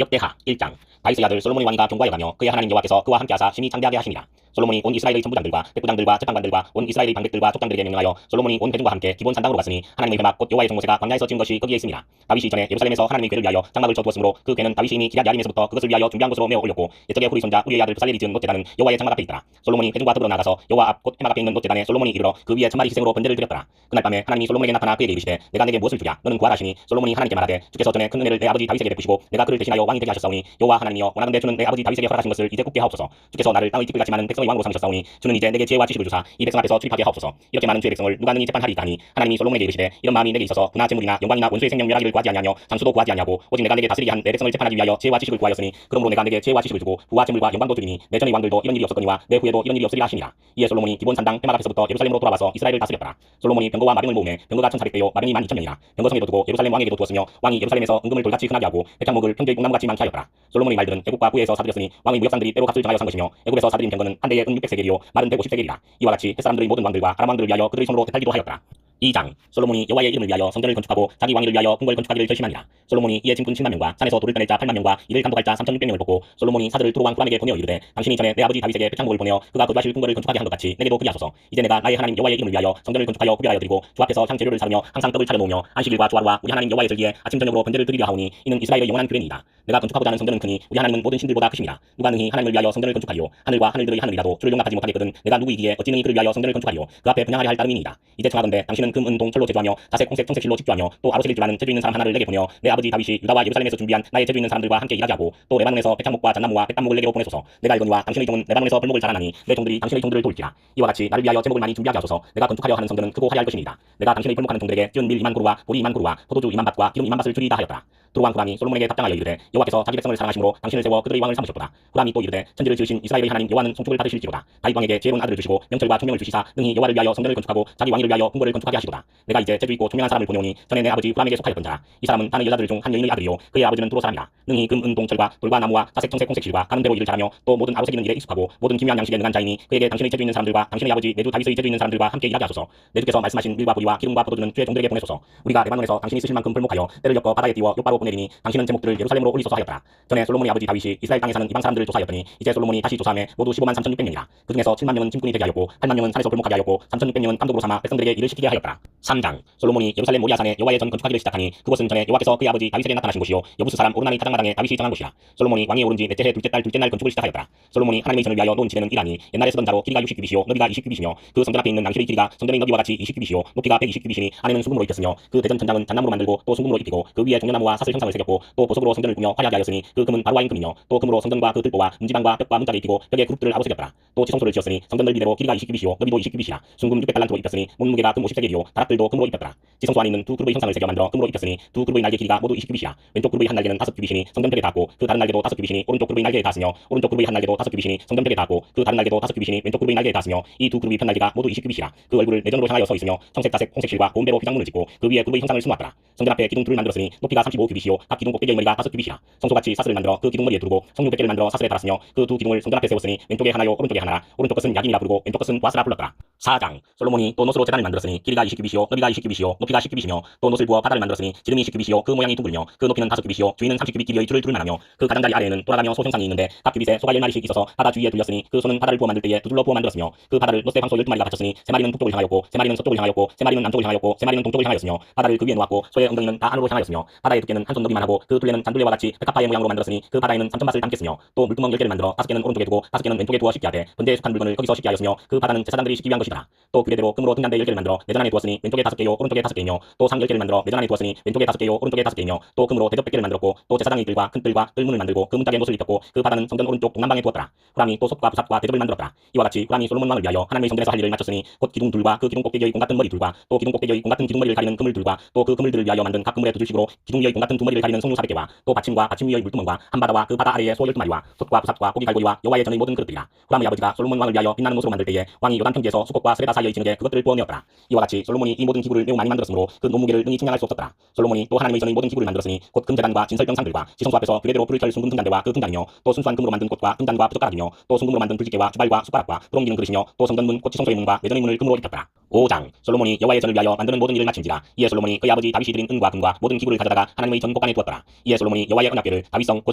역대하 1장. 다윗의 아들 솔로몬의 왕이가 경과에 가며 그의 하나님 여호와께서 그와 함께하사 심히 장대하게 하시니라. 솔로몬이 온 이스라엘의 천부장들과 백부장들과 재판관들과 온 이스라엘의 방백들과 족장들에게 명령하여 솔로몬이 온 회중과 함께 기본 산당으로 갔으니 하나님의 회막 곧 여호와의 종모세가 광야에서 지은 것이 거기에 있습니다. 다윗이 전에 예루살렘에서 하나님의 궤를 위하여 장막을 쳐두었으므로 그 궤는 다윗이 이미 기럇 야림에서부터 그것을 위하여 준비한 곳으로 메어 올렸고 옛적에 후리 손자 우리의 아들 브살렐이 지은 놋제단은 여호와의 장막 앞에 있더라. 솔로몬이 회중과 더불어 나가서 여호와 앞 곧 회막 앞에 있는 놋제단에 솔로몬이 이르러 그 위에 천마리 희생으로 번제를 드렸더라. 그날 밤에 하나님이 솔로몬에게 나타나 그에게 이르시되 내가 내게 무엇을 주랴 너는 구하라 하시니 솔로몬이 하나님께 말하되 주께서 전에 큰 은혜를 내 아버지 다윗에게 베푸시고 내가 그를 대신하여 왕이 되게 하셨사오니 여호와 하나님이여 원하건대 주는 내 아버지 다윗에게 허락하신 것을 이제 굳게 하옵소서. 주께서 나를 땅의 티끌같이 많은 백성의 왕으로 삼으셨사오니 주는 이제 내게 지혜와 지식을 주사 이 백성 앞에서 출입하게 하옵소서. 이렇게 많은 주의 백성을 누가 능히 재판하리이까 하니 하나님이 솔로몬에게 이르시되 이런 마음이 내게 있어서 부나 재물이나 영광이나 원수의 생명 멸하기를 구하지 아니하며 장수도 구하지 아니하고 오직 내가 내게 다스리게 한 내 백성을 재판하기 위하여 지혜와 지식을 구하였으니 그러므로 내가 내게 지혜와 지식을 주고 부와 재물과 영광도 주리니 내 전의 왕들도 이런 일이 없었거니와 내 후에도 이런 일이 없으리라 하시니라. 이에 솔로몬이 기본 산당 회막 앞에서부터 예루살렘으로 돌아와서 이스라엘을 다스렸더라. 솔로몬이 병거와 마병을 모으매 병거가 1,400대요 마병이 12,000명이라. 병거성에도 두고 예루살렘 왕에게도 두었으며 왕이 예루살렘에서 은금을 돌같이 흔하게 하고 백향목을 평저의 뽕나무같이 많게 하였더라. 솔로몬의 말들은 애국과 구에서 사들였으니 왕의 무역상들이 때로 값을 정하여 산 것이며 애국에서 사들인 병거는 한 대에 은 600세겔이요 말은 150세겔이라. 이와 같이 햇사람들의 모든 왕들과 아람 왕들을 위하여 그들의 손으로 되팔기도 하였더라. 2장. 솔로몬이 여호와의 이름을 위하여 성전을 건축하고 자기 왕위를 위하여 궁궐을 건축하기를 결심하니라. 솔로몬이 이에 짐꾼 7만 명과 산에서 돌을 빼낼 자 8만 명과 이를 감독할 자 3,600명을 뽑고 솔로몬이 사들을 두로왕 후람에게 보내어 이르되 당신이 전에 내 아버지 다윗에게 백향목을 보내어 그가 거주하실 궁궐을 건축하게 한 것 같이 내게도 그리 하소서. 이제 내가 나의 하나님 여호와의 이름을 위하여 성전을 건축하여 구별하여 드리고 주 앞에서 향재료를 사르며 항상 떡을 차려 놓으며 안식일과 주화로와 우리 하나님 여호와의 절기에 아침 저녁으로 번제를 드리려 하오니 이는 이스라엘의 영원한 규례니이다. 내가 건축하고자 하는 성전은 크니 우리 하나님은 모든 신들보다 크심이라. 누가 능히 하나님을 위하여 성전을 건축하리요. 하늘과 하늘들의 하늘이라도 주를 용납하지 못하겠거든 내가 누구이기에 어찌 능히 그를 위하여 성전을 건축하리요. 그 앞에 분향하려 할 따름이니이다. 이제 청하건대 당신은 금, 은, 동, 철로 제조하며 자색, 홍색, 청색 실로 직조하며 또 아로셀일 줄 아는 재주 있는 사람 하나를 내게 보내어 내 아버지 다윗이 유다와 예루살렘에서 준비한 나의 재주 있는 사람들과 함께 일하게 하고 또 레바논에서 백향목과 잣나무와 백담목을 내게로 보내소서. 내가 알거니와 당신의 종은 레바논에서 벌목을 잘하나니 내 종들이 당신의 종들을 도울지라. 이와 같이 나를 위하여 제목을 많이 준비하게 하소서. 내가 건축하려 하는 성전은 크고 화려할 것이니이다. 내가 당신의 벌목하는 종들에게 찌은 밀 2만 고루와 보리 2만 고루와 포도주 2만 밭과 기름 2만 밭을 주리이다 하였더라. 두로왕 후람이 솔로몬에게 답장하여 이르되 여호와께서 자기 백성을 사랑하심으로 당신을 세워 그들의 왕을 삼으셨도다. 후람이 또 이르되 천지를 지으신 이스라엘의 하나님 여호와는 송축을 받으실지로다. 다윗 왕에게 지혜로운 아들을 주시고 명철과 총명을 주시사 능히 여호와를 위하여 성전을 건축하고 자기 왕위를 위하여 궁궐을 건축하게 하시도다. 내가 이제 재주 있고 총명한 사람을 보내오니 전에 내 아버지 후람에게 속하였던 자라. 이 사람은 다른 여자들 중 한 여인의 아들이요 그의 아버지는 두로 사람이라. 능히 금, 은, 동, 철과 돌과 나무와 자색, 청색, 홍색 실과 가는 대로 일을 잘하며 또 모든 아로새기는 일에 익숙하고 모든 기묘한 양식에 능한 자이니 그에게 당신의 재주 있는 사람들과 당신의 아버지 내 주 다윗의 재주 있는 사람들과 함께 일하게 하소서. 내 주께서 말씀하신 밀과 보리와 기름과 포도주는 주의 종들에게 보내소서. 우리가 레바논에서 당신이 쓰실 만큼 벌목하여 때를 엮어 바다에 띄워 요바로 보내리니 당신은 제목들을 예루살렘으로 올리소서 하였더라. 전에 솔로몬의 아버지 다윗이 이스라엘 땅에 사는 이방 사람들을 조사하였더니 이제 솔로몬이 다시 조사함에 모두 15만 3,600명이라. 그 중에서 7만 명은 짐꾼이 되게 하였고 8만 명은 산에서 벌목하게 하였고 3,600명은 감독으로 삼아 백성들에게 일을 시키게 하였더라. 3장. 솔로몬이 예루살렘 모리아산에 여호와의 전 건축하기를 시작하니 그곳은 전에 여호와께서 그의 아버지 다윗에게 나타나신 곳이요 여부스 사람 오르나니 타작마당에 다윗이 정한 곳이라. 솔로몬이 왕위에 오른 지 넷째 해 둘째 달 둘째 날 건축을 시작하였더라. 솔로몬이 하나님의 전을 위하여 놓은 지대는 이라니 옛날에 쓰던 자로 길이가 60규빗이요 너비가 20규빗이며 그 성전 앞에 있는 낭실의 길이가 성전의 너비와 같이 20규빗이요 높이가 120규빗이니 안에는 수금으로 입혔으며 그 대전 천장은 잣나무로 만들고 또 수금으로 입히고 그 위에 종려나무와 사슬 형상을 새겼고 또 보석으로 성전을 꾸며 화려하게 하였으니 그 금은 바로와인 금이며 또 금으로 성전과 그 들보와 문지방과 벽과 문짝에 입히고 벽에 그룹들을 아로새겼더라. 또 지성소를 지었으니 성전 넓이대로 길이가 20규빗이요 너비도 20규빗이라. 순금 600달란트로 입혔으니 몸무게가 금 50세겔이요 다락들도 금으로 입혔더라. 지성소 안에 있는 두 그룹의 형상을 새겨 만들어 금으로 입혔으니 두 그룹의 날개 길이가 모두 20규빗이라. 왼쪽 그룹의 한 날개는 5규빗이니 성전벽에 닿았고 그 다른 날개도 5규빗이니 오른쪽 그룹의 날개에 닿았으며 오른쪽 그룹의 한 날개도 5규빗이니 성전벽에 닿았고 그 다른 날개도 5규빗이니 왼쪽 그룹의 날개에 닿았으며 이 두 그룹의 편날개가 모두 20규빗이라. 그 얼굴을 내전으로 향하여 서 있으며 청색 자색 홍색 실과 고운배로 휘장문을 짓고 그 위에 그룹의 형상을 수놓았더라. 성전 앞에 기둥 둘을 만들었으니 높이가 35규빗이요 각 기둥 꼭대기의 머리가 5규빗이라. 성소같이 사슬을 만들어 그 기둥 머리에 두르고 성류 100개를 만들어 사슬에 달았으며 그 두 기둥을 성전 앞에 세웠으니 왼쪽에 하나요 오른쪽에 하나라. 오른쪽 것은 야긴이라 부르고 왼쪽 것은 와스라 불렀더라. 4장. 솔로몬이 또 놋으로 제단을 만들었으니 길이가 20규빗이요 너비가 20규빗이요 높이가 10규빗이며 또 놋을 부어 바다를 만들었으니 지름이 10규빗이요 그 모양이 둥글며 그 높이는 5규빗이요 주위는 30규빗 길이의 줄을 둘만하며 그 가장자리 아래에는 돌아가며 소 형상이 있는데 각 규빗에 소가 10마리씩 있어서 바다 주위에 둘렸으니 그 소는 바다를 부어 만들 때에 두 줄로 부어 만들었으며 그 바다를 놋의 황소 12마리가 받쳤으니 세 마리는 북쪽을 향하였고 세 마리는 서쪽을 향하였고 세 마리는 남쪽을 향하였고 세 마리는 동쪽을 향하였으며 바다를 그 위에 놓았고 소의 엉덩이는 다 안으로 향하였으며 바다의 두께는 한 손 너비만 하고 그 둘레는 잔둘레와 같이 백합화의 모양으로 만들었으니 그 바다에는 3,000밭을 담겠으며 또 물구멍 10개를 만들어 5개는 오른쪽에 두고 5개는 왼쪽에 두어 씻게 하되 번제에 속한 물건을 거기서 씻게 하였으며 그 바다는 제사장들이 씻기 위한 것이더라. 또 규례대로 금으로 등잔대 10개를 만들어 내전 안에 두었으니 왼쪽에 5개요 오른쪽에 5개이며 또 상 10개를 만들어 내전 안에 두었으니 왼쪽에 5개요 오른쪽에 5개이며 또 금으로 대접 100개를 만들었고 또 제사장의 뜰과 큰 뜰과 뜰문을 만들고 그 문짝에 못을 입혔고 그 바다는 성전 오른쪽 동남방에 두었더라. 후람이 또 솥과 부삽과 대접을 만들었더라. 이와 같이 후람이 솔로몬 왕을 위하여 하나님의 성전에서 할 일을 마쳤으니 곧 기둥 둘과 그 기둥 꼭대기의 공 같은 머리 둘과 또 기둥 꼭대기의 공 같은 기둥 머리를 가리는 그물 둘과 또 그 그물들을 위하여 만든 각 그물의 두 줄씩으로 기둥 위의 공 같은 두 머리를 가리는 성류 400개와 또 받침과 받침 위의 물두멍과 한 바다와 그 바다 아래의 소 12마리와 솥과 부삽과 고기 갈고리와 여호와의 전의 모든 그릇들이라. 후람의 아버지가 솔로몬 왕을 위하여 빛나는 옷으로 만들 때에 왕이 요단 평지에서 수컷과 스레다 사이의 진흙에 그것들을 부어내었더라. 이와 같이 솔로몬이 이 모든 기구를 매우 많이 만들었으므로 그 논무게를 능히 측량할 수 없었더라. 솔로몬이 또 하나님의 전의 모든 기구를 만들었으니 곧 금제단과 진설병상들과 지성소 앞에서 규례대로 불을 켤 순금 등잔대와 그 등잔이며 또 순수한 금으로 만든 꽃과 등잔과 부젓가락이며 또 순금으로 만든 불집게와 주발과 숟가락과 부렁기는 그릇이며 또 성전문 곧 지성소의 문과 내전의 문을 금으로 입혔더라. 5장 솔로몬이 여호와의 전을 위하여 만드는 모든 일을 마친지라. 이에 솔로몬이 그의 아버지 다윗이 드린 은과 금과 모든 기구를 가져다가 하나님의 전복관에 두었더라. 이에 솔로몬이 여호와의 언약궤를 다윗성 곧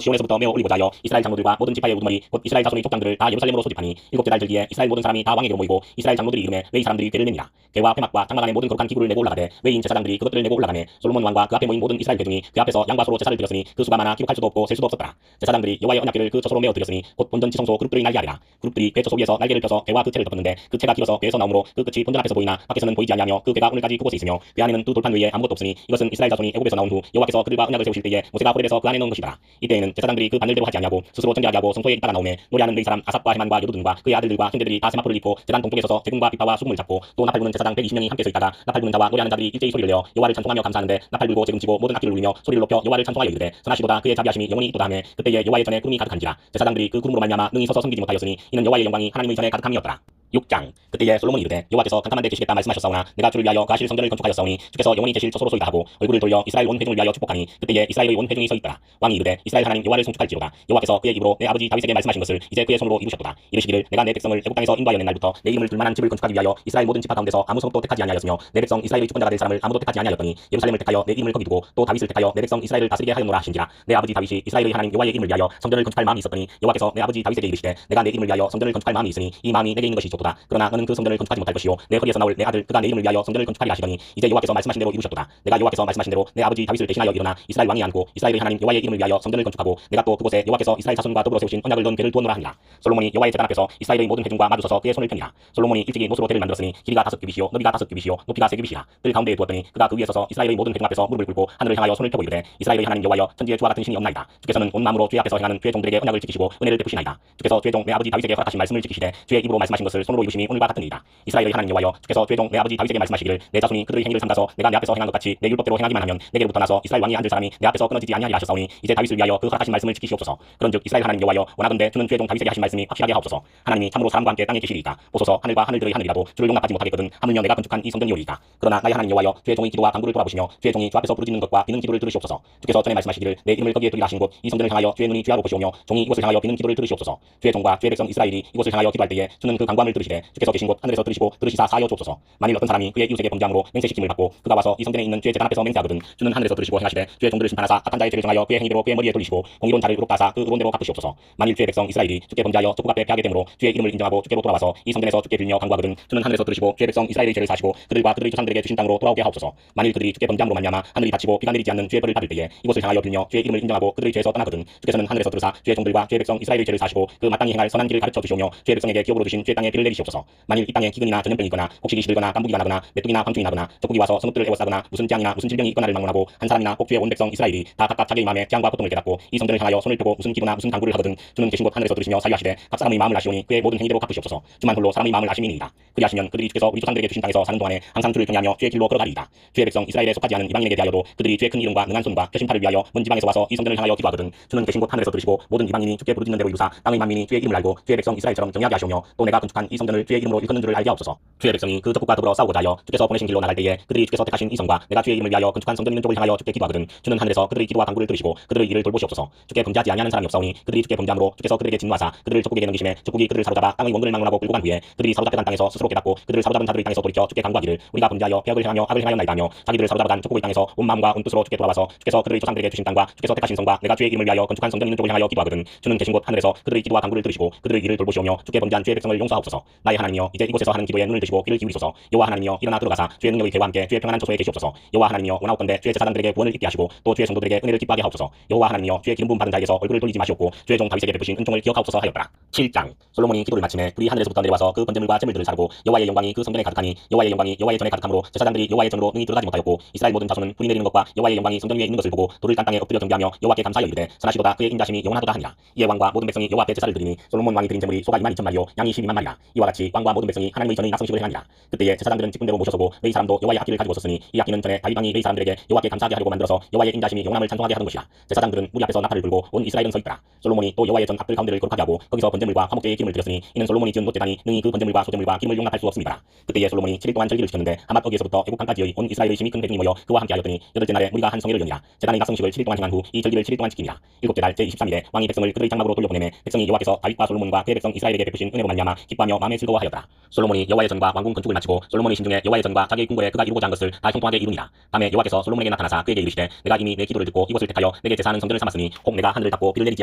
시온에서부터 메어 올리고자 하여 이스라엘 장로들과 모든 지파의 우두머리 곧 이스라엘 자손의 족장들을 다 예루살렘으로 소집하니 7째 달 들기에 이스라엘 모든 사람이 다 왕에게로 모이고 이스라엘 장로들이 이름에 왜 이 사람들이 궤를 내니라. 궤와 회막과 장막 안에 모든 거룩한 기구를 내고 올라가되 외인 제사장들이 그것들을 내고 올라가매 솔로몬 왕과 그 앞에 모인 모든 이스라엘 회중이 그 앞에서 양과 소로 제사를 드렸으니 그 수가 많아 기록할 수도 없고 셀 수도 없었더라. 제사장들이 여호와의 언약궤를 그 저소로 메어 드렸으니 곧 본전 지성소 그룹들의 날개 아래라. 그룹들이 궤 저소 위에서 날개를 펴서 궤와 그 채를 덮었는데 그 채가 길어서 궤에서 나오므로 그 끝이 본전 앞에서 보이나 밖에서는 보이지 아니하며 그 궤가 오늘까지 그곳에 있으며 그 안에는 두 돌판 외에 아무것도 없으니 이것은 이스라엘 자손이 애굽에서 나온 후 여호와께서 그들과 언약을 세우실 때에 모세가 호렙에서 그 안에 넣은 것이더라. 이때에는 제사장들이 그 바늘대로 하지 아니하고 스스로 정결하게 하고 성소에 있다가 나오매 노래하는 레위 사람 아삽과 헤만과 여두둔과 그의 아들들과 형제들이 다 세마포를 입고 제단 동쪽에 서서 제금과 비파와 수금을 잡고 또 나팔 부는 제사장 120명이 함께 서 있다가 나팔 부는 자와 노래하는 자들이 일제히 소리를 내어 여호와를 찬송하며 감사하는데 나팔 불고 제금 치고 모든 악기를 울리며 소리를 높여 여호와를 찬송하여 이르되 선하시도다 그의 자비하심이 영원히 있도다 하매 그때에 여호와의 전에 구름이 가득한지라. 제사장들이 그 구름으로 말미암아 능히 서서 섬기지 못하였으니 이는 여호와의 영광이 하나님의 전에 가득함이었더라. 6장 그때에 솔로몬이 이르되 여호와께서 캄캄한 데 계시겠다 말씀하셨사오나 내가 주를 위하여 가실 성전을 건축하였사오니 주께서 영원히 계실 처소로소이다 하고 얼굴을 돌려 이스라엘 온 회중을 위하여 축복하니 그때에 이스라엘의 온 회중이 서 있더라. 왕이 이르되 이스라엘 하나님 여호와를 송축할지로다. 여호와께서 그의 입으로 내 아버지 다윗에게 말씀하신 것을 이제 그의 손으로 이루셨도다. 이르시기를 내가 내 백성을 애굽 땅에서 인도하여 낸 날부터 내 이름을 둘만한 집을 건축하기 위하여 이스라엘 모든 지파 가운데서 아무 성읍도 택하지 아니하였으며 내 백성 이스라엘의 주권자가 될 사람을 아무도 택하지 아니하였더니 예루살렘을 택하여 내 이름을 거기 두고 또 다윗을 택하여 내 백성 이스라엘을 다스리게 하였노라 하신지라. 내 아버지 다윗이 이스라엘의 하나님 여호와의 이름을 위하여 성전을 건축할 마음이 있었더니 여호와께서 내 아버지 다윗에게 이르시되 내가 내 이름을 위하여 성전을 건축할 마음이 있으니 이 마음이 내게 있는 것이 좋도다. 그러나 너는 그 성전을 건축하지 못할 것이요 내 허리에서 나올 내 아들 그가 내 이름을 위하여 성전을 건축하리라 하시더니 이제 여호와께서 말씀하신 대로 이루셨도다. 내가 여호와께서 말씀하신 대로 내 아버지 다윗을 대신하여 일어나 이스라엘 왕이 앉고 이스라엘의 하나님 여호와의 이름을 위하여 성전을 건축하고 내가 또 그곳에 여호와께서 이스라엘 자손과 더불어 세우신 언약을 넣은 궤를 두었노라 하니라. 솔로몬이 여호와의 제단 앞에서 이스라엘의 모든 회중과 마주서서 그의 손을 펴니라. 솔로몬이 일찍이 못으로 궤를 만들었으니 길이가 5규빗이요 너비가 5규빗이요 높이가 3규빗이라. 뜰 가운데에 두었더니 그가 그 위에 서서 이스라엘의 모든 회중 앞에서 무릎을 꿇고 하늘을 향하여 손을 펴고 이르되 이스라엘의 하나님 여호와여 천지의 주와 같은 신이 없나이다. 주께서는 온 마음으로 주의 앞에서 행하는 주의 종들에게 언약을 지키시고 은혜를 베푸시나이다. 주께서 주의 종 내 아버지 다윗에게 허락하신 말씀을 지키시되 주의 입으로 말씀하신 것을 손으로 이루심이 오늘과 같은 일이다. 이스라엘의 하나님 여호와여 주께서 주의 종 내 아버지 다윗에게 말씀하시기를 내 자손이 그들의 행위를 삼가서 내가 내 앞에서 행한 것 같이 내 율법대로 행하기만 하면 내게로부터 나서 이스라엘 왕이 앉을 사람이 내 앞에서 끊어지지 아니하리라 하셨사오니 이제 다윗을 위하여 그 허락하신 말씀을 지키시옵소서. 그런즉 이스라엘 하나님 여호와여 원하건대 주는 주의 종 다윗에게 하신 말씀이 확실하게 하옵소서. 하나님이 참으로 사람과 함께 땅에 계시리이까 보소서 하늘과 하늘들의 하늘이라도 주를 용납하지 못하겠거든 하물며 내가 건축한 이 성전이오리이까. 그러나 나의 하나님 여호와여 주의 종의 기도와 간구를 돌아보시며 주의 종이 주 앞에서 부르짖는 것과 비는 기도를 들으시옵소서. 주께서 전에 말씀하시기를 내 이름을 거기에 두리라 하신 곳 이 성전을 향하여 주의 눈이 주야로 보시오며 종이 이곳을 향하여 비는 기도를 들으시옵소서. 주의 종과 주의 백성 이스라엘이 이곳을 향하여 기도할 때에 주는 그 간구함을 들으시되 주께서 계신 곳 하늘에서 들으시고 들으시사 사하여 주옵소서. 만일 어떤 사람이 그의 이웃에게 범죄함으로 맹세시킴을 받고 그가 와서 이 성전에 있는 주의 제단 앞에서 맹세하거든 주는 하늘에서 들으시고 행하시되 주의 종들을 심판하사 악한 자의 죄를 정하여 그의 행위대로 그의 머리에 돌리시고 공의로운 자를 의롭다 하사 그 의로운대로 갚으시옵소서. 만일 주의 백성 이스라엘이 주께 범죄하여 족국 앞에 패하게 되므로 주의 이름을 인정하고 주께로 돌아와서 이 성전에서 주께 빌며 간구하거든 주는 하늘에서 들으시고 주의 백성 이스라엘의 죄를 사시고 그들과 그들의 조상들에게 주신 땅으로 돌아오게 하옵소서. 만일 그들이 주께 범죄함으로 말미암아 하늘이 닫히고 비가 내리지 않는 주의 벌을 받을 때에 이곳을 향하여 빌며 주의 이름을 인정하고 그들의 죄에서 떠나거든 주께서는 하늘에서 들으사 주의 종들과 주의 백성 이스라엘의 죄를 사시고 그 마땅히 행할 선한 길을 가르쳐 주시오며 주의 백성에게 기업으로 주신 주의 땅에 비를 내리시옵소서. 만일 이 땅에 기근이나 전염병이 있거나 곡식이 시들거나 깐부기가 나거나 메뚜기나 광충이 나거나 적국이 와서 성읍들을 에워싸거나 무슨 재앙이나 무슨 질병이 있거나를 막론하고 한 사람이나 복주의 온 백성 이스라엘이 다 각각 자기의 마음에 재앙과 고통을 깨닫고 이 성전을 향하여 손을 펴고 무슨 기도나 무슨 간구를 하거든 주는 계신 곳 하늘에서 들으시며 사유하시되 각 사람의 마음을 아시오니 그의 모든 행위대로 갚으시옵소서. 주만 홀로 사람의 마음을 아심이니이다. 그리하시면 그들이 주께서 우리 조상들에게 주신 땅에서 사는 동안에 항상 주를 경외하며 주의 길로 걸어가리이다. 주의 백성 이스라엘에 속하지 않은 이방인에게 대하여도 그들이 주의 큰 이름과 능한 손과 표심팔을 위하여 먼 지방에서 와서 이 성전을 향하여 기도하거든 주는 계신 곳 하늘에서 들으시고 모든 이방인이 주께 부르짖는 대로 이루사 땅의 만민이 주의 이름을 알고 주의 백성 이스라엘처럼 경외하게 하시오며 또 내가 건축한 이 성전을 주의 이름으로 일컫는 줄을 알게 하옵소서. 주의 백성이 그 적국과 더불어 싸우고자 하여 주께서 보내신 길로 나갈 때에 그들이 주께서 택하신 이 성과 내가 주의 이름을 위하여 건축한 성전 있는 쪽을 향하여 주께 기도하거든 주는 하늘에서 그들의 기도와 간구를 들으시고 그들의 일을 돌보시옵소서. 주께 범죄하지 아니하는 사람이 없사오니 그들이 주께 범죄함으로 주께서 그들에게 진노하사 그들을 적국에게 넘기심에 적국이 그들을 사로잡아 땅의 원근을 막론하고 끌고 간 후에 그들이 사로잡혀간 땅에서 스스로 깨닫고 그들을 사로잡은 자들의 땅에서 돌이켜 주께 간구하기를 우리가 범죄하여 배역을 행하며 악을 행하였나이다 하며 자기들을 사로잡아간 적국의 땅에서 온 마음과 온 뜻으로 주께 돌아와서 주께서 그들의 조상들에게 주신 땅과 주께서 택하신 성과 내가 주의 이름을 위하여 건축한 성전 있는 쪽을 향하여 기도하거든 주는 계신 곳 하늘에서 그들의 기도와 간구를 들으시고 그들의 일을 돌보시오며 주께 범죄한 주의 백성을 용서하옵소서. 나의 하나님이여 이제 이곳에서 하는 기도에 눈을 뜨시고 귀를 기울이소서. 여호와 하나님이여 일어나 들어가사 주의 능력의 계와 함께 주의 평안한 처소에 계시옵소서. 여호와 하나님이여 원하옵건대 주의 제사장들에게 구원을 있게 하시고 또 주의 성도들에게 은혜를 기뻐하게 하옵소서. 여호와 하나님이여 주의 기름 부음 받은 자에게서 얼굴을 돌리지 마시옵고 주의 종 다윗에게 베푸신 은총을 기억하옵소서 하였더라. 7장 솔로몬이 기도를 마치매 불이 하늘에서부터 내려와서 그 번제물과 제물들을 사르고 여호와의 영광이 그 성전에 가득하니 여호와의 영광이 여호와의 전에 가득함으로 제사장들이 여호와의 전으로 능히 들어가지 못하였고 이스라엘 모든 자손은 불이 내리는 것과 여호와의 영광이 성전 위에 있는 것을 보고 돌을 깐 땅에 엎드려 경배하며 여호와께 감사하여 이르되 선하시도다 그의 인자심이 영원하도다 하니라. 이에 왕과 모든 백성이 여호와 앞에 제사를 드리니 솔로몬 왕이 드린 제물이 소가 22,000마리요 양이 12만 마리라. 이와 같이 왕과 모든 백성이 하나님의 전의 낙성식을 행하니라. 그때에 제사장들은 직분대로 모셔서고 레위 사람도 여호와의 악기를 가지고 썼으니 이 악기는 전에 다윗 왕이 레위 사람들에게 여호와께 감사하게 하려고 만들어서 여호와의 인자심이 영원함을 찬송하게 하는 것이라. 제사장들은 무리 앞에서 나팔을 불고 온 이스라엘은 서 있더라. 솔로몬이 또 여호와의 전 앞들 가운데를 거룩하게 하고 거기서 번제물과 화목제의 기름을 드렸으니 이는 솔로몬이 지은 못제단이 능히 그 번제물과 소제물과 기름을 용납할 수 없음이라. 그때에 솔로몬이 7일 동안 절기를 지켰는데 하맛 어기에서부터 애국 강까지의 온 이스라엘의 심히 큰 회중이 모여 그와 함께 하였더니 8째 날에 무리가 한 성회를 여니라. 제단의 낙성식을 7일 동안 행한 후 이 절기를 7일 동안 지키니라. 7째 달 제23일에 왕이 백성을 그들의 장막으로 돌려보내매 백성이 여호와께서 다윗과 솔로몬과 그의 백성 이스라엘에게 베푸신 은혜로 말미암아 기뻐하며 마음에 즐거워하였더라. 솔로몬이 여호와의 전과 왕궁 건축을 마치고 솔로몬이 심중에 여호와의 전과 자기의 궁궐에 그가 이루고자 한 것을 다 형통하게 이루니라. 다음에 여호와께서 솔로몬에게 나타나사 그에게 이르시되 내가 이미 내 기도를 듣고 이곳을 택하여 내게 제사하는 성전을 삼았으니 혹 내가 하늘을 닫고 비를 내리지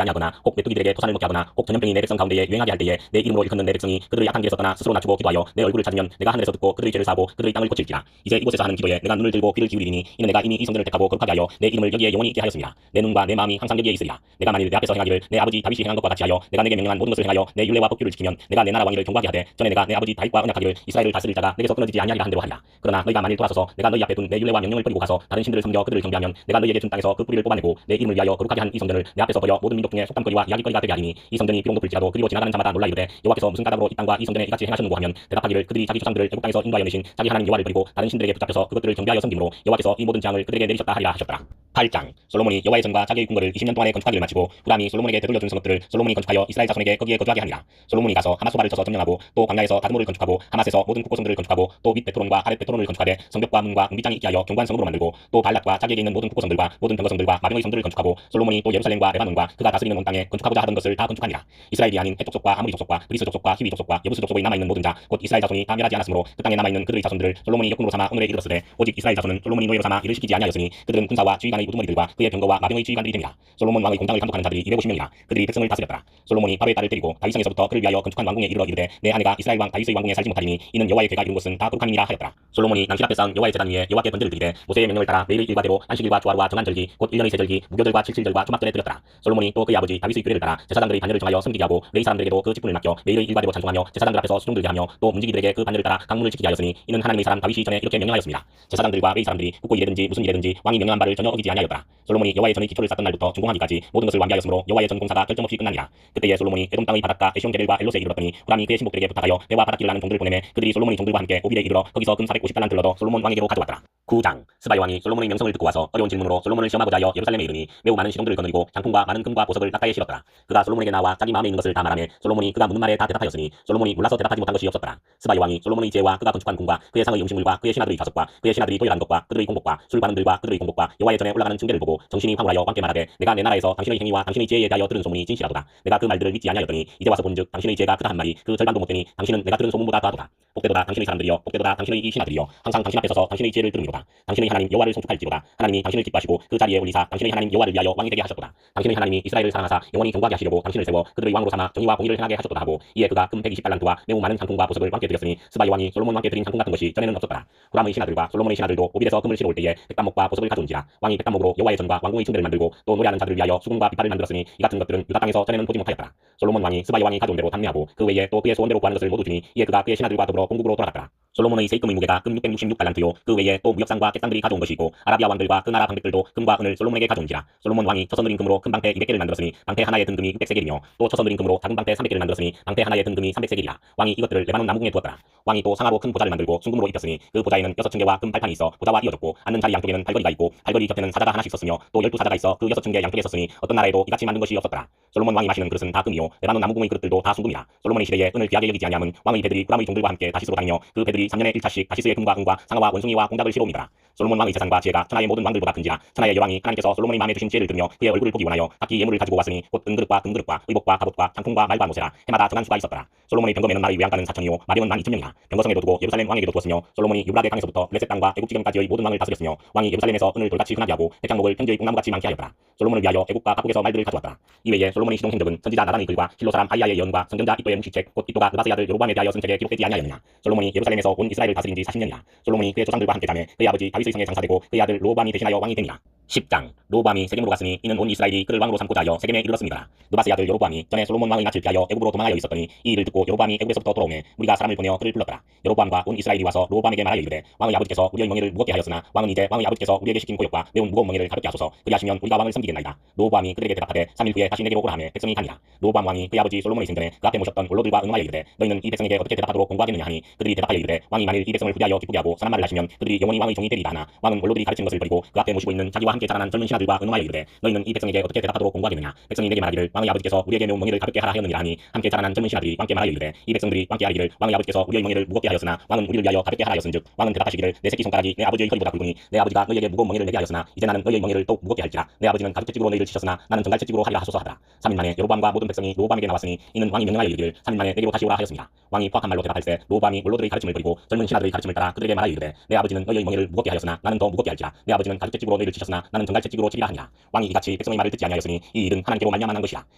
아니하거나 혹 메뚜기들에게 토산을 먹게 하거나 혹 전염병이 내 백성 가운데에 유행하게 할 때에 내 이름으로 일컫는 내 백성이 그들의 악한 길에서 떠나 스스로 낮추고 기도하여 내 얼굴을 찾으면 내가 하늘에서 듣고 그들의 죄를 사하고 그들의 땅을 고칠지라. 이제 이곳에서 하는 기도에 내가 눈을 들고 귀를 기울이니 이는 내가 이미 이 성전을 택하고 거룩하게 하여 내 이름을 여기에 영원히 있게 하였습니다. 내 눈과 내 마음이 항상 여기에 있으리라. 내가 만일 내 앞에서 행하기를 내 아버지 다윗이 행한 것과 같이 하여 내가 내게 명령한 모든 것을 행하여 내 율례와 법규를 지키면 내가 내 나라 왕위를 경고하게 하되 전에 내가 내 아버지 다윗과 언약하기를 이스라엘을 다스릴 자가 내게서 끊어지지 아니하리라 한 대로 하리라. 그러나 너희가 만일 돌아서서 내가 너희 앞에 둔 내 율례와 명령을 버리고 가서 다른 신들을 섬겨 그들을 경배하면 내가 너희에게 준 땅에서 그 뿌리를 뽑아내고 내 이름을 위하여 거룩하게 한 이 성전을 내 앞에서 버려 모든 민족 중에 속담거리와 이야기거리가 되게 하리니 이 성전이 비록 높을지라도 그리고 지나가는 자마다 놀라 이르되 여호와께서 무슨 까닭으로 이 땅과 이 성전에 이같이 행하셨는고 하면 대답하기를 그들이 자기 조상들을 애국 땅에서 인도하여 내신 자기 하나님 여호와를 버리고 다른 신들에게 붙잡혀서 그것들을 경배하여 섬김으로 여호와께서 이 모든 재앙을 그들에게 내리셨다 하리라 하셨더라. 8장 솔로몬이 여호와의 전과 자기의 궁궐을 20년 동안에 건축하기를 마치고 후람이 솔로몬에게 되돌려 준 성읍들을 솔로몬이 건축하여 이스라엘 자손에게 거기에 거주하게 하니라. 솔로몬이 가서 하마소바를 쳐서 점령하고 또 광야에서 다드모를 건축하고 하맛에서 모든 국고성들을 건축하고 또 윗 베토론과 아랫 베토론을 건축하되 성벽과 문과 은비장이 있게 하여 경관 성읍으로 만들고 또 발랏과 자기에게 있는 모든 국고성들과 모든 병거성들과 마병의 성들을 건축하고 솔로몬이 또 예루살렘과 레바논과 그가 다스리는 온 땅에 건축하고자 하던 것을 다 건축하니라. 이스라엘이 아닌 헷 족속과 아모리 족속과 그리스 족속과 히위 족속과 여부스 족속의 남아있는 모든 자 곧 이스라엘 자손이 다 멸하지 않았으므로 그 땅에 남아있는 그들의 자손들을 솔로몬이 역군으로 삼아 오늘에 이르렀으되 오직 이스라엘 자손은 솔로몬이 노예로 삼아 일을 시키지 아니하였으니 그들은 군사와 지휘관의 우두머리들과 그의 병거와 마병의 지휘관들이 됩니다. 솔로몬 왕의 공장을 감독하는 자들이 250명이라 그들이 백성을 다스렸더라. 솔로몬이 바로의 딸을 데리고 다윗성에서부터 그를 위하여 건축한 왕궁에 이르러 이르되 내 아내가 이스라엘 왕 다윗의 왕궁에 살지 못하리니 이는 여호와의 괴가 이룬 것은 다 거룩함이니라 하였더라. 솔로몬이 낭실 앞에 쌓은 여호와의 제단 위에 여호와께 번제를 드리되 모세의 명령을 따라 매일 일과대로 안식일과 조화루와 정한절기 곧 1년의 세절기 무교절과 칠칠절과 초막절에 드렸더라. 솔로몬이 또 그의 아버지 다윗의 규례를 따라 제사장들의 반열을 정하여 섬기게 하고 레위 사람들에게도 그 직분을 맡겨 매일의 일과대로 찬송하며 제사장들 앞에서 수종들게 하며 또 문지기들에게 그 반열을 따라 강문을 지키게 하였으니 이는 하나님의 사람 다윗이 전에 이렇게 명령하였습니다. 제사장들과 레위 사람들이 국고 일에든지 무슨 일에든지 왕이 명령한 바를 전혀 어기지 아니하였더라. 솔로몬이 여호와의 전의 기초를 쌓던 날부터 준공하기까지 모든 것을 완비하였으므로 여호와의 전 공사가 결점없이 끝나니라. 그때에 솔로몬이 에돔 땅의 바닷가 에시온게들과 엘롯에 이르렀더니 후람이 그의 신복들에게 부탁하여 배와 바닷길을 하는 종들을 보내매 그들이 솔로몬의 종들과 함께 오빌에 이르러 거기서 금 450달란트를 얻어 솔로몬 왕에게로 가져왔더라. 9장 스바이 왕이 솔로몬의 명성을 듣고 와서 어려운 질문으로 솔로몬을 시험하고자 하여 예루살렘에 이르니 매우 많은 시종들을 거느리고 장품과 많은 금과 보석을 납가에 실었더라. 그가 솔로몬에게 나와 자기 마음에 있는 것을 다 말하며 솔로몬이 그가 묻는 말에 다 대답하였으니 솔로몬이 몰라서 대답하지 못한 것이 없었더라. 스바이 왕이 솔로몬의 지혜와 그가 건축한 궁과 그의 상의 음식물과 그의 신하들의 좌석과 그의 신하들이 도열한 것과 그들의 공복과 술관원들과 그들의 공복과 여호와의 전에 올라가는 층계를 보고 정신이 황홀하여 왕께 말하되 내가 내 나라에서 당신의 행위와 당신의 지혜에 대하여 들은 소문이 진실하도다. 내가 그 말들을 믿지 아니하였더니 이제 와서 본즉 당신의 지혜가 크다 한 말이 그 절반도 못되니 당신은 내가 들은 소문보다 더하도다. 복되도다 당신의 사람들이여 복되도다 당신의 이 신하들이여 항상 당신 앞에 서서 당신의 지혜를 들으미로다. 당신의 하나님 여호와를 송축할지로다. 하나님이 당신을 기뻐하시고 그 자리에 올리사 당신의 하나님 여호와를 위하여 왕이 되게 하셨도다. 당신의 하나님이 이스라엘을 사랑하사 영원히 경고하게 하시려고 당신을 세워 그들의 왕으로 삼아 정의와 공의를 행하게 하셨도다 하고 이에 그가 금 120달란트와 매우 많은 상품과 보석을 왕께 드렸으니 스바이 왕이 솔로몬 왕께 드린 상품 같은 것이 전에는 없었더라. 후람의 신하들과 솔로몬의 신하들도 오빌에서 금을 실어올 때에 백단목과 보석을 가져온지라. 왕이 백단목으로 여호와의 전과 왕궁의 층대를 만들고 또 노래하는 자들을 위하여 수궁과 빗발을 만들었으니 이 같은 것들은 유다 땅에서 전에는 보지 못하였더라. 솔로몬 왕이 스바이 왕이 가져온 대로 단매하고 그 외에 또 그의 소원대로 구하는 것을 모두 주니 이에 그가 그의 신하들과 더불어 공국으로 돌아갔더라. 솔로몬의 세금의 무게가 금 666달란트요 그 외에 또 무역상과 객상들이 가져온 것이 있고 아라비아 왕들과 그 나라 방백들도 금과 은을 솔로몬에게 가져온지라. 솔로몬 왕이 쳐서 느린 금으로 큰 방패 200개를 만들었으니 방패 하나에 든 금이 600세겔이며 또 쳐서 느린 금으로 작은 방패 300개를 만들었으니 방패 하나에 든 금이 300세겔이라. 왕이 이것들을 레바논 나무궁에 두었더라. 왕이 또 상하로 큰 보좌를 만들고 순금으로 입혔으니 그 보좌에는 6층계와 금 발판이 있어 보좌와 이어졌고 앉는 자리 양쪽에는 발걸이가 있고 발걸이 곁에는 사자가 하나씩 섰으며 또 12사자가 있어 그 6층계 양쪽에 섰으니 어떤 나라에도 이같이 만든 것이 없었더라. 솔로몬 왕이 마시는 그릇은 다 금이요 레바논 나무궁의 그릇들도 다 순금이라. 솔로몬의 시대에 은을 귀하게 여기지 아니함은 왕의 배들이 후람의 종들과 함께 다시스로 다니며 그 배들이 3년에 1차씩 다시스의 금과 은과 상아와 원숭이와 공작을 실어옵니다라. 솔로몬 왕의 재산과 지혜가 천하의 모든 왕들보다 큰지라. 천하의 여왕이 하나님께서 솔로몬의 마음에 주신 지혜를 들으며 그의 얼굴을 보기 원하여 각기 예물을 가지고 왔으니 곧 은그릇과 금그릇과 의복과 갑옷과 장품과 말과 모세라. 해마다 정한 수가 있었더라. 솔로몬의 병거매는 말의 외양간은 4천이요 마병은 12,000명이라. 병거성에도 두고 예루살렘 왕에게도 두었으며 솔로몬이 유브라데 강에서부터 블레셋 땅과 애굽 지경까지의 모든 왕을 다스렸으며 왕이 예루살렘에서 은을 돌같이 흔하게 하고 백향목을 편지의 꿈나무같이 많게 하였더라. 솔로몬을 위하여 애굽과 각국에서 말들을 가져왔더라. 이외에 솔로몬의 시동 행적은 선지자 나단의 글과 실로 사람 아이야의 예언과 선경자 이또의 묵시책 곧 이또가 느바스의 아들 여로보암에 대하여 쓴 책에 기록되지 아니하였느냐. 솔로몬이 예루살렘에서 온 이스라엘을 다스린 지 40년이라. 솔로몬이 그의 조상들과 함께 자매 그의 아버지 다윗의 성에 장사되고 그의 아들 로보암이 대신하여 왕이 되니라. 10장 로보암이 세겜으로 갔으니 이는 온 이스라엘이 그를 왕으로 삼고자 하여 세겜에 이르렀습니다. 느바스의 아들 여로보암이 전에 솔로몬 왕의 낯을 피하여 애굽으로 도망하여 있었더니 이 일을 듣고 여로보암이 애굽에서부터 돌아오매 우리가 사람을 보내어 그를 불렀더라. 여로보암과 온 이스라엘이 와서 로보암에게 말하여 이르되 왕의 아버지께서 우리의 멍에를 무겁게 하였으나 왕은 이제 왕의 아버지께서 우리에게 시킨 고역과 매우 무거운 멍에를 가볍게 하소서. 그리하시면 우리가 왕을 섬기겠나이다. 로보암이 그들에게 대답하되 3일 후에 다시 내게로 오라 하매 백성이 가니라. 로보암 왕이 그의 아버지 솔로몬의 생전에 그 앞에 모셨던 원로들과 응하여 이르되 너희는 이 백성에게 어떻게 대답하도록 공부하겠느냐 하니 그들이 대답하여 이르되 왕이 만일 이 백성을 후대하여 기쁘게 하고 선한 말을 하시면 그들이 영원히 왕의 종이 되리이다 하나 왕은 원로들이 가르치는 것을 버리고 그 앞에 모시고 있는 자기와 함께 함께 자라난 젊은 신하들과 의논하여 이르되 너희는 이 백성에게 어떻게 대답하도록 공고하겠느냐. 백성이 내게 말하기를 왕의 아버지께서 우리에게 몽에를 가볍게 하라 하였느니라 하니 함께 자라난 젊은 신하들이 왕께 말하여 이르되 이 백성들이 왕께 아뢰기를 왕의 아버지께서 우리의 몽에를 무겁게 하였으나 왕은 우리를 위하여 가볍게 하라 하였은즉 왕은 대답하시기를 내 새끼손가락이 내 아버지의 허리보다 굵으니 내 아버지가 너희에게 무거운 몽에를 내게 하였으나 이제 나는 너희의 몽에를 더욱 무겁게 할지라. 내 아버지는 가죽 채찍으로 너희를 치셨으나 나는 정갈 채찍으로 하리라 하소서 하더라. 3일 만에 여로보암과 모든 백성이 로보암에게 나왔으니 이는 왕이 명령하여 이르기를 3일 만에 내게로 다시 오라 하였습니다. 왕이 포악한 말로 대답할세 로보암이 원로들의 가르침을 버리고 젊은 신하들의 가르침을 따라 그들에게 말하여 이르되 내 아버지는 너희의 몽에를 무겁게 하였으나 나는 더 무겁게 할지라. 내 아버지는 가죽 채찍으로 너희를 치셨으나 나는 정갈 채찍으로 치리라 하니라. 왕이 이같이 백성의 말을 듣지 아니하였으니 이 일은 하나님께로 말미암아 난 것이라.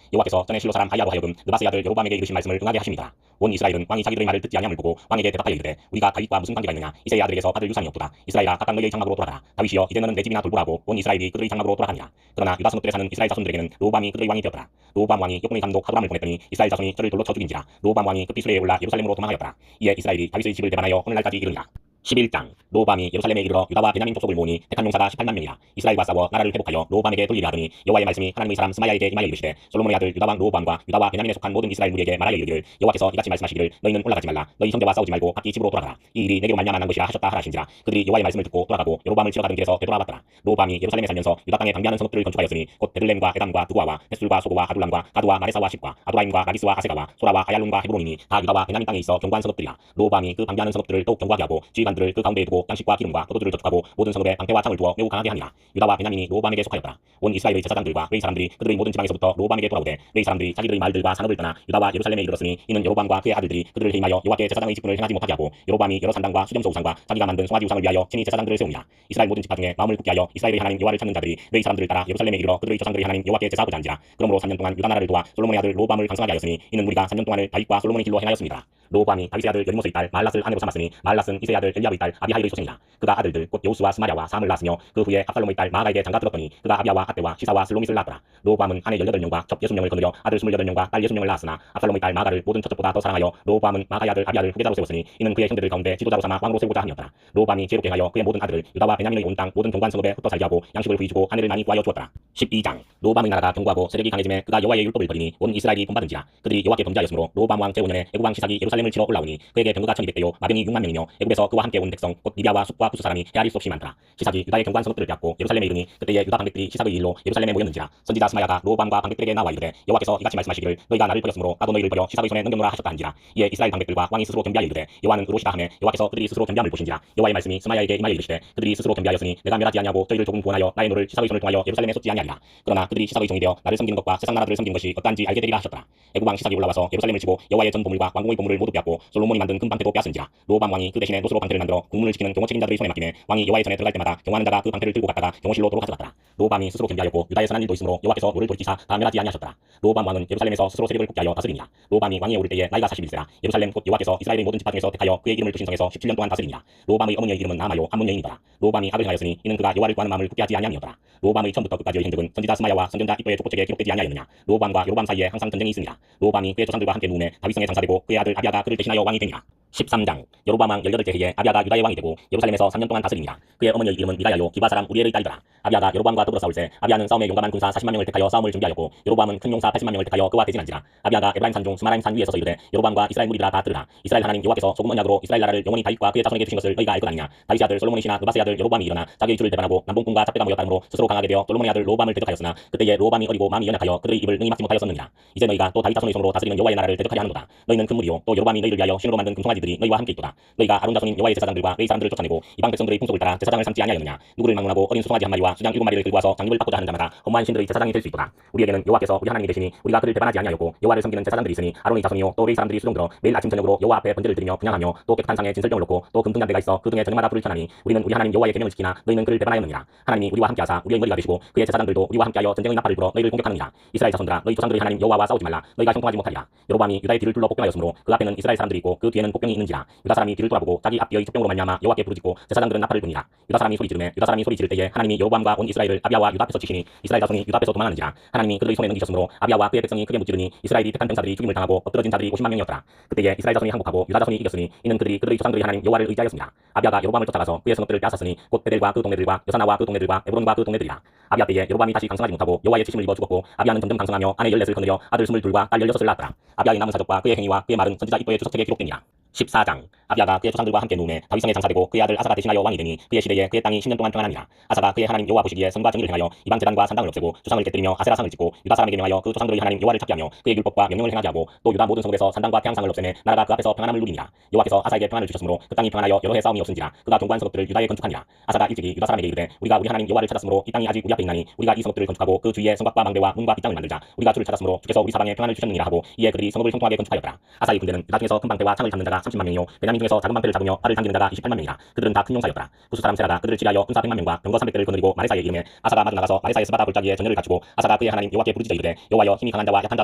여호와께서 전에 실로 사람 아히야로 하여금 느바스의 아들 여로보암에게 이르신 말씀을 응하게 하십니다. 온 이스라엘은 왕이 자기들의 말을 듣지 아니함을 보고 왕에게 대답하여 이르되 우리가 다윗과 무슨 관계가 있느냐. 이새의 아들에게서 받을 유산이 없도다. 이스라엘아 각각 너희의 장막으로 돌아가라. 다윗이여 이제 너는 내 집이나 돌보라고 온 이스라엘이 그들의 장막으로 돌아가니라. 그러나 유다 성읍들에 사는 이스라엘 자손들에게는 로보암이 그들의 왕이 되었더라. 로보암 왕이 역군의 감독 하도람을 보냈더니 이스라엘 자손이 저를 돌로 쳐 죽인지라. 로보암 왕이 급히 수레에 올라 예루살렘으로 도망하였더라. 이에 이스라엘이 다윗의 집을 배반하여 오늘날까지 이르니라. 11장 로보암이 예루살렘에 이르러 유다와 베냐민 족속을 모으니 택한 용사가 18만 명이라. 이스라엘과 싸워 나라를 회복하여 로보암에게 돌리려 하더니 여호와의 말씀이 하나님의 사람 스마야에게 임하여 이르시되 솔로몬의 아들 유다 왕 로보암과 유다와 베냐민에 속한 모든 이스라엘 무리에게 말하여 이르기를 여호와께서 이같이 말씀하시기를 너희는 올라가지 말라. 너희 형제와 싸우지 말고 각기 집으로 돌아가라. 이 일이 내게로 말미암아 난 것이라 하셨다 하라신지라. 그들이 여호와의 말씀을 듣고 돌아가고 여로보암을 치러 가던 길에서 되돌아왔더라. 로보암이 예루살렘에 살면서 유다 땅에 방비하는 성읍들을 건축하였으니 곧 베들렘과 에담과 두고아와 햇술과 소고와 하둘람과 가두와 마레사와 십과 아두라임과 라기스와 아세가와 소라와 아얄론과 헤브론이니 다 유다와 베냐민 땅에 있어 견고한 성읍들이라. 로보암이 그 방비하는 성읍들을 더욱 견고하게 하고 지휘관들을 그 가운데에 두고 양식과 기름과 포도주를 저축하고 모든 성읍에 방패와 창을 두어 매우 강하게 하니라. 유다와 베냐민이 로보암에게 속하였더라. 온 이스라엘의 제사장들과 웨이 사람들이 그들의 모든 지방에서부터 로보암에게 돌아오되 웨이 사람들이 자기들의 마을들과 산업을 떠나 유다와 예루살렘에 이르렀으니 이는 여로보암과 그의 아들들이 그들을 해임하여 여호와께 제사장의 직분을 행하지 못하게 하고 여로보암이 여러 산당과 수점소 우상과 자기가 만든 송아지 우상을 위하여 친히 제사장들을 세우니라. 이스라엘 모든 지파 중에 마음을 굳게 하여 이스라엘의 하나님 여호와를 찾는 자들이 웨이 사람들을 따라 예루살렘에 이르러 그들의 조상들의 하나님 여호와께 제사하고자 한지라. 그러므로 3년 동안 유다 나라를 도와 솔로몬의 아들 로보암을 강성하게 하였으니 이는 우리가 3년 동안을 다윗과 솔로몬의 길로 행하였습니다. 로보암이 다윗의 아들 여리모스의 딸 말랏을 아내로 삼았으니 말랏은 이새의 아들 엘리압의 딸 아비하일의 소생이라. 그가 아들들 곧 여우스와 스마랴와 사함을 낳았으며 그 후에 압살롬의 딸 마아가에게 장가 들었더니 그가 아비야와 아떼와 시사와 슬로밋을 낳았더라. 로보암은 아내 18명과 첩 60명을 거느려 아들 28명과 딸 60명을 낳았으나 압살롬의 딸 마아가를 모든 첩첩보다 더 사랑하여 로보암은 마아가의 아들 아비야를 후계자로 세웠으니 이는 그의 형제들 가운데 지도자로 삼아 왕으로 세우고자 함이었더라. 로보암이 지혜롭게 하여 그의 모든 아들을 유다와 베냐민의 온 땅 모든 견고한 성읍에 흩어 살게 하고 양식을 부이주고 아내를 많이 구하여 주었더라. 12장 로보암의 나라가 견고하고 세력이 강해짐에 그가 여호와의 율법을 버리니 온 이스라엘이 본받은지라. 그들이 여호와께 범죄하였으므로 로보암 왕 제5년에 애굽 왕 시삭이 예루살렘을 치러 올라오니 그에게 병거가 1200대요 마병이 6만 명이며 애굽에서 그와 함께 온 백성 곧 리비아와 숲과 구스 사람이 헤아릴 수 없이 많더라. 시삭이 유다의 견고한 성읍들을 빼앗고 예루살렘에 이르니 그때에 유다 방백들이 시삭의 일로 예루살렘에 모였는지라. 선지자 스마야가 로보암과 방백들에게 나와 이르되 여호와께서 이같이 말씀하시기를 너희가 나를 버렸으므로 나도 너희를 버려 시삭의 손에 넘겨노라 하셨다 한지라. 이에 이스라엘 방백들과 왕이 스스로 겸비하여 이르되 여호와는 의로시다 하매 여호와께서 그들이 스스로 겸비함을 보신지라. 여호와의 말씀이 스마야에게 임하여 이르시되 그들이 스스로 겸비하였으니 내가 멸하지 아니하고 저희를 조금 구원하여 나의 노를 시삭의 손을 통하여 예루살렘에 쏟지 아니하리라. 그러나 그들이 시삭의 종이 되어 나를 섬기는 것과 세상 나라들을 섬기는 것이 어떠한지 알게 되리라 하셨더라. 애굽 왕 시삭이 올라와서 예루살렘을 치고 여호와의 전 보물과 왕궁의 보물을 모두 빼앗고 솔로몬이 만든 금방패도 빼앗은지라. 로보암 왕이 그 대신에 노스로 방패를 만들어 국문을 지키는 경호 책임자들의 손에 맡기매 왕이 여호와의 전에 들어갈 때마다 경호하는 자가 그 방패를 들고 갔다가 경호실로 도로 가져갔더라. 로보암이 스스로 겸비하였고 유다에 선한 일도 있으므로 여호와께서 노를 돌이키사 다 멸하지 아니하셨더라. 로보암 왕은 예루살렘에서 스스로 세력을 굳게 하여 다스리니라. 로보암이 왕위에 오를 때에 나이가 41세라. 예루살렘 곧 여호와께서 이스라엘의 모든 지파 중에서 택하여 그의 이름을 두신 성에서 17년 동안 다스리니라. 로보암의 어머니의 이름은 나마요 암몬 여인이더라. 로보암이 악을 행하였으니 이는 그가 여호와를 구하는 마음을 굳게 하지 아니함이었더라. 로보암의 처음부터 끝까지의 행적은 선지자 스마야와 선전자 이도의 족보책에 기록되지 아니하였느냐. 로보암과 여로보암 사이에 항상 전쟁이 있으니라. 로보암이 그의 조상들과 함께 누움에 다윗성에 장사되고 그의 아들 아비야가 그를 대신하여 왕이 되니라. 13장 여로보암 왕 18째 해에 아비야가 유다의 왕이 되고 예루살렘에서 3년 동안 다스리니라. 그의 어머니의 이름은 미가야요 기바 사람 우리엘의 딸이더라. 아비야가 여로보암과 더불어 싸울세 아비야는 싸움에 용감한 군사 40만 명을 택하여 싸움을 준비하였고 여로보암은 큰 용사 80만 명을 택하여 그와 대진한지라. 아비야가 에브라임 산중 스마라임 산 위에 서서 이르되 여로보암과 이스라엘 무리들아 다 들으라. 이스라엘 하나님 여호와께서 소금 언약으로 이스라엘 나라를 영원히 다윗과 그의 자손에게 주신 것을 너희가 알것 아니냐. 다윗의 아들 솔로몬의 신하 느바스의 아들 여로보암이 일어나 자기의 주를 배반하고 남봉꾼과 잡배가 모였다 하므로 스스로 강하게 되어 솔로몬의 아들 로보암을 대적하였으나 그때에 로보암이 어리고 마음이 연약하여 그들의 입을 능히 막지 못하였었느니라. 이제 너희가 또 다윗 자손의 손으로 다스리는 여호와의 나라를 대적하려 하는도다. 너희는 금물이요 또 여로보암이 너희를 위하여 신으로 만든 금송아지들이 너희와 함께 있도다. 너희가 아론 자손인 여호와의 제사장들과 웨이 사람들을 쫓아내고 이방 백성들의 풍속을 따라 제사장을 삼지 아니하였느냐. 누구를 막론하고 어린 수송아지 한 마리와 수장 7마리를 들고 와서 장육을 받고자 하는 자마다 허무한 신들의 제사장이 될 수 있도다. 우리에게는 여호와께서 우리 하나님이 되시니 우리가 그를 배반하지 아니하였고 여호와를 섬기는 제사장들이 있으니 아론의 자손이요 또 웨이 사람들이 수종들어 매일 아침 저녁으로 여호와 앞에 번제를 드리며 분향하며 또 깨끗한 상에 진설병을 놓고 또 금등잔대가 있어 그 등에 저녁마다 불을 켜나니 우리는 우리 하나님 여호와의 계명을 지키나 너희는 그를 배반하였느니라. 하나님이 우리와 함께하사 우리의 머리가 되시고 그의 제사장들도 우리와 함께하여 전쟁의 나팔을 불어 너희를 공격하느니라. 이스라엘 자손들아 너희 조상들의 하나님 여호와와 싸우지 말라. 너희가 형통하지 못하리라. 여로보암이 유다의 뒤를 둘러 복병하였으므로 그 앞에는 이스라엘 사람들이 있고 그 뒤에는 복병이 있는지라. 유다 사람이 뒤를 돌아보고 자기 앞뒤의 적병으로 말미암아 여호와께 부르짖고 제사장들은 나팔을 부니라. 유다 사람이 소리 지르매 유다 사람이 소리 지를 때에 하나님이 여로보암과 온 이스라엘을 아비야와 유다 앞에서 치시니 이스라엘 자손이 유다 앞에서 도망하는지라. 하나님이 그들의 손에 넘기셨으므로 아비야와 그의 백성이 크게 무찌르니 이스라엘이 택한 병사들이 죽임을 당하고 엎드러진 자들이 50만 명이었더라. 그때에 이스라엘 자손이 항복하고 유다 자손이 이겼으니 이는 그들이 그들의 조상들의 하나님 여호와를 의지하였습니다. 아비야가 여로보암을 쫓아가서 그의 성읍들을 빼앗았으니 곧 베델과 그 동네들과 여사나와 그 동네들과 에브론과 그 동네들이라. 아비야 때에 여로보암이 다시 강성하지 못하고 여호와의 치심을 입어 죽었고 아비야는 점점 강성하며 아내 14을 거느려 아들 22과 딸 16을 낳았더라. 아비야의 남은 사적과 그의 행위와 그의 말은 선지자 이도의 주석책에 기록되니라. 14장 아비아가 그의 조상들과 함께 누움에 다윗성에 장사되고 그의 아들 아사가 대신하여 왕이 되니 그의 시대에 그의 땅이 10년 동안 평안하니라. 아사가 그의 하나님 여호와 보시기에 선과 정의를 행하여 이방 제단과 산당을 없애고 주상을 깨뜨리며 아세라상을 짓고 유다 사람에게 명하여 그 조상들의 하나님 여호와를 찾게 하며 그의 율법과 명령을 행하게 하고 또 유다 모든 성읍에서 산당과 태양상을 없애매 나라가 그 앞에서 평안함을 누리니라. 여호와께서 아사에게 평안을 주셨으므로 그 땅이 평안하여 여러 해 싸움이 없은지라. 그가 견고한 성읍들을 유다에 건축하니라. 아사가 일찍이 유다 사람에게 이르되 우리가 우리 하나님 여호와를 찾았으므로 이 땅이 아직 우리 앞에 있나니 우리가 이 성읍들을 건축하고 그 주위에 성곽과 망대와 문과 빗장을 만들자. 우리가 주를 찾았으므로 주께서 우리 사방에 평안을 주셨느니라 하고 이에 그들이 성읍을 형통하게 건축하였더라. 아사의 군대는 유다 중에서 큰 방패와 창을 잡는 자가 30만 명이요 베냐민 중에서 작은 방패를 잡으며 팔을 당기는 자가 28만 명이라. 그들은 다 큰 용사였더라. 구스 사람 세라가 그들을 치하여 군사 100만 명과 병거 300대를 거느리고 마레사에 이르매 아사가 마주 나가서 마레사의 스바다 골짜기에 전열을 갖추고 아사가 그의 하나님 여호와께 부르짖어 이르되 여호와여 힘이 강한 자와 약한 자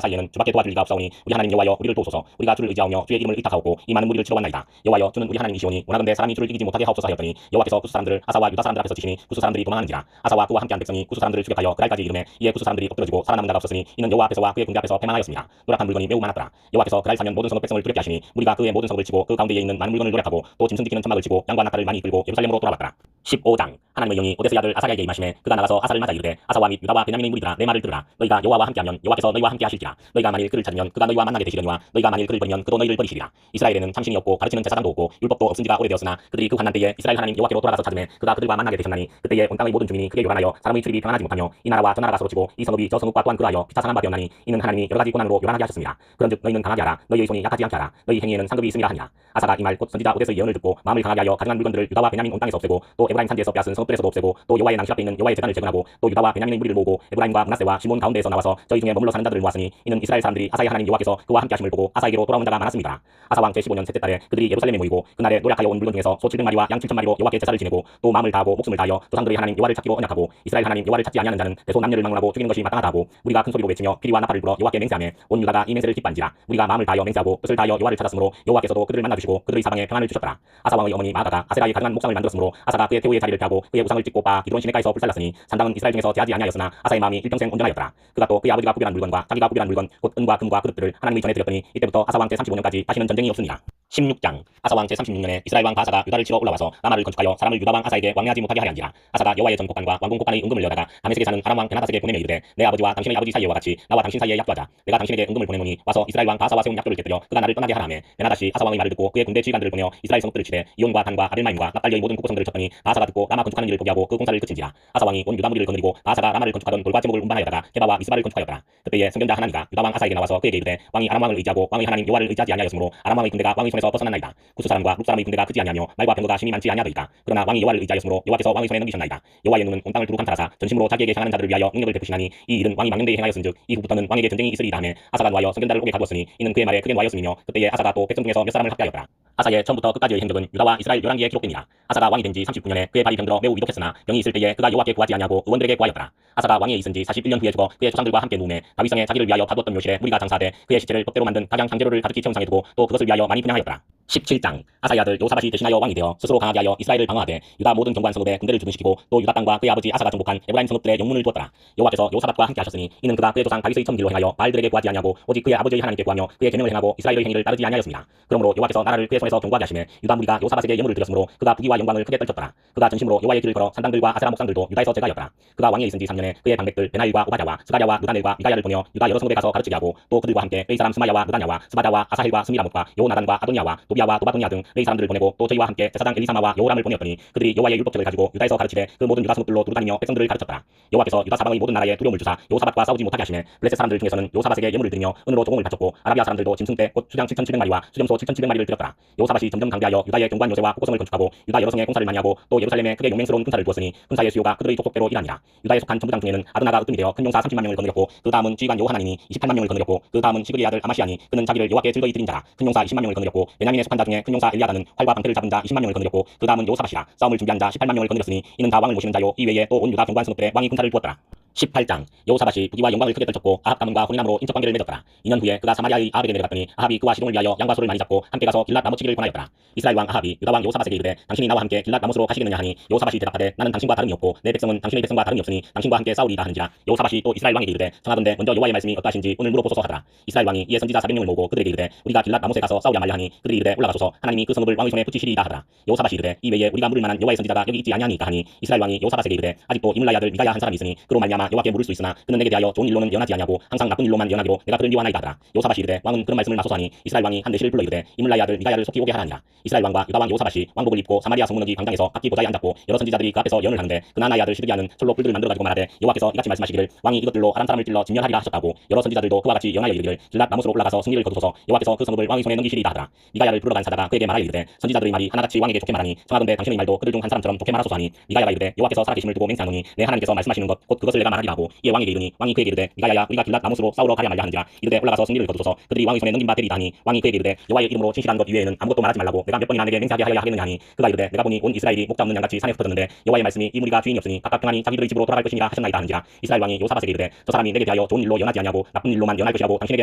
사이에는 주밖에 도와줄 리가 없사오니 우리 하나님 여호와여 우리를 도우소서. 우리가 주를 의지하며 주의 이름을 의탁하옵고 이 많은 무리를 치러 왔나이다. 여호와여 주는 우리 하나님이시오니 원하건대 사람이 주를 이기지 못하게 하옵소서 하였더니 여호와께서 구스 사람들을 아사와 유다 사람들 앞에서 치시니 구스 사람들이 도망하는지라. 아사와 그와 함께한 백성이 구스 사람들을 추격하여 그날까지 이르매 이에 구스 사람들이 엎드러지고 살아남은 자가 없었으니 이는 여호와 앞에서와 그의 군대 앞에서 패망하였습니다. 노력한 물건이 매우 많았더라. 여호와께서 그날 사면 모든 성읍 백성을 두렵게 하시니 무리가 그의 모든 성읍을 치고 그 가운데에 있는 많은 물건을 노력하고 또 짐승 지키는 천막을 치고 양과 낙타를 많이 끌고 예루살렘으로 돌아왔더라. 15장 하나님의 영이 오데스의 아들 아사야에게 임하시매 그가 나가서 아사를 맞아 이르되 아사와 및 유다와 베냐민의 무리들아 내 말을 들으라. 너희가 여호와와 함께하면 여호와께서 너희와 함께 하실지라. 너희가 만일 그를 찾으면 그가 너희와 만나게 되시려니와 너희가 만일 그를 버리면 그도 너희를 버리시리라. 이스라엘에는 참신이 없고 가르치는 제사장도 없고 율법도 없은 지가 오래되었으나 그들이 그 환난 때에 이스라엘 하나님 여호와께로 돌아가서 찾으매 그가 그들과 만나게 되셨나니 그때에 온 땅의 모든 주민이 크게 요란하여 사람의 출입이 평안하지 못하며 이 나라와 저 나라가 서로치고 이 성읍이 저 성읍과 또한 그러하여 피차 상한 바 되었나니 이는 하나님이 여러 가지 고난으로 요란하게 하셨습니다. 그런즉 너희는 강하게 하라. 너희의 손이 약하지 않게 하라. 너희 행위에는 상급이 있음이라 하니라. 아사가 이 말 곧 선지자 오데스의 예언을 듣고 마음을 강하게 하여 가져간 물건들을 유다와 베냐민 온 땅에서 없애고 또 에브라임 산지에서 빼앗은 성읍들에서도 없애고 또 여호와의 낭실 앞에 있는 여호와의 제단을 재건하고 또 유다와 베냐민의 무리를 모으고 에브라임과 므낫세와 시몬 가운데에서 나와서 저희 중에 머물러 사는 자들을 모았으니 이는 이스라엘 사람들이 아사의 하나님 여호와께서 그와 함께 하심을 보고 아사에게로 돌아오는 자가 많았습니다. 아사 왕 제15년 셋째 달에 그들이 예루살렘에 모이고 그날에 노력하여 온 물건 중에서 소 700마리와 양 7,000마리로 여호와께 제사를 지내고 또 마음을 다하고 목숨을 다하여 조상들의 하나님 여호와를 찾기로 언약하고 이스라엘 하나님 여호와를 찾지 아니하는 자는 대소 남녀를 막론하고 죽이는 것이 마땅하다 하고 우리가 큰 소리로 외치며 피리와 나팔을 불어 여호와께 맹세하며 온 유다가 이 맹세를 기뻐한지라. 우리가 마음을 다하여 맹세하고 뜻을 다하여 여호와를 찾았으므로 여호와께서도 그들을 만나주시고 그들의 사방에 평안을 주셨더라. 아사 왕의 어머니 마아가가 아세라의 가증한 목상을 만들었으므로 아사가 그의 태우의 자리를 펴고 그의 우상을 찍고 바 기드론 시내가에서 불살랐으니 산당은 이스라엘 중에서 제하지 아니하였으나 아사의 마음이 일평생 온전하였더라. 그가 또 그의 아버지가 구별한 물건과 자기가 구별한 물건 곧 은과 금과 그릇들을 하나님의 전에 드렸더니 이때부터 아사 왕 제35년까지 다시는 전쟁이 없으니라. 16장 아사 왕 제36년에 이스라엘 왕 바사가 유다를 치러 올라와서 라마를 건축하여 사람을 유다 왕 아사에게 왕래하지 못하게 하려 한지라. 아사가 여호와의 전복관과 왕궁 복관의 은금을 여다가 다메섹에 사는 아람 왕 베나다스에게 보내며 이르되 내 아버지와 당신의 아버지 사이와 같이 나와 당신 사이에 약조하자. 내가 당신에게 은금을 보내노니 와서 이스라엘 왕 바사와 세운 약조를 깨뜨려 그가 나를 떠나게 하라매 베나다시 아사 왕의 말을 듣고 그의 군대 지휘관들을 보내어 이스라엘 성읍들을 치되 이온과 단과 아벨마임과 납달리의 모든 국고성들을 쳤더니 바사가 듣고 라마 건축하는 일을 포기하고 그 공사를 그친지라. 아사 왕이 온 유다 무리를 거느리고 바사가 라마를 건축하던 돌과 제목을 운반하여다가 게바와 미스바를 건축하였더라. 그때에 선견자 하나니가 유다 왕 아사에게 나와서 그에게 이르되 왕이 아람 왕을 의지하고 왕의 하나님 여호와를 의지하지 아니하였으므로 아람 왕의 군대가 왕의 손에서 벗어났나이다. 구스 사람과 룩 사람의 군대가 크지 아니하며 말과 병거가 심히 많지 아니하더이다. 그러나 왕이 여호와를 의지하였으므로 여호와께서 왕의 손에 넘기셨나이다. 여호와의 눈은 온 땅을 두루 감찰하사 전심으로 자기에게 향하는 자들을 위하여 능력을 베푸시나니 이 일은 왕이 망령되이 행하였은즉 이후부터는 왕에게 전쟁이 있으리이다 하매 아사가 노하여 선견자를 오게 가두었으니 이는 그의 말에 크게 노하였음이며 그때에 아사가 또 백성 중에서 몇 사람을 합계하였더라. 아사의 처음부터 끝까지의 행적은 유다와 이스라엘 11기에 기록되니라. 아사가 왕이 된 지 39년에 그의 발이 병들어 매우 위독했으나 병이 있을 때에 그가 여호와께 구하지 아니하고 의원들에게 구하였더라. 아사가 왕위에 있은 지 41년 후에 죽어 그의 조상들과 함께 누움에 다윗성에 자기를 위하여 파두었던 묘실에 무리가 장사하되 그의 시체를 법대로 만든 각양 향재료를 가득히 채운상에 두고 또 그것을 위하여 많이 분양하였더라. 17장 아사의 아들 요사밧이 대신하여 왕이 되어 스스로 강하게 하여 이스라엘을 방어하되 유다 모든 견고한 성읍에 군대를 주둔시키고 또 유다 땅과 그의 아버지 아사가 정복한 에브라임 성읍들의 영문을 두었더라. 여호와께서 요사밧과 함께 하셨으니 이는 그가 그의 조상 다윗의 첨길로 행하여 바알들에게 구하지 아니하고 오직 그의 아버지의 하나님께 구하며 그의 계명을 행하고 이스라엘의 행위를 따르지 아니하였습니다. 그러므로 여호와께서 나라를 그의 손에서 견고하게 하시매 유다 무리가 요사밧에게 예물을 드렸으므로 그가 부귀와 영광을 크게 떨쳤더라. 그가 전심으로 여호와의 길을 걸어 산당들과 아세라 목상들도 유다에서 제거하였더라. 그가 왕위에 있은 지 3년에 그의 방백들 베나일과 오바댜와 스가랴와 느다넬과 미가야를 보내어 유다 여러 성읍에 가서 가르치게 하고 또 그들과 함께 레이 사람 스마야와 느다냐와 스바다와 아사헬과 스미라못과 요나단과 아도니아와 도비아와 도바도니아 등 레이 사람들을 보내고 또 저희와 함께 제사장 엘리사마와 여호람을 보내었더니 그들이 여호와의 율법책을 가지고 유다에서 가르치되 그 모든 유다 성읍들로 두루다니며 백성들을 가르쳤더라. 여호와께서 유다 사방의 모든 나라에 두려움을 주사 요사밧과 싸우지 못하게 하시매 블레셋 사람들 중에서는 요사밧에게 예물을 드리며 은으로 조공을 바쳤고 아라비아 사람들도 짐승 떼 곧 수량 7,700마리와 수렴소 7,700마리를 드렸더라. 요사밧이 점점 강대하여 유다의 견고한 요새와 국고성을 건축하고 유다 여러 성에 공사를 많이 하고 또 예루살렘에 크게 용맹스러운 군사를 두었으니 군사의 수요가 그들의 족속대로 일하니라. 유다에 속한 전부장 중에는 아드나가 으뜸이 되어 큰 용사 30만 명을 거느렸고 그 다음은 지휘관 요하나님이 28만 명을 거느렸고 그 다음은 시그리의 아들 아마시아니 그는 자기를 여호와께 즐거이 드린 자라. 큰 용사 20만 명을 거느렸고 베냐민에 속한 자 중에 큰 용사 엘리아다는 활과 방패를 잡은 자 20만 명을 거느렸고 그 다음은 요사밧이라. 싸움을 준비한 자 18만 명을 거느렸으니 이는 다 왕을 모시는 자요 이 외에 또 온 유다 견고한 성읍들에 왕이 군사를 두었더라. 18장 여호사밧이 부귀와 영광을 크게 떨쳤고 아합 가문과 혼인함으로 인척 관계를 맺었더라. 2년 후에 그가 사마리아의 아합에게 내려갔더니 아합이 그와 시동을 위하여 양과 소를 많이 잡고 함께 가서 길랏 나무치기를 권하였더라. 이스라엘 왕 아합이 유다 왕 여호사밧에게 이르되 당신이 나와 함께 길랏 나무스로 가시겠느냐 하니 여호사밧이 대답하되 나는 당신과 다름이 없고 내 백성은 당신의 백성과 다름이 없으니 당신과 함께 싸우리이다 하는지라. 여호사밧이 또 이스라엘 왕에게 이르되 청하건대 먼저 여호와의 말씀이 어떠하신지 오늘 물어보소서 하더라. 이스라엘 왕이 이에 선지자 400명을 모으고 그들에게 이르되 우리가 길랏 나무스에 가서 싸우랴 말랴 하니 그들이 이르되 올라가소서 하나님이 그 성읍을 왕의 손에 붙이시리이다 하더라. 여호사밧이 이르되 이 외에 우리가 물을 만한 여호와의 선지자가 여기 있지 아니하니까 하니 이스라엘 왕이 여호사밧에게 이르되 아직도 이물라의 아들 미가야 한 사람이 있으니 그로 말미암아 삼아 여호와께 물을 수 있으나 그는 내게 대하여 좋은 일로는 연하지 아니하고 항상 나쁜 일로만 연하기로 내가 그를 미워하나이다 하더라. 여호사밧이 이르되 왕은 그런 말씀을 나소서하니 이스라엘 왕이 한 내시를 불러 이르되 이물라의 아들 미가야를 속히 오게 하라니라. 이스라엘 왕과 유다 왕 여호사밧이 왕복을 입고 사마리아 성문어기 광장에서 각기 보좌에 앉았고 여러 선지자들이 그 앞에서 연을 하는데 그나나의 아들 시드기야는 철로 뿔들을 만들어 가지고 말하되 여호와께서 이같이 말씀하시기를 왕이 이것들로 아람 사람을 찔러 진멸하리라 하셨다고. 여러 선지자들도 그와 같이 연하여 이르기를 길랏 나못으로 올라가서 승리를 거두소서 여호와께서 그 성읍을 왕의 손에 넘기시리이다 하더라. 미가야를 불러간 사자가 그에게 말하여 이르되 선지자들의 말이 하나같이 왕에게 좋게 말하니 청하건대 당신의 말도 그들 중 한 사람처럼 좋게 말하소서 하니 미가야가 이르되 여호와께서 살아계심을 두고 맹세하노니 내 하나님께서 말씀하시는 것 곧 그것을 내가 말하리라 하고 이에 왕에게 이르니 왕이 그에게 이르되 미가야야 우리가 길랏 나못으로 싸우러 가랴 말랴 하는지라. 이르되 올라가서 승리를 거두소서 그들이 왕의 손에 넘긴 바 되리이다 하니 왕이 그에게 이르되 여호와의 이름으로 진실한 것 이외에는 아무것도 말하지 말라고 내가 몇 번이나 내게 맹세하게 하여야 하겠느냐 하니 그가 이르되 내가 보니 온 이스라엘이 목자 없는 양같이 산에 흩어졌는데 여호와의 말씀이 이 무리가 주인이 없으니 각각 평안히 자기들의 집으로 돌아갈 것이니라 하셨나이다 하는지라. 이스라엘 왕이 여호사밧에게 이르되 저 사람이 내게 대하여 좋은 일로 연하지 아니하고 나쁜 일로만 연할 것이라고 당신에게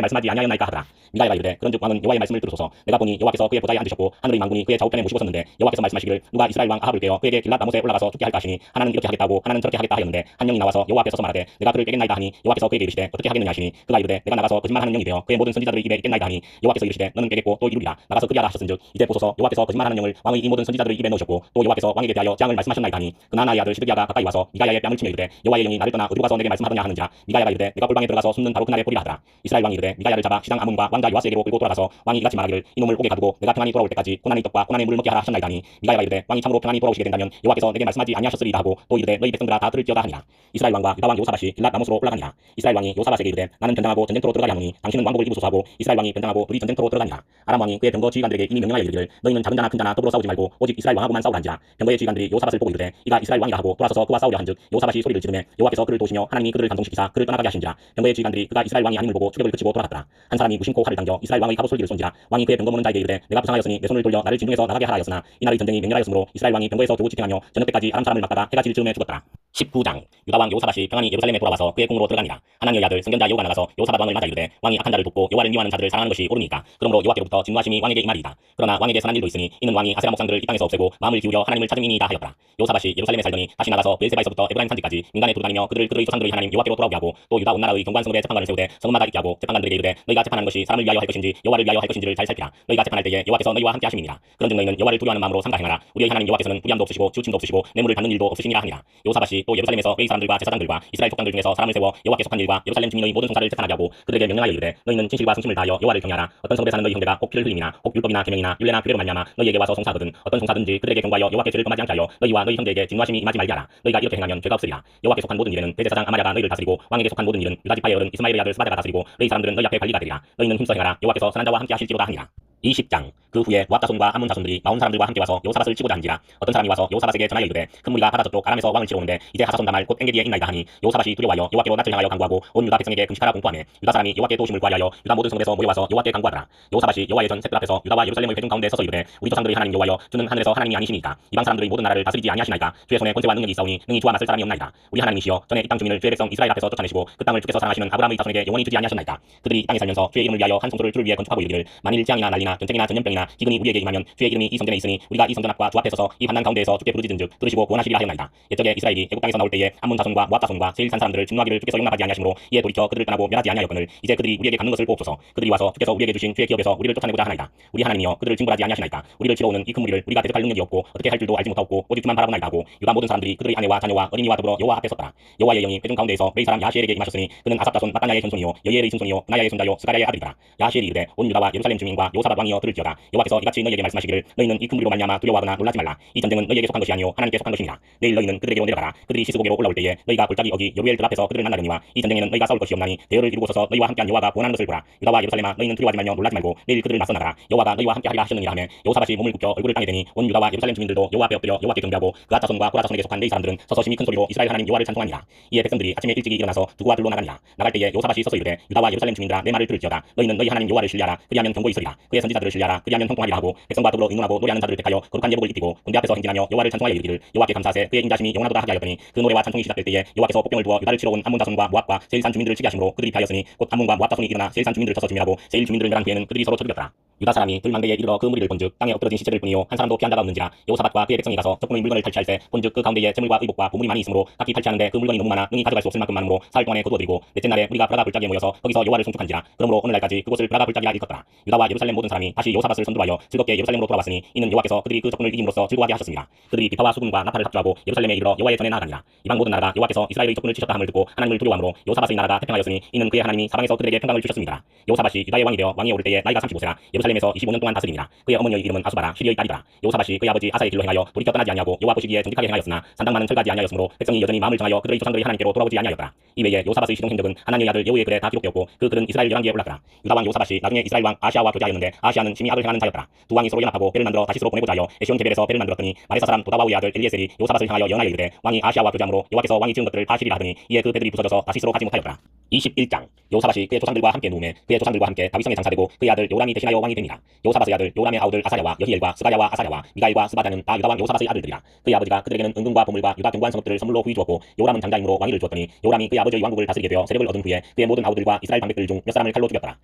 말씀하지 아니하였나이까 하더라. 미가야가 이르되 그런즉 왕은 여호와의 말씀을 들으소서 내가 보니 여호와께서 그의 보좌에 앉으셨고 하늘의 만군이 그의 좌우편에 모시고 섰는데 여호와께서 말씀하시기를 누가 이스라엘 왕 아합을 깨어 그에게 길랏 나못에 올라가서 죽게 할까 하시니 하나는 이렇게 하겠다고 하나는 저렇게 하겠다 하였는데 한 영이 나와서 여호와 앞에 서서 말하되 내가 그를 깨겠나이다 하니 여호와께서 그에게 이르시되 어떻게 하겠느냐 하시니 그가 이르되 내가 나가서 거짓말하는 영이 되어 그의 모든 선지자들의 입에 있겠나이다 하니 여호와께서 이르시되 너는 깨겠고 또 이루리라. 나가서 그리하라 하셨은즉 이제 보소서 여호와께서 거짓말하는 영을 왕의 이 모든 선지자들의 입에 넣으셨고 또 여호와께서 왕에게 대하여 재앙을 말씀하셨나이다 하니 그나나의 아들 시드기야가 가까이 와서 미가야의 뺨을 치며 이르되 여호와의 영이 나를 떠나 어디로 가서 내게 말씀하더냐 하는지라. 미가야가 이르되 내가 골방에 들어가서 숨는 바로 그날에 보리라 하더라. 이스라엘 왕이 이르되 미가야를 잡아 시장 아문과 왕자 요아스에게로 끌고 돌아가서 왕이 이같이 말하기를 이놈을 옥에 가두고 내가 평안히 돌아올 때까지 고난의 떡과 고난의 물을 먹게 하라 하셨나이다 하니 미가야가 이르되 왕이 참으로 평안히 돌아오시게 된다면 여호와께서 내게 말씀하지 아니하셨으리이다 하고 또 이르되 너희 백성들아 다 들을지어다 하니라. 이스라엘 왕과 유다 왕 여호사밧이 길랏 나못으로 올라가니라. 이스라엘 왕이 여호사밧에게 이르되 나는 변장하고 전쟁터로 들어가려 하노니 당신은 왕복을 입으소서 하고 이스라엘 왕이 변장하고 둘이 전쟁터로 들어가니라. 아람 왕이 그의 병거 지휘관들에게 이미 명령하여 이르기를 너희는 작은 자나 큰 자나 더불어 싸우지 말고 오직 이스라엘 왕하고만 싸우라 한지라. 병거의 지휘관들이 여호사밧을 보고 이르되 이가 이스라엘 왕이라 하고 돌아서서 그와 싸우려 한즉 여호사밧이 소리를 지르매 여호와께서 그를 도우시며 하나님이 그들을 감동시키사 그를 떠나가게 하신지라. 병거의 지휘관들이 그가 이스라엘 왕이 아님을 보고 추격을 그치고 돌아갔더라. 한 사람이 무심코 칼을 당겨 이스라엘 왕의 갑옷 솔기를 쏜지라. 왕이 그의 병거 모는 자에게 이르되 내가 부상하였으니 내 손을 돌려 나를 진중에서 나가게 하라 하였으나 이날의 전쟁이 맹렬하였으므로 이스라엘 왕이 병거에서 겨우 지탱하며 저녁 때까지 아람 사람을 막다가 해가 질 즈음에 죽었더라. 19장 유다 왕 여호사밧이 평안히 예루살렘에 돌아와서 그의 궁으로 들어가니라. 하나님의 아들 선견자 여호가 나가서 여호사밧 왕을 맞아 이르되 왕이 악한 자를 돕고 여호와를 미워하는 자들을 사랑하는 것이 옳으니까 그러므로 여호와께로부터 진노하심이 왕에게 임하리이다. 그러나 왕에게 선한 일도 있으니 이는 왕이 아세라 목상들을 이 땅에서 없애고 마음을 기울여 하나님을 찾음이니이다 하였더라. 여호사밧이 예루살렘에 살더니 다시 나가서 베엘세바에서부터 에브라임 산지까지 민간에 두루다니며 그들의 조상들의 하나님 여호와께로 돌아오게 하고 또 유다 온 나라의 경관 성읍에 재판관을 세우되 성읍마다 있게 하고 재판관들에게 이르되 너희가 재판하는 것이 사람을 위하여 할 것인지 여호와를 위하여 할 것인지를 잘 살피라. 너희가 재판할 때에 여호와께서 너희와 함께 하심이니라. 그런즉 너희는 여호와를 두려워하는 마음으로 삼가 행하라. 우리의 하나님 여호와께서는 불의함도 없으시고 지우침도 없으시고 뇌물을 받는 일도 없으시니라 하니라. 여호사밧이 또 예루살렘에서 웨이 사람들과 제사장들과 이스라엘 족장들 중에서 사람을 세워 여호와께 속한 일과 예루살렘 주민의 모든 종사를 재판하게 하고 그들에게 명령하여 이르되 너희는 진실과 성심을 다하여 여호와를 경외하라. 어떤 성읍에 사는 너희 형제가 혹 피를 흘림이나 혹 율법이나 계명이나 율례나 규례로 말미암아 너희에게 와서 송사하거든 어떤 송사든지 그들에게 경고하여 여호와께 죄를 범하지 않게 하여 너희와 너희 형제에게 진노하심이 임하지 말게 하라. 너희가 이렇게 행하면 죄가 없으리라. 여호와께 속한 모든 일에는 대제사장 아마랴가 너희를 다스리고 왕에게 속한 모든 일은 유다 지파의 어른 이스마엘의 아들 스바랴가 다스리고 너희 사람들은 너희 앞에 관리가 되리라. 너희는 힘써 행하라. 여호와께서 선한 자와 함께 하실지로다 하니라. 20장 그 후에 모압 자손과 암몬 자손들이 마온 사람들과 함께 와서 여호사밧을 치고자 한지라. 어떤 사람이 와서 여호사밧에게 전하여 이르되 큰 무리가 바다 저쪽 아람에서 왕을 치러 오는데 이제 하사손 다말 곧 엔게디에 있나이다 하니 여호사밧이 두려워하여 여호와께로 낯을 향하여 간구하고 온 유다 백성에게 금식하라 공포하매 유다 사람이 여호와께 도우심을 구하여 유다 모든 성읍에서 모여와서 여호와께 간구하더라. 여호사밧이 여호와의 전 셋들 앞에서 유다와 예루살렘의 회중 가운데 서서 이르되 우리 조상들의 하나님 여호와여 주는 하늘에서 하나님이 아니시니까 이방 사람들의 모든 나라를 다스리지 아니하시나이까. 주의 손에 권세와 능력이 있사오니 능히 주와 맞설 사람이 없나이다. 우리 하나님이시여 전에 이 땅 주민을 주의 백성 이스라엘 앞에서 쫓아내시고 그 땅을 주께서 사랑하시는 아브라함의 자손에게 영원히 주지 아니하셨나이까. 그들이 이 땅에 살면서 주의 이름을 위하여 한 성소를 주를 위해 건축하고 이르기를 만일 재앙이나 난리나 전쟁이나 전염병이나 기근이 우리에게 임하면 주의 이름이 이 성전에 있으니 우리가 이 성전 앞과 주 앞에 서서 이 환난 가운데에서 주께 부르짖은즉 들으시고 구원하시리라 하였나이다. 옛적에 이스라엘이 애국 땅에서 나올 때에 암몬 자손과 모압 자손과 세일 산 사람들을 진노하기를 주께서 용납하지 아니하시므로 이에 돌이켜 그들을 떠나고 멸하지 아니하였거늘 이제 그들이 우리에게 갚는 것을 보옵소서. 그들이 와서 주께서 우리에게 주신 주의 기업에서 우리를 쫓아내고자 하나이다. 우리 하나님이여 그들을 징벌하지 아니하시나이까. 우리를 치러 오는 이 큰 무리를 우리가 대적할 능력이 없고 어떻게 할 줄도 알지 못하고 오직 주만 바라보나이다 하고 유다 모든 사람들이 그들의 아내와 자녀와 어린이와 더불어 여호와 앞에 섰더라. 여호와의 영이 회중 가운데에서 메이 사람 야시엘에게 임하셨으니 그는 아삽 자손 마따냐의 전손이요 여예엘의 증손이요 나야의 손자요 스가랴의 아들이더라. 야시엘이 이르되 온 유다와 예루살렘 주민과 여호사밧 왕이여 들을지어다. 여호와께서 이같이 너희에게 말씀하시기를 너희는 이 큰 무리로 말미암아 두려워하거나 놀라지 말라. 이 전쟁은 너희에게 속한 것이 아니요 하나님께 속한 것이니라. 내일 너희는 그들에게로 내려가라. 그들이 시스고개로 올라올 때에 너희가 골짜기 어기 여루엘들 앞에서 그들을 만나려니와 이 전쟁에는 너희가 싸울 것이 없나니 대열을 이루고 서서 너희와 함께한 여호와가 구원하는 것을 보라. 유다와 예루살렘아 너희는 두려워하지 말며 놀라지 말고 내일 그들을 맞서 나가라. 여호와가 너희와 함께하리라 하셨느니라 하며 여호사밧이 몸을 굽혀 얼굴을 땅에 대니 온 유다와 예루살렘 주민들도 여호와 앞에 엎드려 여호와께 경배하고 그앗 자손과 고라 자손에게 속한 네 사람들은 서서 심히 큰 소리로 이스라엘 하나님 여호와를 찬송하니라. 이에 백성들이 아침에 일찍이 일어나서 두구와 둘로 나가니라. 나갈 때에 여호사밧이 서서 이르되 유다와 예루살렘 주민들아 내 말을 들을지어다. 너희는 너희 하나님 여호와를 신뢰하라. 그리하면 경고 있으리라. 그의 선지자들을 신뢰하라. 그리하면 형통하리라 하고 백성과 더불어 의논하고 노래하는 자들을 택하여 거룩한 예복을 입히고 군대 앞에서 행진하며 여호와를 찬송하여 이르기를 여호와께 감사하세 그의 인자심이 영원하도다 하게 하였더니 그 노래와 찬송이 시작될 때에 여호와께서 복병을 두어 유다를 치러 온 암몬 자손과 모압과 세일산 주민들을 치게 하심으로 그들이 피하였으니 곧 암몬과 모압 자손이 일어나 세일산 주민들을 쳐서 진멸하고 세일 주민들을 멸한 후에는 그들이 서로 쳐죽였더라. 유다 사람이 들망대에 이르러 그 무리를 본즉 땅에 엎드러진 시체를 뿐이요 한 사람도 피한 자가 없는지라 여호사밧과 그의 백성이 가서 적군의 물건을 탈취할세 본즉 그 가운데에 재물과 의복과 보물이 많이 있으므로 각기 탈취하는데 그 물건이 너무 많아 능히 가져갈 수 없을 만큼 많으므로 사흘 동안에 거두어들이고 넷째 날에 무리가 브라가 불짝에 모여서 거기서 여호와를 송축한지라. 그러므로 오늘날까지 그곳을 브라가 불짝이라 일컫더라. 유다와 예루살렘 모든 사람이 다시 여호사밧을 선두하여 즐겁게 예루살렘으로 돌아왔으니 이는 여호와께서 그들이 그 적군을 이김으로써 즐거워하게 하셨습니다. 그들이 비파와 수금과 나팔을 합주하고 예루살렘에 이르러 여호와의 전에 나아가니라. 이방 모든 나라가 여호와께서 이스라엘의 적군을 치셨다 함을 듣고 하나님을 두려워함으로 여호사밧의 나라가 태평하였으니 이는 그의 하나님이 사방에서 그들에게 평강을 주셨습니다. 여호사밧이 유다의 왕이 되어 왕위에 오를 때에 나이가 35세라 예루살렘에서 25년 동안 다스리니라. 그의 어머니의 이름은 아수바라 시리의 딸이더라. 여호사밧이 그의 아버지 아사의 길로 행하여 돌이켜 떠나지 아니하고 여호와 보시기에 정직하게 행하였으나 산당만은 철가지 아니하였으므로 백성이 여전히 마음을 정하여 그들의 조상들이 하나님께로 돌아오지 아니하였더라. 이외에 여호사밧의 시종 행적은 하나님의 아들 여호의 글에 다 기록되었고 그 글은 이스라엘 열왕기에 올랐더라. 유다 왕 여호사밧이 나중에 이스라엘 왕 아시아와 교제하였는데 아시아는 심히 악을 행하는 자였더라. 두 왕이 서로 연합하고 배를 만들어 다시스로 보내고자 하여 에시온 게벨에서 배를 만들었더니 마레사 사람 도다와우의 아들 엘리에셀이 여호사밧을 향하여 연하여 이르되 왕이 아시아와 교제함으로 여호와께서 왕이 지은 것들을 다 시리라 하더니 이에 그 배들이 부서져서 다시스로 가지 못하였더라. 21장 여호사밧이 그의 조상들과 함께 누우매 그의 조상들과 함께 다윗성에 장사되고 그의 아들 요람이 대신하여 왕이 되니라. 여호사밧의 아들 요람의 아우들 아사랴와 여히엘과 스가랴와 아사랴와 미가엘과 스바다는 다 유다 왕 여호사밧의 아들들이라. 그의 아버지가 그들에게는 은금과 보물과 유다 견고한 성읍들을 선물로 후히 주었고 요람은 장자임으로 왕위를 주었더니 요람이 그의 아버지의 왕국을 다스리게 되어 세력을 얻은 후에 그의 모든 아우들과 이스라엘 방백들 중 몇 사람을 칼로 죽였더라.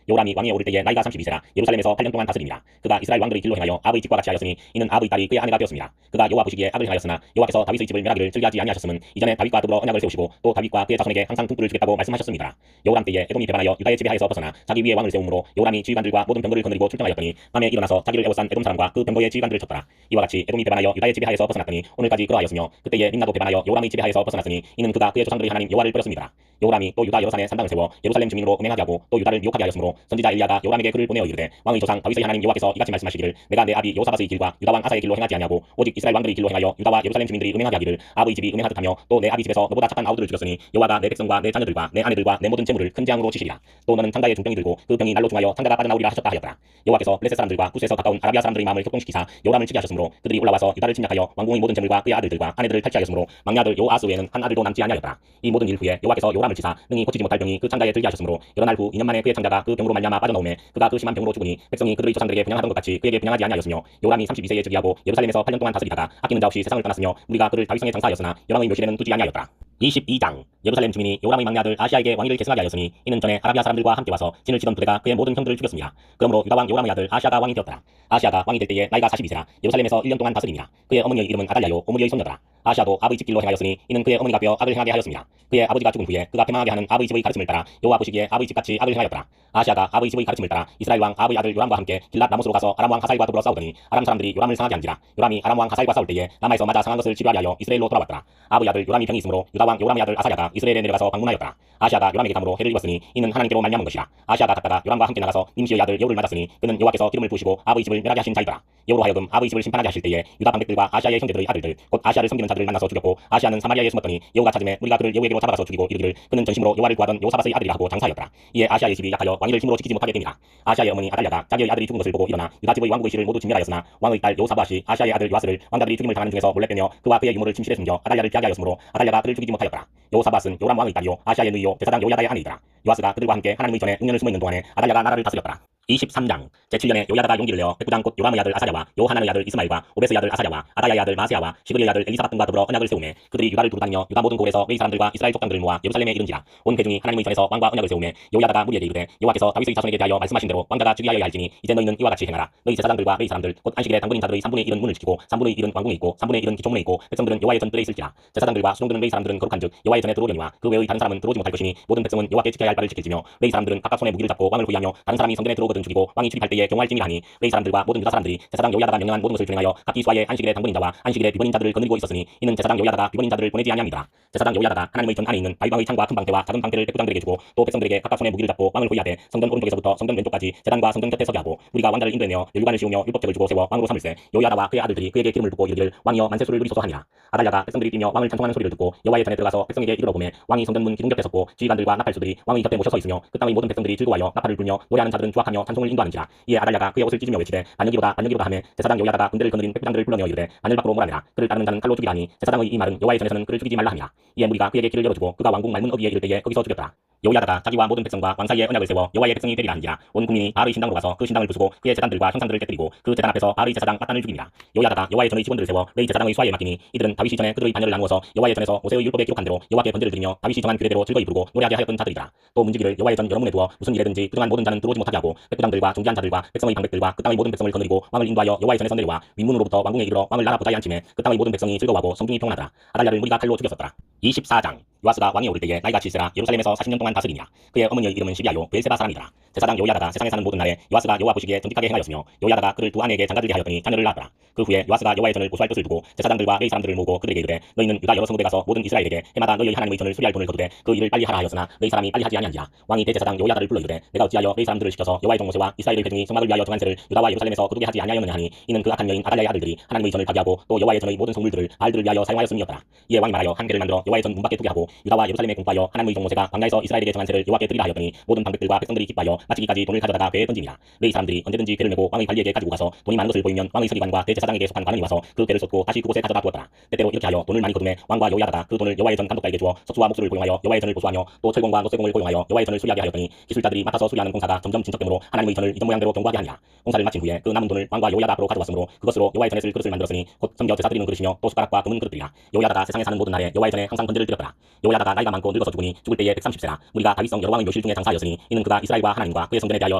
요람이 왕위에 오를 때에 나이가 32세라 예루살렘에서 8년 동안 다스리니라. 그가 이스라엘 왕들의 길로 행하여 아브의 집과 같이 하였으니 이는 아브의 딸이 그의 아내가 되었습니다. 그가 여호와 보시기에 악을 행하였으나 여호와께서 다윗의 집을 멸하기를 즐겨하지 아니하셨음은 이전에 다윗과 더불어 언약을 세우시고 또 다윗과 그의 자손에게 항상 등불을 주겠다고 말씀하셨습니다. 요람 때에 에돔이 배반하여 유다의 지배하에서 벗어나 자기 위에 왕을 세우므로 요람이 지휘관들과 모든 병거를 거느리고 출정하였더니 밤에 일어나서 자기를 애워싼 에돔 사람과 그 병거의 지휘관들을 쳤더라. 이와 같이 에돔이 배반하여 유다의 지배하에서 벗어났더니 오늘까지 그러하였으며 그때에 림나도 배반하여 요람의 지배하에서 벗어났으니 이는 그가 그의 조상들의 하나님 여호와를 버렸습니다. 요람이 또 유다 여러 산에 산당을 세워 예루살렘 주민으로 음행하게 하고 또 유다를 미혹하게 하였으므로 선지자 엘리야가 요람에게 글을 보내어 이르되 왕의 조상 다윗의 하나님 여호와께서 이같이 말씀하시기를 내가 내 아비 여호사밧의 길과 유다 왕 아사의 길로 행하지 아니하고 오직 이스라엘 왕들의 길로 행하여 유다와 예루살렘 주민들이 음행하게 하기를 아브의 집이 음행하듯하며 또 내 아비 집에서 너보다 착한 아우들을 죽였으니 여호와가 내 백성과 내 자녀들과 내 아내들과 내 모든 재물을 큰 재앙으로 치시리라. 또 너는 창자의 중병이 들고 그 병이 날로 중하여 창자가 빠져나오리라 하셨다 하였더라. 여호와께서 블레셋 사람들과 구스에서 가까운 아라비아 사람들의 마음을 격동시키사 요람을 치게 하셨으므로 그들이 올라와서 유다를 침략하여 왕궁의 모든 재물과 그의 아들들과 아내들을 탈취하였으므로 막내 아들 요아스 외에는 한 아들도 남지 아니하였더라. 이 모든 일 후에 여호와께서 요람을 치사 능히 고치지 못할 병이 그 창자에 들게 하셨으므로 여러 날 후 2년 만에 그의 창자가 그 병으로 말미암아 빠져나오매 그가 그 심한 병으로 죽으니 백성이 그들의 조상들에게 분양하던 것 같이 그에게 분양하지 아니하였으며 요람이 32세에 즉위하고 예루살렘에서 8년 동안 다스리다가 아끼는 자 없이 세상을 떠났으며 우리가 그를 다윗성에 장사하였으나 여왕의 묘실에는 두지 아니하였더라. 22장 예루살렘 주민이 요람의 막내 아들 아시아에게 왕위를 계승하게 하였으니 이는 전에 아라비아 사람들과 함께 와서 진을 치던 부대가 그의 모든 형들을 죽였습니다. 그러므로 유다 왕 요람의 아들 아시아가 왕이 되었더라. 아시아가 왕이 될 때에 나이가 42세라 예루살렘에서 1년 동안 다스리니라. 그의 어머니의 이름은 아달랴요 오므리의 손녀더라. 아시아도 아브의 집 길로 행하였으니 이는 그의 어머니가 벼 악을 행하게 하였습니다. 그의 아버지가 죽은 후에 그가 패망하게 하는 아브의 집의 가르침을 따라 여호와 보시기에 아브의 집같이 악을 행하였더라. 아시아가 아브의 집의 가르침을 따라 이스라엘 왕 아브의 아들 요람과 함께 길랏 라못으로 가서 아람 왕 하사엘과 더불어 싸우더니 아람 사람들이 요람을 상하게 한지라. 요람이 아람 왕 하사엘과 싸울 때에 라마에서 맞아 상한 것을 치료하려 하여 이스라엘로 돌아왔더라. 아브의 아들 요람이 병이 있으므로 유다 왕 요람의 아들 아사랴가 이스라엘에 내려가서 방문하였더라. 아시아가 요람에게 담으로 해를 입었으니 이는 하나님께로 말미암은 것이라. 아시아가 갔다가 요람과 함께 나가서 님시의 아들 여우를 맞았으니 그는 여호와께서 기름을 부으시고 아브의 집을 멸하게 하신 자이더라. 여우로 하여금 아브의 집을 심판하게 하실 때에 유다 방백들과 아시아의 형제들의 아들들 곧 아시아를 섬기는 자들을 만나서 죽였고 아시아는 사마리아에 숨었더니 여우가 찾음에 우리가 그를 여우에게로 잡아가서 죽이고 이르기를 그는 전심으로 여호와를 구하던 여호사밧의 아들이라 하고 장사하였더라. 이에 아시아의 집이 약하여 왕위를 힘으로 지키지 못하게 됩니다. 아시아의 어머니 아달랴가 자기의 아들이 죽은 것을 보고 일어나 유다 집의 왕국의 씨를 모두 진멸하였으나 왕의 딸 여호사밧이 아시아의 아들 요아스를 왕자들이 죽임을 당하는 중에서 몰래 빼며 그와 그의 유모를 침실에 숨겨 아달랴를 피하게 하였으므로 아달랴가 그를 죽이지 못하였더라. 여호사밧은 요람 왕의 딸이요 아시아의 누이요 제사장 요야다의 아내이더라. 요아스가 그들과 함께 하나님의 전에 6년을 숨어있는 동안에 아달랴가 나라를 다스렸더라. 23장 제7년에 요야다가 용기를 내어 백부장 곧 요람의 아들 아사랴와 요하나의 아들 이스마엘과 오베스의 아들 아사랴와 아다야의 아들 마세야와 시그리의 아들 엘리사밧 등과 더불어 언약을 세우매 그들이 유다를 두루다니며 유다 모든 고을에서 웨이 사람들과 이스라엘 족장들을 모아 예루살렘에 이른지라. 온 회중이 하나님의 전에서 왕과 언약을 세우매 요야다가 무리에게 이르되 여호와께서 다윗의 자손에게 대하여 말씀하신 대로 왕자가 즉위하여야 할지니 이제 너희는 이와 같이 행하라. 너희 제사장들과 웨이 사람들 곧 안식일에 당근인 자들의 3분의 1은 문을 지키고 3분의 1은 왕궁에 있고 3분의 1은 기초문에 있고 백성들은 여호와의 전뜰에 있을지라. 제사장들과 수종들은 웨이 사람들은 거룩한즉 여호와의 전에 들어오려니와 그 외의 다른 사람은 들어오지 못할 것이니 모든 백성은 여호와께 지켜야 할 바를 지킬지며 웨이 사람들은 각각 손에 무기를 잡고 왕을 호위하며 다른 사람이 성전에 들어오거든 죽이고 왕이 출입할 때에 경호할지니라 하니 웨이 사람들과 모든 유다 사람들이 제사장 요야다가 명령한 모든 것을 준행하여 각기 수하의 안식일에 당근인 자와 안식일에 비번인 자들을 거느리고 있었으니 이는 제사장 요야다가 비번인 자들을 보내지 아니함이더라. 제사장 요야다가 하나님의 전 안에 있는 다윗 왕의 창과 큰 방패와 작은 방패를 백부장들에게 주고 또 백성들에게 각각 손에 무기를 잡고 왕을 호위하되 성전 오른쪽에서부터 성전 왼쪽까지 제단과 성전 곁에 서게 하고 우리가 왕자를 인도해내어 율관을 씌우며 율법책을 주고 세워 왕으로 삼을세. 요야다와 그의 아들들이 그에게 기름을 붓고 이르기를 왕이여 만세수를 누리소서 하니라. 아달랴가 백성들이 뛰며 왕을 찬송하는 소리를 듣고 여호와의 전에 들어가서 백성에게 이르러 보매 왕이 성전문 기둥 곁에 섰고 지휘관들과 나팔수들이 왕의 곁에 모셔 서 있으며 그 땅의 모든 백성들이 즐거워하여 나팔을 불며 노래하는 자들은 주악하며 찬송을 인도하는지라. 이에 아달랴가 그의 옷을 찢으며 외치되 반역이로다 하매 제사장 요야다가 군대를 거느린 백부장들을 불러내어 이르되 바늘 밖으로 몰아내라. 그를 따르는 자는 칼로 죽이라니. 제사장의 이 말은 여호와의 전에서는 그를 죽이지 말라 하니라. 이에 무리가 그에게 길을 열어주고 그가 왕궁 말문 어귀에 이를 때에 거기서 죽였더라. 여호야다가 자기와 모든 백성과 왕 사이에 언약을 세워 여호와의 백성이 되리라 한지라. 온 국민이 바알의 신당으로 가서 그 신당을 부수고 그의 제단들과 형상들을 깨뜨리고 그 제단 앞에서 바알의 제사장 마탄을 죽이니라. 여호야다가 여호와의 전의 직원들을 세워 웨이 제사장의 수하에 맡기니 이들은 다윗이 전에 그들의 반열을 나누어서 여호와의 전에서 모세의 율법에 기록한 대로 여호와께 번제를 드리며 다윗이 정한 규례대로 즐거이 부르고 노래하게 하였던 자들이라. 또 문지기를 여호와의 전 여러 문에 두어 무슨 일에든지 그동안 모든 자는 들어오지 못하게 하고 백부장들과 중기한 자들과 백성의 방백들과 그 땅의 모든 백성을 거느리고 왕을 인도하여 여호와의 전에 내려와 윗문으로부터 왕궁에 이르러 왕을 나라 보좌에 앉힘에 그 땅의 모든 백성이 즐거워하고 성중이 평안하더라. 아달랴를 무리가 칼로 죽였었더라. 24장 요아스가 왕에 오를 때에 나이가 7세라 예루살렘에서 40년 동안 다스리니라. 그의 어머니의 이름은 시비아요 베엘세바 사람이더라. 제사장 요야다가 세상에 사는 모든 날에 요아스가 여호와 보시기에 정직하게 행하였으며 요야다가 그를 두 아내에게 장가들게 하였더니 자녀를 낳았더라. 그 후에 요아스가 여호와의 전을 보수할 뜻을 두고 제사장들과 레위 사람들을 모으고 그들에게 이르되 너희는 유다 여러 성읍에 가서 모든 이스라엘에게 해마다 너희의 하나님의 전을 수리할 돈을 거두되 그 일을 빨리 하라 하였으나 레위 사람이 빨리 하지 아니한지라. 왕이 대제사장 요야다를 불러 이르되 내가 어찌하여 레위 사람들을 시켜서 여호와의 종 모세와 이스라엘의 회중이 성막을 위하여 정한 세를 유다와 예루살렘에서 거두게 하지 아니하였느냐 하니 이는 그 악한 여인 아달랴의 아들들이 하나님의 전을 파괴하고 또 여호와의 전의 모든 성물들을 바알들을 위하여 사용하였음이었더라. 이에 왕이 말하여 한 괴를 만들어 여호와의 전 문밖에 두게 하고 유다와 예루살렘에 공포하여 하나님의 종 모세가 광야에서 이스라엘에게 정한 세를 여호와께 드리라 하였더니 모든 방백들과 백성들이 기뻐하여 마치기까지 돈을 가져다가 배에 던지니라. 레위 사람들이 언제든지 배를 메고 왕의 관리에게 가지고 가서 돈이 많은 것을 보이면 왕의 서기관과 대제사장에게 속한 관원이 와서 그 배를 쏟고 다시 그곳에 가져다 두었더라. 때때로 이렇게 하여 돈을 많이 거두매 왕과 요야다가 그 돈을 여호와의 전 감독자에게 주어 석수와 목수를 고용하여 여호와의 전을 보수하며 또 철공과 노쇠공을 고용하여 여호와의 전을 수리하게 하였더니 기술자들이 맡아서 수리하는 공사가 점점 진척되므로 하나님의 전을 이전 모양대로 견고하게 하니라. 공사를 마친 후에 그 남은 돈을 왕과 요야다 앞으로 가져왔으므로 그것으로 여호와의 전에 쓸 그릇을 만들었으니 곧 섬겨 제사 드리는 그릇이며 또 숟가락과 금은 그릇들이라. 요야다가 세상에 사는 모든 날에 여호와의 전에 항상 번제를 드렸더라. 요야다가 나이가 많고 늙어서 죽으니 죽을 때에 130세라. 우리가 다윗성 여러 왕의 묘실 중에 장사하였으니 이는 그가 이스라엘과 하나님과 그의 성전에 대하여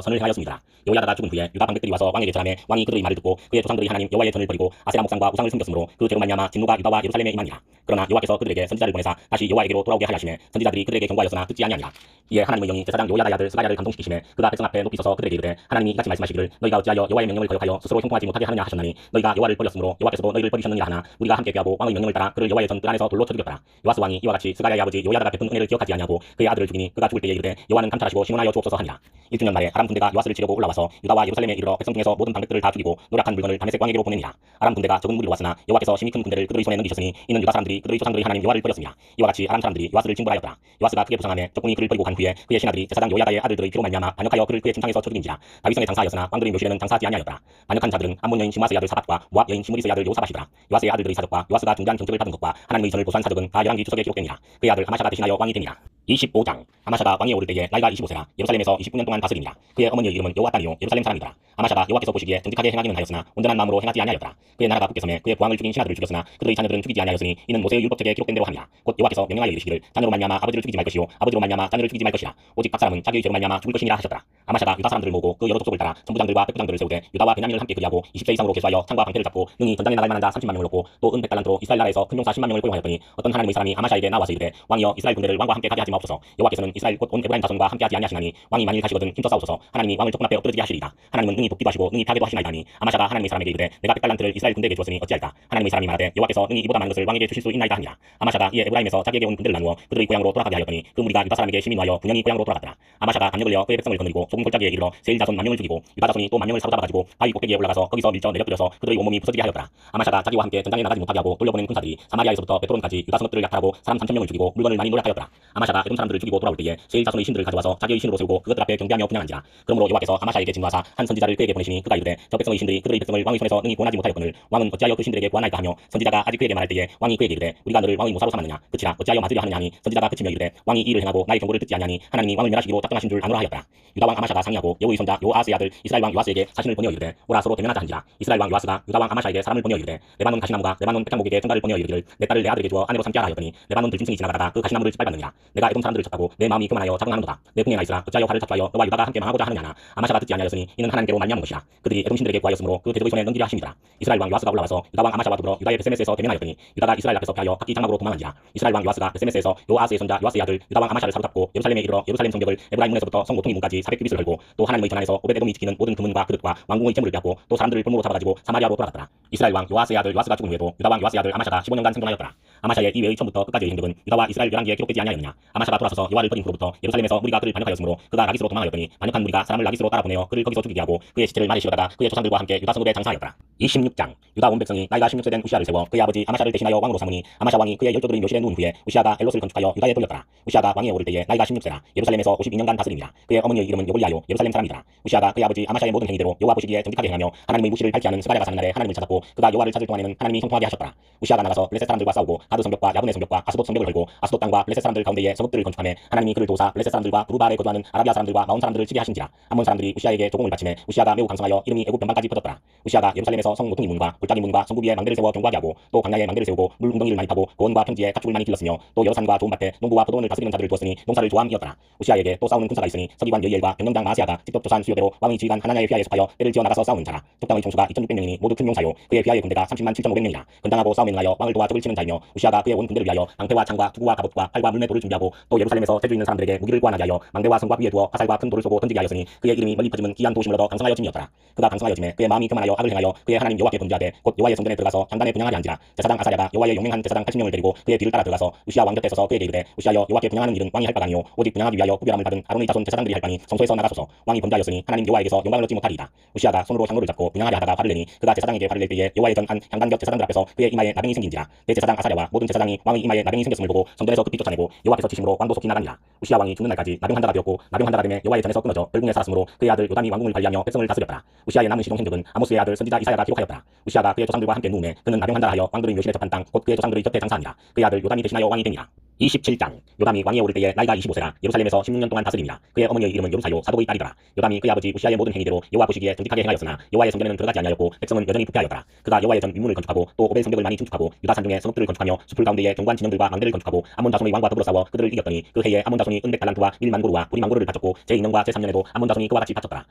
선을 행하였습니다. 요야다가 죽은 후에 유다 방백들이 와서 왕에게 전하매 왕이 그들의 말을 듣고 그의 조상들이 하나님 여호와의 전을 버리고 아세라 목상과 우상을 숨겼으므로 그 죄로 말미암아 진노가 유다와 예루살렘에 임하니라. 그러나 여호와께서 그들에게 선지자를 보내사 다시 여호와에게로 돌아오게 하시매 선지자들이 그들에게 경고하였으나 듣지 아니하니라. 이에 하나님의 영이 제사장 요야다의 아들 스가랴를 감동시키시매 그가 백성 앞에 높이 서서 그들에게 이르되 하나님이 이같이 말씀하시기를 너희가 어찌하여 여호와의 명령을 거역하여 스스로 형통하지 못하게 하느냐 하셨나니 너희가 여호와를 버렸으므로 여호와께서도 너희를 버리셨느니라 하나 우리가 함께 피하고 왕의 명령을 따라 그를 여호와의 전 뜰 안에서 돌로 쳐 죽였더라. 요아스 왕이 이와 같이 스가랴의 아버지 요야다가 베푼 은혜를 기억하지 아니하고 그의 아들을 죽이니 그가 죽을 때에 이르되 여호와는 감찰하시고 심원하여 주옵소서 하니라. 1주년 말에 아람 군대가 요아스를 치려고 올라와서 유다와 예루살렘에 이르러 백성 중에서 모든 방백들을 다 죽이고 노력한 물건을 다메섹 왕에게로 보내니라. 아람 군대가 적은 무리로 왔으나 여호와께서 심히 큰 군대를 그들의 손에 넘기셨으니 이는 유다 사람들이 그들의 조상들의 하나님 여호와를 버렸습니다. 이와 같이 아람 사람들이 요아스를 징벌하였더라. 요아스가 크게 부상하며 적군이 그를 버리고 간 후에 그의 신하들이 제사장 요야다의 아들들의 피로 말미암아 반역하여 그를 그의 침상에서 쳐 죽인지라. 다윗성에 장사하였으나 왕들의 묘실에는 장사하지 아니하였더라. 반역한 자들은 암몬 여인 시므아스의 아들 사밧과 모압 여인 시므리스의 아들 요사밧이더라. 요아스의 아들들의 사적과 요아스가 중대한 경적을 받은 것과 하나님의 전을 보수한 사적은 다 열왕기 주석에 기록되니라. 그의 아들 아마샤가 대신하여 왕이 되니라. 25장 아마샤가 왕에 오를 때에 나이가 25세라 예루살렘에서 29년 동안 다스리니라. 그의 어머니의 이름은 요아따니요 예루살렘 사람이더라. 아마샤가 여호와께서 보시기에 정직하게 행하기는 하였으나 온전한 마음으로 행하지 아니하였더라. 그의 나라가 굳게 섬에 그의 부왕을 죽인 신하들을 죽였으나 그들의 자녀들은 죽이지 아니하였으니 이는 모세의 율법책에 기록된 대로 함이라. 곧 여호와께서 명령하여 이르시기를 자녀로 말미암아 아버지를 죽이지 말 것이요 아버지로 말미암아 자녀를 죽이지 말 것이라. 오직 각 사람은 자기의 죄로 말미암아 죽을 것이니라 하셨더라. 아마샤가 유다 사람들을 모으고 그 여러 족속을 따라 전부장들과 백부장들을 세우되 유다와 베냐민을 함께 그리하고 20세 이상으로 계수하여 창과 방패를 잡고 능히 전장에 나갈 만한 자 30만 명을 놓고 또 은 100달란트로 이스라엘 나라에서 큰 용사 10만 명을 고용하였더니 어떤 하나님의 사람이 아마샤에게 나와서 이르되 왕이여 이스라엘 군대를 왕과 함께 가게 하지 마옵소서. 여호와께서는 이스라엘 곧 온 에브라임 자손과 함께하지 아니하시나니 왕이 만일 가시거든 힘써 싸우소서. 하나님이 왕을 적군 앞에 엎드러지게 하시리이다. 하나님은 능히 돕기도 하시고 능히 파괴도 하시나이다니. 아마샤가 하나님의 사람에게 이르되 내가 100달란트를 이스라엘 군대에게 주었으니 어찌할까. 하나님의 사람이 말하되 여호와께서 능히 이보다 많은 것을 왕에게 주실 수 있나이다 하니라. 아마샤가 이에 에브라임에서 자기에게 온 군대를 나누어 그들의 고향으로 돌아가게 하였더니 그 무리가 유다 사람에게 심히 노하여 분명히 고향으로 돌아갔더라. 아마샤가 담력을 내어 그의 백성을 거느리고 소금 골짜기에 이르러 세일 자손 10,000명을 죽이고 유다 자손이 또 10,000명을 사로잡아가지고 바위 꼭대기에 올라가서 거기서 밀쳐 내려뜨려서 그들의 온몸이 부서지게 하였더라. 아마샤가 자기와 함께 전장에 나가지 못하게 하고 돌려보낸 군사들이 사마리아에서부터 베토론까지 유다 성읍들을 약탈하고 사람 3,000명을 죽이고 물건을 많이 노략하였더라. 아마샤가 에돔 사람들을 죽이고 돌아올 때에 세일 자손의 신들을 가져와서 자기의 신으로 세우고 그것들 앞에 경배하며 분양한지라. 그러므로 여호와께서 아마샤에게 진노하사 한 선지자를 그에게 보내시니 그가 이르되 저 백성의 신들이 그들의 백성을 왕의 손에서 능히 구원하지 못하였거늘 왕은 어찌하여 그 신들에게 구원할까 하며 선지자가 아직 그에게 말할 때에 왕이 그에게 이르되 우리가 너를 왕의 모사로 삼았느냐 그치라 어찌하여 맞으려 하느냐 하니 선지자가 그치며 이르되 왕이 이 일을 행하고 나의 경고를 듣지 아니하니 하나님이 왕을 멸하시기로 작정하신 줄 아노라 하였더라. 유다 왕 아마샤가 상의하고 여호의 손자 요아스의 아들 이스라엘 왕 요아스에게 사신을 보내어 이르되 오라 서로 대면하자 한지라. 이스라엘 왕 요아스가 유다 왕 아마샤에게 사람을 보내어 이르되 레바논 가시나무가 레바논 백향목에게 증가를 보내어 이르기를 내 딸을 내 아들에게 주어 아내로 삼게 하라 하였더니 레바논 들짐승이 지나가다가 그 가시나무를 짓밟았느니라. 내가 에돔 사람들을 쳤다고 내 마음이 교만하여 자긍하는도다. 내 풍의 나이스라 어찌하여 화를 자초하여 너와 유다가 함께 망하고자 하느냐나. 아마샤가 듣지 아니하였으니 이는 하나님께로 말미암은 것이라. 그들이 에돔 신들에게 구하였으므로 그 대적의 손에 넘기려 하심이더라. 이스라엘 왕 요아스가 올라와서 유다 왕 아마샤와 더불어 유다의 베세메스에서 대면하였더니 유다가 이스라엘 앞에서 패하여 각기 장막으로 도망한지라. 이스라엘 왕 요아스가 베세메스에서 요아스의 손자 요아스의 아들 유다 왕 아마샤를 사로잡고 예루살렘에 이르러 예루살렘 성벽을 에브라임문에서부터 성 모퉁이 문까지 400규빗을 걸고 또 하나님의 전안에서 오벳에돔이 지키는 모든 금문과 그릇과 왕궁의 재물을 빼앗고 또 사람들을 볼모로 잡아가지고 사마리아로 돌아갔더라. 이스라엘 왕 요아스의 아들 요아스가 죽은 후에도 유다 왕 요아스의 아들 아마샤가 15년간 생존하였더라. 아마샤의 이외의 처음부터 끝까지의 행적은 유다와 이스라엘 열왕기에 기록되지 아니하였느냐. 아마샤가 돌아서서 여호와를 버린 후로부터 예루살렘에서 무리가 그를 반역하였으므로 그가 라기스로 도망하였더니 반역한 무리가 사람을 라기스로 따라보내어 그를 거기서 죽이게 하고 그의 시체를 많이 씌우다가 그의 조상들과 함께 유다 성읍에 장사하였더라. 26장 유다 온 백성이 나이가 16세 된 우시아를 세워 그의 아버지 아마샤를 대신하여 왕으로 삼으니 아마샤 왕이 그의 열조들의 묘실에 누운 후에 우시아가 엘롯을 건축하여 유다에 돌렸더라. 우시아가 왕에 오를 때에 나이가 16세라 예루살렘에서 52년간 다스립니다. 그의 어머니의 이름은 요골리아요 예루살렘 사람이더라. 우시아가 그의 아버지 아마샤의 모든 행위대로 여호와 보시기에 정직하게 행하며 하나님의 무시를 밝히 하는 스가랴가 사는 날에 하나님을 찾았고 그가 여호와를 찾을 동안에는 하나님이 형통하게 하셨더라. 우시아가 나가서 블레셋 사람들과 싸우고 가드 성벽과 야분의 성벽과 아스돗 성벽을 걸고 아스돗 땅과 블레셋 사람들 가운데에 성읍들을 건축하며 하나님이 그를 도우사 블레셋 사람들과 부르바알에 거주하는 아라비아 사람들과 마온 사람들을 치게 하신지라. 암몬 사람들이 우시아에게 조공을 바치매 우시아가 매우 강성하여 이름이 애굽 변방까지 퍼졌더라. 우시아가 예루살렘에서 성 모퉁이 문과 골짜기 문과 성구 위에 망대를 세워 경고하게 하고 또 광야에 망대를 세우고 물 웅덩이를 많이 파고 고원과 평지에 가축을 많이 길렀으며 또 여러 산과 좋은 밭에 농부와 포도원을 다스리는 자들을 두었으니 농사를 좋아함이었더라. 우시아에게 또 싸우는 군사가 있으니 서기관 여이엘과 병령들 왕장 마세아가 직접 조사한 수요대로 왕의 지휘관 하나냐의 휘하에 속하여 때를 지어 나가서 싸우는 자라. 족장의 총수가 2600명이니 모두 큰 용사요. 그의 휘하의 군대가 30만 7,500명이라. 건장하고 싸움에 능하여 왕을 도와 적을 치는 자이며 우시아가 그의 온 군대를 위하여 방패와 창과 투구와 갑옷과 활과 물매 돌을 준비하고 또 예루살렘에서 재주 있는 사람들에게 무기를 구하나게 하여 망대와 성과 위에 두어 화살과 큰 돌을 쏘고 던지게 하였으니 그의 이름이 멀리 퍼짐은 귀한 도심을 얻어 강성하여 짐이었더라. 그가 강성하여짐에 그의 마음이 교만하여 악을 행하여 그의 하나님 여호와께 범죄하되 곧 여호와의 성전에 들어가서 장단에 분향하게 한지라. 제사장 아사랴가 여호와의 용맹한 제사장 80명을 데리고 그의 뒤를 따라 들어가서 우시아 왕 곁에 서서 그에게 이르되 우시아여 여호와께 분향하는 일은 왕이 할 바가 아니요 오직 분향하기 위하여 구별함을 받은 아론의 자손 제사장들이 할 바니 성소에서 나가소서. 왕이 범죄하였으니 하나님 여호와에게서 영광을 얻지 못하리이다. 우시아가 손으로 향로를 잡고 분향하려 하다가 화를 내니 그가 제사장에게 화를 낼 때에 여호와의 전한 향단 곁 제사장들 앞에서 그의 이마에 나병이 생긴지라. 대제사장 아사랴와 모든 제사장이 왕의 이마에 나병이 생겼음을 보고 성전에서 급히 쫓아내고 여호와께서 치심으로 왕도 속히 나가니라. 우시아 왕이 죽는 날까지 나병 한다가 되었고 나병 한다가 되매 여호와의 전에서 끊어져 벌궁에 살았으므로 그의 아들 요담이 왕궁을 관리하며 백성을 다스렸더라. 우시아의 남은 시종 행적은 아모스의 아들 선지자 이사야가 기록하였더라. 우시아가 그의 조상들과 함께 누우매 그는 나병 한다 하여 왕들의 묘실에 접한 땅 곧 그의 조상들의 곁에 장사하니라. 그의 아들 요담이 대신하여 왕이 되니라. 27장 요담이 왕위에 오를 때에 나이가 25세라. 예루살렘에서 16년 동안 다스림이라. 그의 어머니의 이름은 요루사요 사독의 딸이더라. 요담이 그의 아버지 우시아의 모든 행위대로 여호와 보시기에 정직하게 행하였으나 여호와의 성전에는 들어가지 아니하였고 백성은 여전히 부패하였더라. 그가 여호와의 전 윗문을 건축하고 또 오벨 성벽을 많이 증축하고 유다 산중에 성읍들을 건축하며 숲을 가운데에 견고한 진영들과 망대를 건축하고 암몬 자손의 왕과 더불어 싸워 그들을 이겼더니 그 해에 암몬 자손이 은백 달란트와 1만 고루와 보리 망고를 바쳤고 제2년과 제3년에도 암몬 자손이 그와 같이 바쳤더라.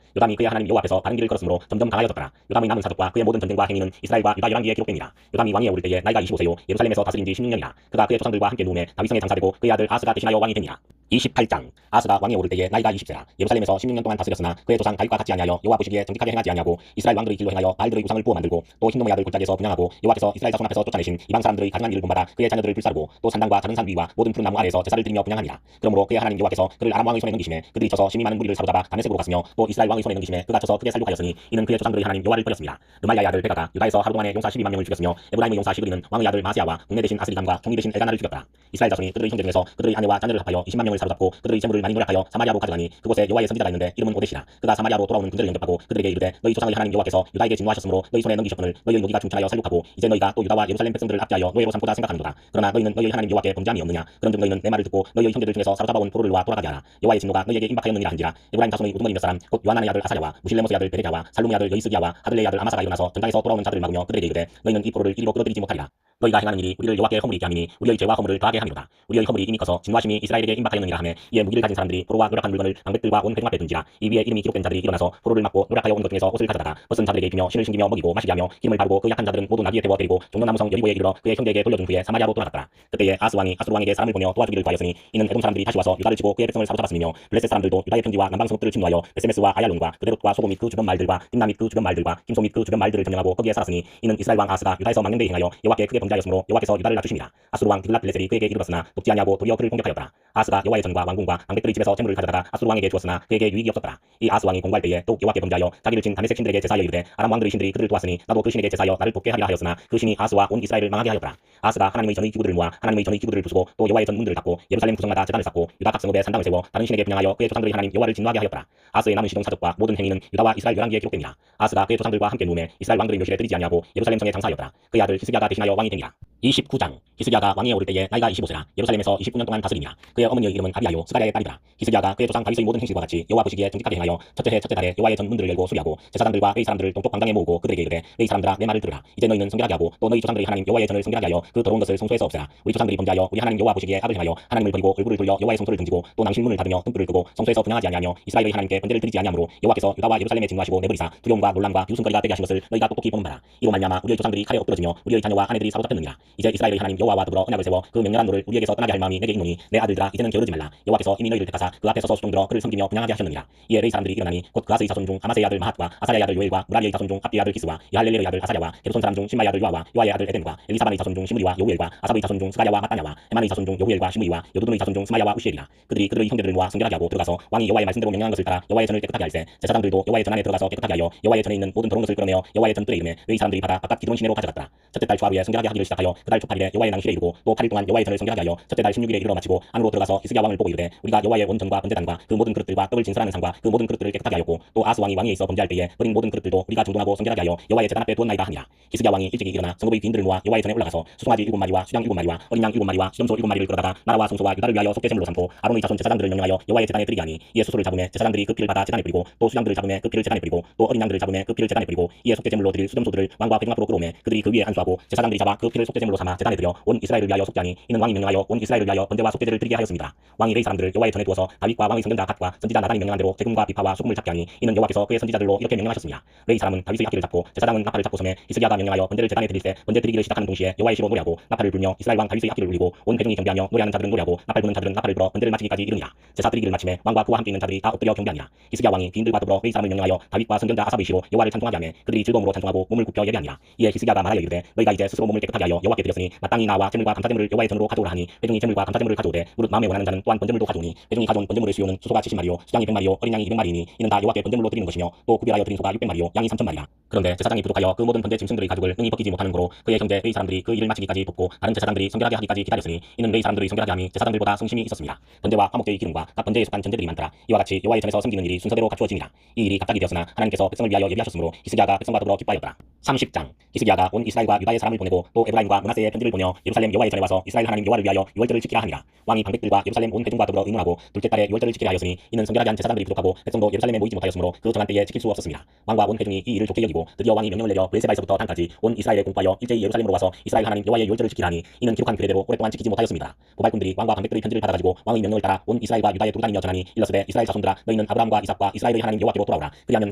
요담이 그의 하나님 여호와 앞에서 바른 길을 걸었으므로 점점 강하여졌더라. 요담의 남은 사적과 그의 모든 전쟁과 행위는 이스라엘과 유다 열왕기에 기록됩니다. 요담이 왕위에 오를 때에 나이가 25세요 예루살렘에서 다스린 지 16년이라. 그가 그의 조상들과 함께 누움에 다윗성에 장사되고 그의 아들 아스가 대신하여 왕이 되니라. 28장 아스가 왕위에 오를 때에 나이가 20세라. 예루살렘에서 16년 동안 다스렸으나 그의 조상 다윗과 같지 아니하여 여호와 보시기에 정직하게 행하지 아니하고 이스라엘 왕들의 길로 행하여 바알들의 우상을 부어 만들고 또 흰놈의 아들 골짜기에서 분향하고 여호와께서 이스라엘 자손 앞에서 쫓아내신 이방 사람들의 가증한 일을 본받아 그의 자녀들을 불사르고 또 산당과 작은 산 위와 모든 푸른 나무 아래에서 제사를 드리며 분향하니라. 그러므로 그의 하나님 여호와께서 그를 아람 왕의 손에 넘기심에 그들이 쳐서 심히 많은 무리를 사로잡아 다메섹으로 갔으며 또 이스라엘 왕의 손에 넘기심에 그가 쳐서 크게 살육하였으니 이는 그의 조상들의 하나님 여호와를 버렸습니다. 르말야의 아들 베가가 유다에서 하루 동안에 용사 12만 명을 죽였으며 에브라임의 용사 시그리는 왕의 아들 마세아와 국내 대신 아스리감과 총리 대신 엘가나를 죽였더라. 이스라엘 자손이 그들의 형제 중에서 그들의 아내와 자녀를 합하여 20만 명을 사로잡고 그들의 재물을 많이 노략하여 사마리아로 가져가니 그곳에 여호와의 선지자가 있는데 이름은 오데시라. 그가 사마리아로 돌아오는 군대를 영접하고 그들에게 이르되 너희 조상의 하나님 여호와께서 유다에게 진노하셨으므로 너희 손에 넘기셨거늘 너희 노기가 충천하여 살육하고 이제 너희가 또 유다와 예루살렘 백성들을 압제하여 노예로 삼고자 생각하는도다. 그러나 너희는 너희의 하나님 여호와께 범죄함이 없느냐. 그런즉 너희는 내 말을 듣고 너희의 형제들 중에서 사로잡아온 포로를 놓아 돌아가게 하라. 여호와의 진노가 너희에게 임박하였느니라 한지라. 에브라임 자손의 우두머리 몇 사람 곧 요하난의 아들 아사랴와 무실레모스의 아들 베레랴와 살룸의 아들 여이스기야와 하들레의 아들 아마사가 일어나서 전장에서 돌아오는 자들을 막으며 그들에게 이르되 너희는 이 포로를 이리로 끌어들이지 못하리라. 너희가 행하는 일이 우리를 여호와께 허물이 있게 함이니 우리의 죄와 허물을 더하게 함이로다. 우리의 허물이 이미 커서 진노하심이 이스라엘에게 임박하였느니라 하매 이에 무기를 가진 사람들이 포로와 노력한 물건을 방백들과 온 회중 앞에 둔지라. 이 위에 이름이 기록된 자들이 일어나서 포로를 막고 노력하여 온 것 중에서 옷을 가져다가 벗은 자들에게 입히며 신을 신기며 먹이고 마시게 하며 기름을 바르고 그 약한 자들은 모두 나귀에 태워 데리고 종려나무성 여리고에 이르러 그의 형제에게 돌려준 후에 사마리아로 돌아갔더라. 그때에 아스 왕이 아수르 왕에게 사람을 보내어 도와주기를 구하였으니 이는 에돔 사람들이 다시 와서 유다를 치고 그의 백성을 사로잡았으며 블레셋 사람들도 유다의 평지와 남방 성읍들을 침노하여 베세메스와 아얄론과 그데롯과 소보 및 그 주변 말들과 dim나 및 그 주변 말들과 김소 및 그 주변 말들을 점령하고 거기에 살았으니 이는 이스라엘 왕 아스가 유다에서 망령되이 행하여 여호와께 크게 범죄하였으므로 여호와께서 유다를 낮추심이라. 아수르 왕 드글랏빌레셀이 그에게 이르렀으나 돕지 아니하고 도리어 그를 공격하였더라. 아스가 여호와의 전과 왕궁과 방백들의 집에서 재물을 가져다가 아수르 왕에게 주었으나 그에게 유익이 없었더라. 이 아스 왕이 공부할 때에 또 여호와께 범죄하여 자기를 친 다메섹 신들에게 제사하여 이르되 아람 왕들의 신들이 그들을 도왔으니 나도 그 신에게 제사하여 나를 돕게 하리라 하였으나 그 신이 아스와 온 이스라엘을 망하게 하였더라. 아스가 하나님의 전의 기구들을 모아 하나님의 전의 기구들을 부수고 또 여호와의 전 문들을 닫고 예루살렘 구성마다 제단을 쌓고 유다 각 성읍에 산당을 세워 다른 신에게 분향하여 그의 조상들의 하나님 여호와를 진노하게 하였더라. 아스의 남은 시종 사적과 모든 행위는 유다와 이스라엘 열왕기에 기록됩니다. 아스가 그의 조상들과 함께 누움에 이스라엘 왕들의 묘실에 들이지 아니하고 예루살렘 성에 장사하였더라. 그의 아들 히스기야가 대신하여 왕이 되니라. 29장 히스기야가 왕위에 오를 때에 나이가 25세라. 예루살렘에서 29년 동안 다스리니라. 그의 어머니의 이름은 아비야요 스가랴의 딸이더라. 히스기야가 그의 조상 다윗의 모든 행실과 같이 여호와 보시기에 정직하게 행하여 첫째 해 첫째 달에 여호와의 전 문들을 열고 수리하고 제사장들과 의 사람들을 동쪽 광장에 모으고 그들에게 이르되 의 사람들아 내 말을 들으라. 이제 너희는 성결하게 하고 또 너희 조상들의 하나님 여호와의 전을 성결하게 하여 그 더러운 것을 성소에서 없애라. 우리 조상들이 범죄하여 우리 하나님 여호와 보시기에 악을 행하여 하나님을 버리고 얼굴을 돌려 여호와의 성소를 등지고 또 낭실문을 닫으며 등불을 끄고 성소에서 분향하지 아니하며 이스라엘의 하나님께 번제를 드리지 아니하므로 여호와께서 유다와 예루살렘에 진노하시고 내버리사 두려움과 놀람과 유순거리가 되게 하신 것을 너희가 똑똑히 보는 바라. 이로 말미암아 우리의 조상들이 칼에 엎드러지며 우리의 자녀와 아내들이 사로잡혔느니라. 이제 이스라엘의 하나님 여호와와 더불어 언약을 세워 그 명령한 노를 우리에게서 떠나게 할 마음이 내게 있노니 내 아들들아 이제는 게으르지 말라. 여호와께서 이미 너희를 택하사 그 앞에 서서 수종들어 그를 섬기며 분향하게 하셨느니라. 이에 레이 사람들이 일어나니 곧 그아스의 자손 중 아마세의 아들 마핫과 아사랴의 아들 요엘과 무라리의 자손 중 압디의 아들 기스와 야할렐레의 아들 아사랴와 게르손 사람 중 심마의 아들 요아와 요아의 아들 에덴과 엘리사반의 자손 중 시므리와 요엘과 아삽의 자손 중 스가랴와 마따냐와 에만의 자손 중 요후엘과 시므리와 여두둔의 자손 중 스마야와 우시엘이라. 그들이 그들의 형제들을 모아 성결하게 하고 들어가서 왕이 여호와의 말씀대로 명령한 것을 따라 여호와의 전을 깨끗하게 할세. 제사장들도 여호와의 전 안에 들어가서 깨끗하게 하여 여호와의 전에 있는 모든 더러운 것을 끌어내어 여호와의 전 뜰에 이름에 레위 사람들이 받아 바깥 기드론 시내로 가져갔더라. 첫째 달 초하루에 성결하게 하기를 시작하여 그달 초팔일에 여호와의 낭실에 이르고 또 8일 동안 여호와의 전을 성결하게 하여 첫째 달 16일에 이르러 마치고 안으로 들어가서 히스기야 왕을 보고 이르되 우리가 여호와의 온 전과 번제단과 그 모든 그릇들과 떡을 진설하는 상과 그 모든 그릇들을 깨끗하게 하였고 또 아스 왕이 왕위에 있어 범죄할 때에 버린 모든 그릇들도 우리가 정돈하고 성결하게 하여 여호와의 제단 앞에 두었나이다 하니라. 히스기야 왕이 일찍이 일어나 성읍의 귀인들을 모아 여호와의 전에 올라가서 수송아지 7마리와 수양 7마리와 어린 양 7마리와 수염소 7마리를 끌어다가 나라와 송소와 유다를 위하여 속죄제물로 삼고 아론의 자손 제사장들을 명령하여 여호와의 제단에 드리게 하니 이에 수소를 잡음에 제사장들이 그 피를 받아 제단에 뿌리고 또 수양들을 잡음에 그 피를 제단에 뿌리고 또 어린 양들을 잡음에 그 피를 제단에 뿌리고 이에 속죄제물로 드릴 수염소들을 왕과 회중 앞으로 끌어오매 그들이 그 위에 안수하고 제사장들이 잡아 그 피를 속죄제물로 제물로 삼아 제단에 드려 온 이스라엘을 위하여 속죄하니 이는 왕이 명령하여 온 이스라엘을 위하여 번제와 속죄제를 드리게 하였습니다. 왕이 레위 사람들을 여호와의 전에 두어서 다윗과 왕의 선견자 갓과 선지자 나단이 명령한 대로 재금과 비파와 소금을 잡게 하니 이는 여호와께서 그의 선지자들로 이렇게 명령하셨습니다. 레위 사람은 다윗의 악기를 잡고 제사장은 나팔을 잡고 섬에 히스기야가 명령하여 번제를 제단에 드릴 때 번제 드리기를 시작하는 동시에 여호와의 시로 노래하고 나팔을 불며 이스라엘 왕 다윗의 악기를 울리고 온 회중이 경배하며 노래하는 자들은 노래하고 나팔 부는 자들은 나팔을 불어 번제를 마치기까지 이르니라. 제사 드리기를 마침에 왕과 그와 함께 있는 자들이 다 엎드려 경배하니라. 히스기야 왕이 귀인들과 더불어 레위 사람을 명령하여 다윗과 선견자 아삽의 시로 여호와를 찬송하게 하매 그들이 즐거움으로 찬송하고 몸을 굽혀 예배하니라. 이에 히스기야가 말하여 이르되 너희가 이제 스스로 몸을 깨끗하게 하여 여호와께 드렸으니 마땅히 나와 제물과 감사제물을 여호와의 전으로 가져오라 하니 회중이 제물과 감사제물을 가져오되 무릇 마음에 원하는 자는 또한 번제물도 가져오니 회중이 가져온 번제물의 수요는 수소가 70마리요 수장이 100마리요 어린 양이 200마리이니 이는 다 여호와께 번제물로 드리는 것이며 또 구별하여 드린 소가 600마리요 양이 3000마리라. 그런데 제사장이 부족하여 그 모든 번제 짐승들의 가죽을 능히 벗기지 못하는 고로 그의 형제 레위 사람들이 그 일을 마치기까지 돕고 다른 제사장들이 성결하게 하기까지 기다렸으니 이는 레위 사람들이 성결하게 함이 제사장들보다 성심이 있었습니다. 번제와 화목제의 기름과 각 번제에 속한 전제들이 많더라. 이와 같이 여호와의 전에서 섬기는 일이 순서대로 갖추어지니라. 이 일이 갑자기 되었으나 하나님께서 백성을 위하여 예비하셨으므로 히스기야가 백성과 더불어 기뻐하였더라. 30장 히스기야가 온 이스라엘과 유다의 사람을 보내고 또 에브라임과 므낫세의 편지를 보내어 예루살렘 여호와의 전에 와서 이스라엘 하나님 여호와를 위하여 유월절을 지키라 하니라. 왕이 방백들과 예루살렘 온 회중과 더불어 의논하고 둘째 달에 유월절을 지키라 하였으니 이는 성결하게 한 제사장들이 부족하고 백성도 예루살렘에 모이지 못하였으므로 그 정한 때에 지킬 수 없었습니다. 왕과 온 회중이 이 일을 좋게 여기고 드디어 왕이 명령을 내려 브에세바에서부터 단까지 온 이스라엘에 공포하여 일제히 예루살렘으로 와서 이스라엘 하나님 여호와의 유월절을 지키라 하니 이는 기록한 규례대로 오랫동안 지키지 못하였습니다. 보발꾼들이 왕과 방백들의 편지를 받아가지고 왕의 명령을 따라 온 이스라엘과 유다에 두루다니며 전하니 일러스되 이스라엘 자손들아 너희는 아브라함과 이삭과 이스라엘의 하나님 여호와께로 돌아오라. 그리하면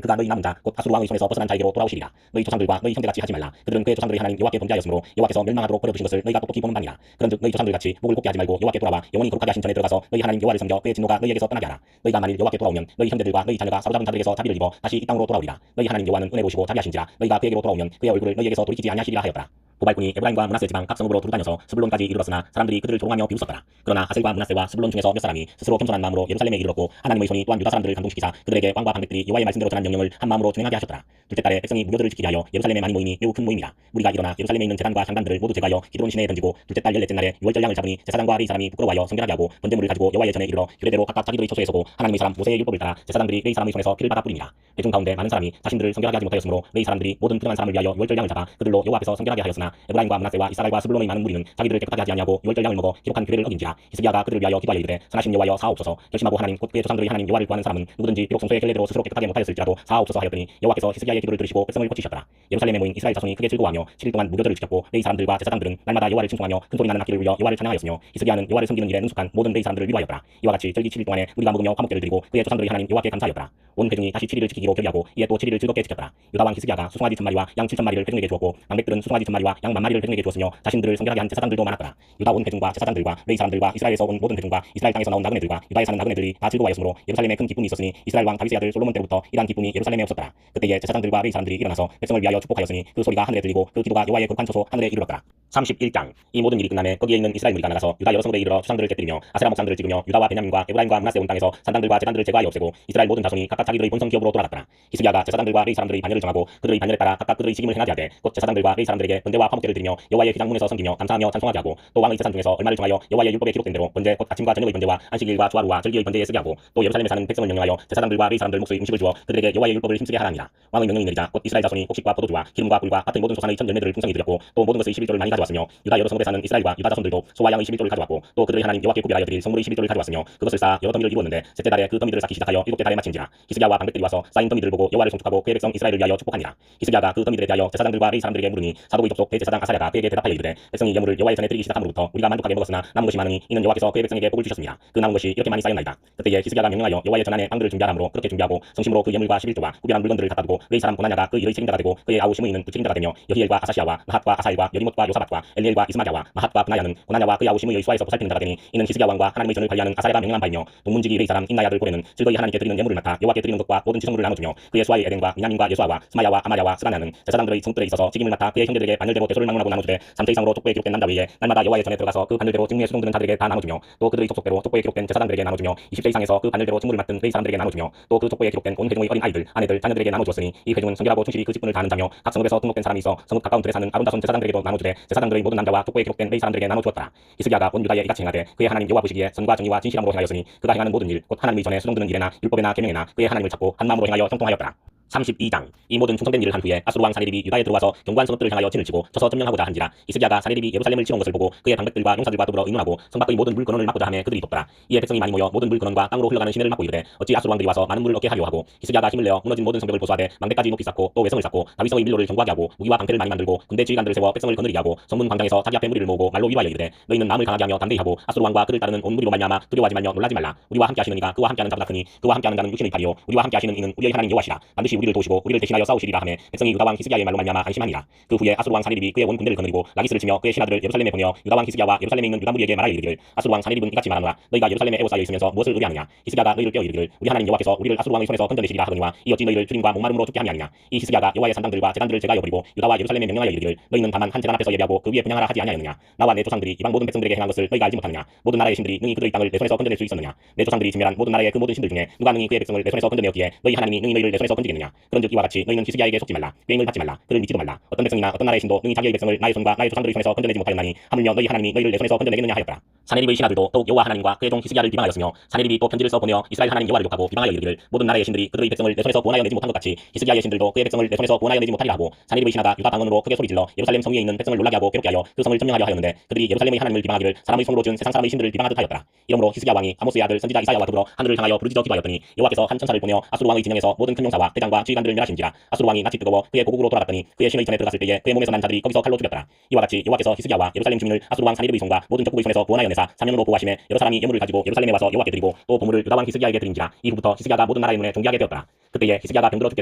그가 너희 남은 자 곧 아수르 왕의 손에서 벗어난 자에게로 돌아오시리라. 너희 조상들과 너희 형제같이 하지 말라. 그들은 그의 조상들의 하나님 여호와께 범죄하였으므로 여호와께서 멸망하도록 버려두신 것을 너희가 똑똑히 보는 바니라. 그런즉 너희 조상들같이 목을 곱게 하지 말고 여호와께 돌아와 영원히 거룩하게 하신 전에 들어가서 너희 하나님 여호와를 섬겨 그의 진노가 너희에게서 떠나게 하라. 너희가 만일 여호와께 돌아오면 너희 형제들과 너희 자녀가 사로잡은 자들에게서 자비를 입어 다시 이 땅으로 돌아오리라. 너희 하나님 여호와는 은혜로우시고 자비하신지라 너희가 그에게로 돌아오면 그의 얼굴을 너희에게서 돌이키지 아니하시리라 하였더라. 보발꾼이 에브라임과 므낫세 지방 각 성읍으로 두루다녀서 스불론까지 이르렀으나 사람들이 그들을 조롱하며 비웃었더라. 그러나 아셀과 므낫세와 스불론 중에서 몇 사람이 스스로 겸손한 마음으로 예루살렘에 이르렀고 하나님의 손이 또한 유다 사람들을 감동시키사 그들에게 왕과 방백들이 여호와의 말씀대로 전한 명령을 한 마음으로 준행하게 하셨더라. 둘째 달에 백성이 무교절을 지키게 하여 예루살렘에 많이 모이니 매우 큰 모임이라. 무리가 일어나 예루살렘에 있는 제단과 향단들을 모두 제거하여 기드론 시내에 던지고 둘째 달 14째 날에 유월절 양을 잡으니 제사장과 레위 사람이 부끄러워하여 성결하게 하고 번제물을 가지고 여호와의 전에 이르러 규례대로 각각 자기들의 처소에 서고 하나님의 사람 모세의 율법을 따라 제사장들이 레위 사람의 손에서 피를 받아 뿌리니라. 회중 가운데 많은 사람이 자신들을 성결하게 하지 못하였으므로 레위 사람들이 모든 부정한 사람을 위하여 유월절 양을 잡아 그들로 여호와 앞에서 성결하게 하였으나 에브라임과 므낫세와 이스라엘과 스불론의 많은 무리는 자기들을 깨끗하게 하지 아니하고 유월절 양을 먹어 기록한 규례를 어긴지라. 히스기야가 그들을 위하여 기도하여 이르되 선하신 여호와여 사하옵소서. 결심하고 하나님 곧 그의 조상들의 하나님 여호와를 구하는 사람은 누구든지 비록 성소의 결례대로 스스로 깨끗하게 못하였을지라도 사하옵소서 하였더니 여호와께서 히스기야의 기도를 들으시고 백성을 고치셨더라. 예루살렘에 모인 이스라엘 자손이 크게 즐거워하며 7일 동안 무교절을 지켰고 레위 사람들과 제사장들은 날마다 여호와를 칭송하며 큰소리 나는 악기를 울려 여호와를 찬양하였으며 히스기야는 여호와를 섬기는 일에 능숙한 모든 레위 사람들을 위로하였더라. 이와 같이 절기 7일 동안에 우리가 먹으며 화목제를 드리고 그의 조상들의 하나님 여호와께 감사하였더라. 온 회중이 다시 7일을 지키기로 결의하고 이에 또 7일을 즐겁게 지켰더라. 유다 왕 히스기야가 수송아지 1000마리와 양 7000마리를 회중에게 주었고 방백들은 수송아지 1000마리와 양 10,000마리를 회중에게 주었으며 자신들을 성결하게 한 제사장들도 많았더라. 유다 온 회중과 제사장들과 레위 사람들과 이스라엘에서 온 모든 회중과 이스라엘 땅에서 나온 나그네들과 유다에 사는 나그네들이 다 즐거워하였으므로 예루살렘에 큰 기쁨이 있었으니 이스라엘 왕 다윗의 아들 솔로몬 때부터 이러한 기쁨이 예루살렘에 없었더라. 그때에 제사장들과 레위 사람들이 일어나서 백성을 위하여 축복하였으니 그 소리가 하늘에 들리고 그 기도가 여호와의 거룩한 처소 하늘에 이르렀더라. 31장 이 모든 일이 끝나매 거기에 있는 이스라엘 무리가 나가서 유다 여러 성읍에 이르러 추상들을 깨뜨리며 아세라 목상들을 찍으며 유다와 베냐민과 에브라임과 므낫세 온 땅에서 산당들과 제단들을 제거하여 없애고 이스라엘 모든 자손이 각각 자기들의 본성 기업으로 돌아갔더라. 히스기야가 제사장들과 레위 사람들의 반열을 정하고 그들의 반열에 따라 각각 그들의 직임을 행하게 하되 곧 제사장들과 레위 사람들에게 번제와 화목제를 드리며 여호와의 휘장문에서 섬기며 감사하며 찬송하게 하고 또 왕의 재산 중에서 얼마를 정하여 여호와의 율법에 기록된 대로 번제 곧 아침과 저녁의 번제와 안식일과 주화루와 절기의 번제에 쓰게 하고 또 예루살렘에 사는 백성을 명령하여 제사장들과 레위 사람들 몫의 음식을 주어 그들에게 여호와의 율법을 힘쓰게 하라니라. 왕의 명령이 내리자 곧 이스라엘 자손이 곡식과 포도주와 기름과 꿀과 같은 모든 소산의 천 열매들을 풍성히 드렸고 또 모든 것의 11조를 많이 가져왔으며 유다 여러 성읍에 사는 이스라엘과 유다 자손들도 소와 양의 11조를 가져왔고 또 그들의 하나님 여호와께 구별하여 드릴 성물의 11조를 가져왔으며 그것을 쌓아 여러 더미를 이루었는데 셋째 달에 그 더미들을 쌓기 시작하여 일곱째 달에 마친지라. 히스기야와 방백들이 와서 쌓인 더미들을 보고 여호와를 송축하고 그의 백성 이스라엘을 위하여 축복하니라. 히스기야가 그 더미들에 대하여 제사장들과 레위 사람들에게 물으니 사도의 족속 대제사장 아사랴가 그에게 대답하여 이르되 백성이 예물을 여호와의 전에 드리기 시작함으로부터 우리가 만족하게 먹었으나 남은 것이 많으니 이는 여호와께서 그의 백성에게 복을 주셨습니다. 그 남은 것이 이렇게 많이 쌓였나이다. 그때에 히스기야가 명령하여 여호와의 전안에 빵들을 준비하라므로 그렇게 준비하고 성심으로 그 예물과 11조와 구별한 물건들을 갖다 두고 레위 사람 고나냐가 그 일의 책임자가 되고 그의 아우 시므이는 부책임자가 되며 여히엘과 아사시아와 마핫과 아사엘과 여리못과 요사밭과 엘리엘과 이스마랴와 마핫과 브나야는 고나냐와 그의 아우 시므이의 수하에서 보살피는 자가 되니 이는 히스기야 왕과 하나님의 전을 관리하는 아사랴가 명령한 바이며 동문지기 레위 사람 인나야 아들 고레는 즐거이 하나님께 드리는 예물을 맡아 여호와께 드리는 것과 모든 지성물을 나눠주며 그의 수하의 에덴과 미냐민과 예수아와 스마야와 아마랴와 스가냐는 제사장들의 성들에 있어서 직임을 맡아 그의 형제들에게 반열대로 대소를 막론하고 나눠주되 3태 이상으로 족보에 기록된 남자 외에 날마다 여호와의 전에 들어가서 그 반열대로 직무에 수종드는 자들에게 다 나눠주며 또 그들의 족속대로 족보에 기록된 제사장들에게 나눠주며 20세 이상에서 그 반열대로 직무를 맡은 레위 사람들에게 나눠주며 또 그 족보에 기록된 온 회중의 어린 아이들 아내들 자녀들에게 나눠주었으니 이 회중은 성결하고 충실히 그 직분을 다하는 자며 각 성읍에서 등록된 사람이 있어 성읍 가까운 들에 사는 아론 자손 제사장들에게도 나눠주되 제사장들의 모든 남자와 족보에 기록된 레위 사람들에게 나눠주었더라. 히스기야가 온 유다에 이같이 행하되 그의 하나님 여호와 보시기에 선과 정의와 진실함으로 행하였으니 그가 행하는 모든 일 곧 하나님의 전에 수종드는 일에나 율법에나 계명에나 그의 하나님을 찾고 한 마음으로 행하여 형통하였더라. 32장. 이 모든 충성된 일을 한 후에 아수르 왕 사네립이 유다에 들어와서 견고한 성읍들을 향하여 진을 치고 쳐서 점령하고자 한지라. 히스기야가 사네립이 예루살렘을 치러온 것을 보고 그의 방백들과 용사들과 더불어 의논하고 성 밖의 모든 물 근원을 막고자 하며 그들이 돕더라. 이에 백성이 많이 모여 모든 물 근원과 땅으로 흘러가는 시내를 막고 이르되 어찌 아수르 왕들이 와서 많은 물을 얻게 하려 하고, 히스기야가 힘을 내어 무너진 모든 성벽을 보수하되 망대까지 높이 쌓고 또 외성을 쌓고 다윗성의 밀로를 견고하게 하고 무기와 방패를 많이 만들고 군대 지휘관들을 세워 백성을 거느리게 하고 성문 광장에서 자기 앞에 무리를 모으고 말로 위로하여 이르되 너희는 마음을 강하게 하며 담대히 하고 아수르 왕과 그를 따르는 온 무리로 말미암아 두려워하지 말며 놀라지 말라. 우리와 함께 하시는 이가 그와 함께하는 자보다 크니 그와 함께하는 자는 육신의 팔이요 우리와 함께 하시는 이는 우리의 하나님 여호와시라. 반드시 우리를 도우시고 우리를 대신하여 싸우시리라 하며 백성이 유다 왕 히스기야의 말로 말미암아 안심하니라. 그 후에 아수르 왕 사네립이 그의 온 군대를 거느리고 라기스를 치며 그의 신하들을 예루살렘에 보내어 유다 왕 히스기야와 예루살렘에 있는 유다 무리에게 말하여 이르기를 아수르 왕 사네립은 이같이 말하노라. 너희가 예루살렘에 에워싸여 있으면서 무엇을 의뢰하느냐. 히스기야가 너희를 껴 이르기를 우리 하나님 여호와께서 우리를 아수르 왕의 손에서 건져내시리라 하거니와 이 어찌 너희를 주림과 목마름으로 죽게 함이 아니냐. 이 히스기야가 여호와의 산당들과 제단들을 제가여 버리고 유다와 예루살렘에 명령하여 이르기를 너희는 다만 한 제단 앞에서 예배하고 그 위에 분향하라 하지 아니하였느냐. 나와 내 조상들이 이방 모든 백성들에게 행한 것을 너희가 알지 못하느냐. 모든 나라의 신들이 능히 그들의 땅을 내 손에서 건져낼 수 있었느냐. 내 조상들이 진멸한 모든 나라의 그 모든 신들 중에 누가 능히 그의 백성을 내 손에서 건져내었기에 너희 하나님이 능히 너희를 내 손에서 건지겠느냐. 그런즉 이와 같이 너희는 히스기야에게 속지 말라. 꾀임을 받지 말라. 그를 믿지도 말라. 어떤 백성이나 어떤 나라의 신도 능히 자기의 백성을 나의 손과 나의 조상들의 손에서 건져내지 못하였나니 하물며 너희 하나님이 너희를 내 손에서 건져내겠느냐 하였더라. 사네립의 신하들도 더욱 여호와 하나님과 그의 종 히스기야를 비방하였으며 사네립이 또 편지를 써 보내어 이스라엘 하나님 여호와를 욕하고 비방하여 이르기를 모든 나라의 신들이 그들의 백성을 내 손에서 구원하여 내지 못한 것 같이 히스기야의 신들도 그의 백성을 내 손에서 구원하여 내지 못하리라 하고, 사네립의 신하가 유다 방언으로 크게 소리질러 예루살렘 성 위에 있는 백성을 놀라게 하고 괴롭게 하여 그 성을 점령하려 하였는데 그들이 예루살렘의 하나님을 비방하기를 사람의 손으로 준 세상 사람의 신들을 비방하듯 하였더라. 이러므로 히스기야 왕이 아모스의 아들 선지자 이사야와 더불어 하늘을 향하여 부르짖어 기도하였더니 여호와께서 한 천사를 보내어 아수르 왕의 진영에서 모든 큰 용사와 대장과 지휘관들을 멸하신지라. 아수르 왕이 낯이 뜨거워 그의 고국으로 돌아갔더니 그의 신의 전에 들어갔을 때에 그의 몸에서 난 자들이 거기서 칼로 죽였더라. 이와 같이 여호와께서 히스기야와 예루살렘 주민을 아수르 왕 사네립의 손과 모든 적국의 손에서 구원하여 내사 사면으로 보호하심에 여러 사람이 예물을 가지고 예루살렘에 와서 여호와께 드리고 또 보물을 유다 왕 히스기야에게 드린지라. 이후부터 히스기야가 모든 나라의 눈에 존귀하게 되었더라. 그때에 히스기야가 병들어 죽게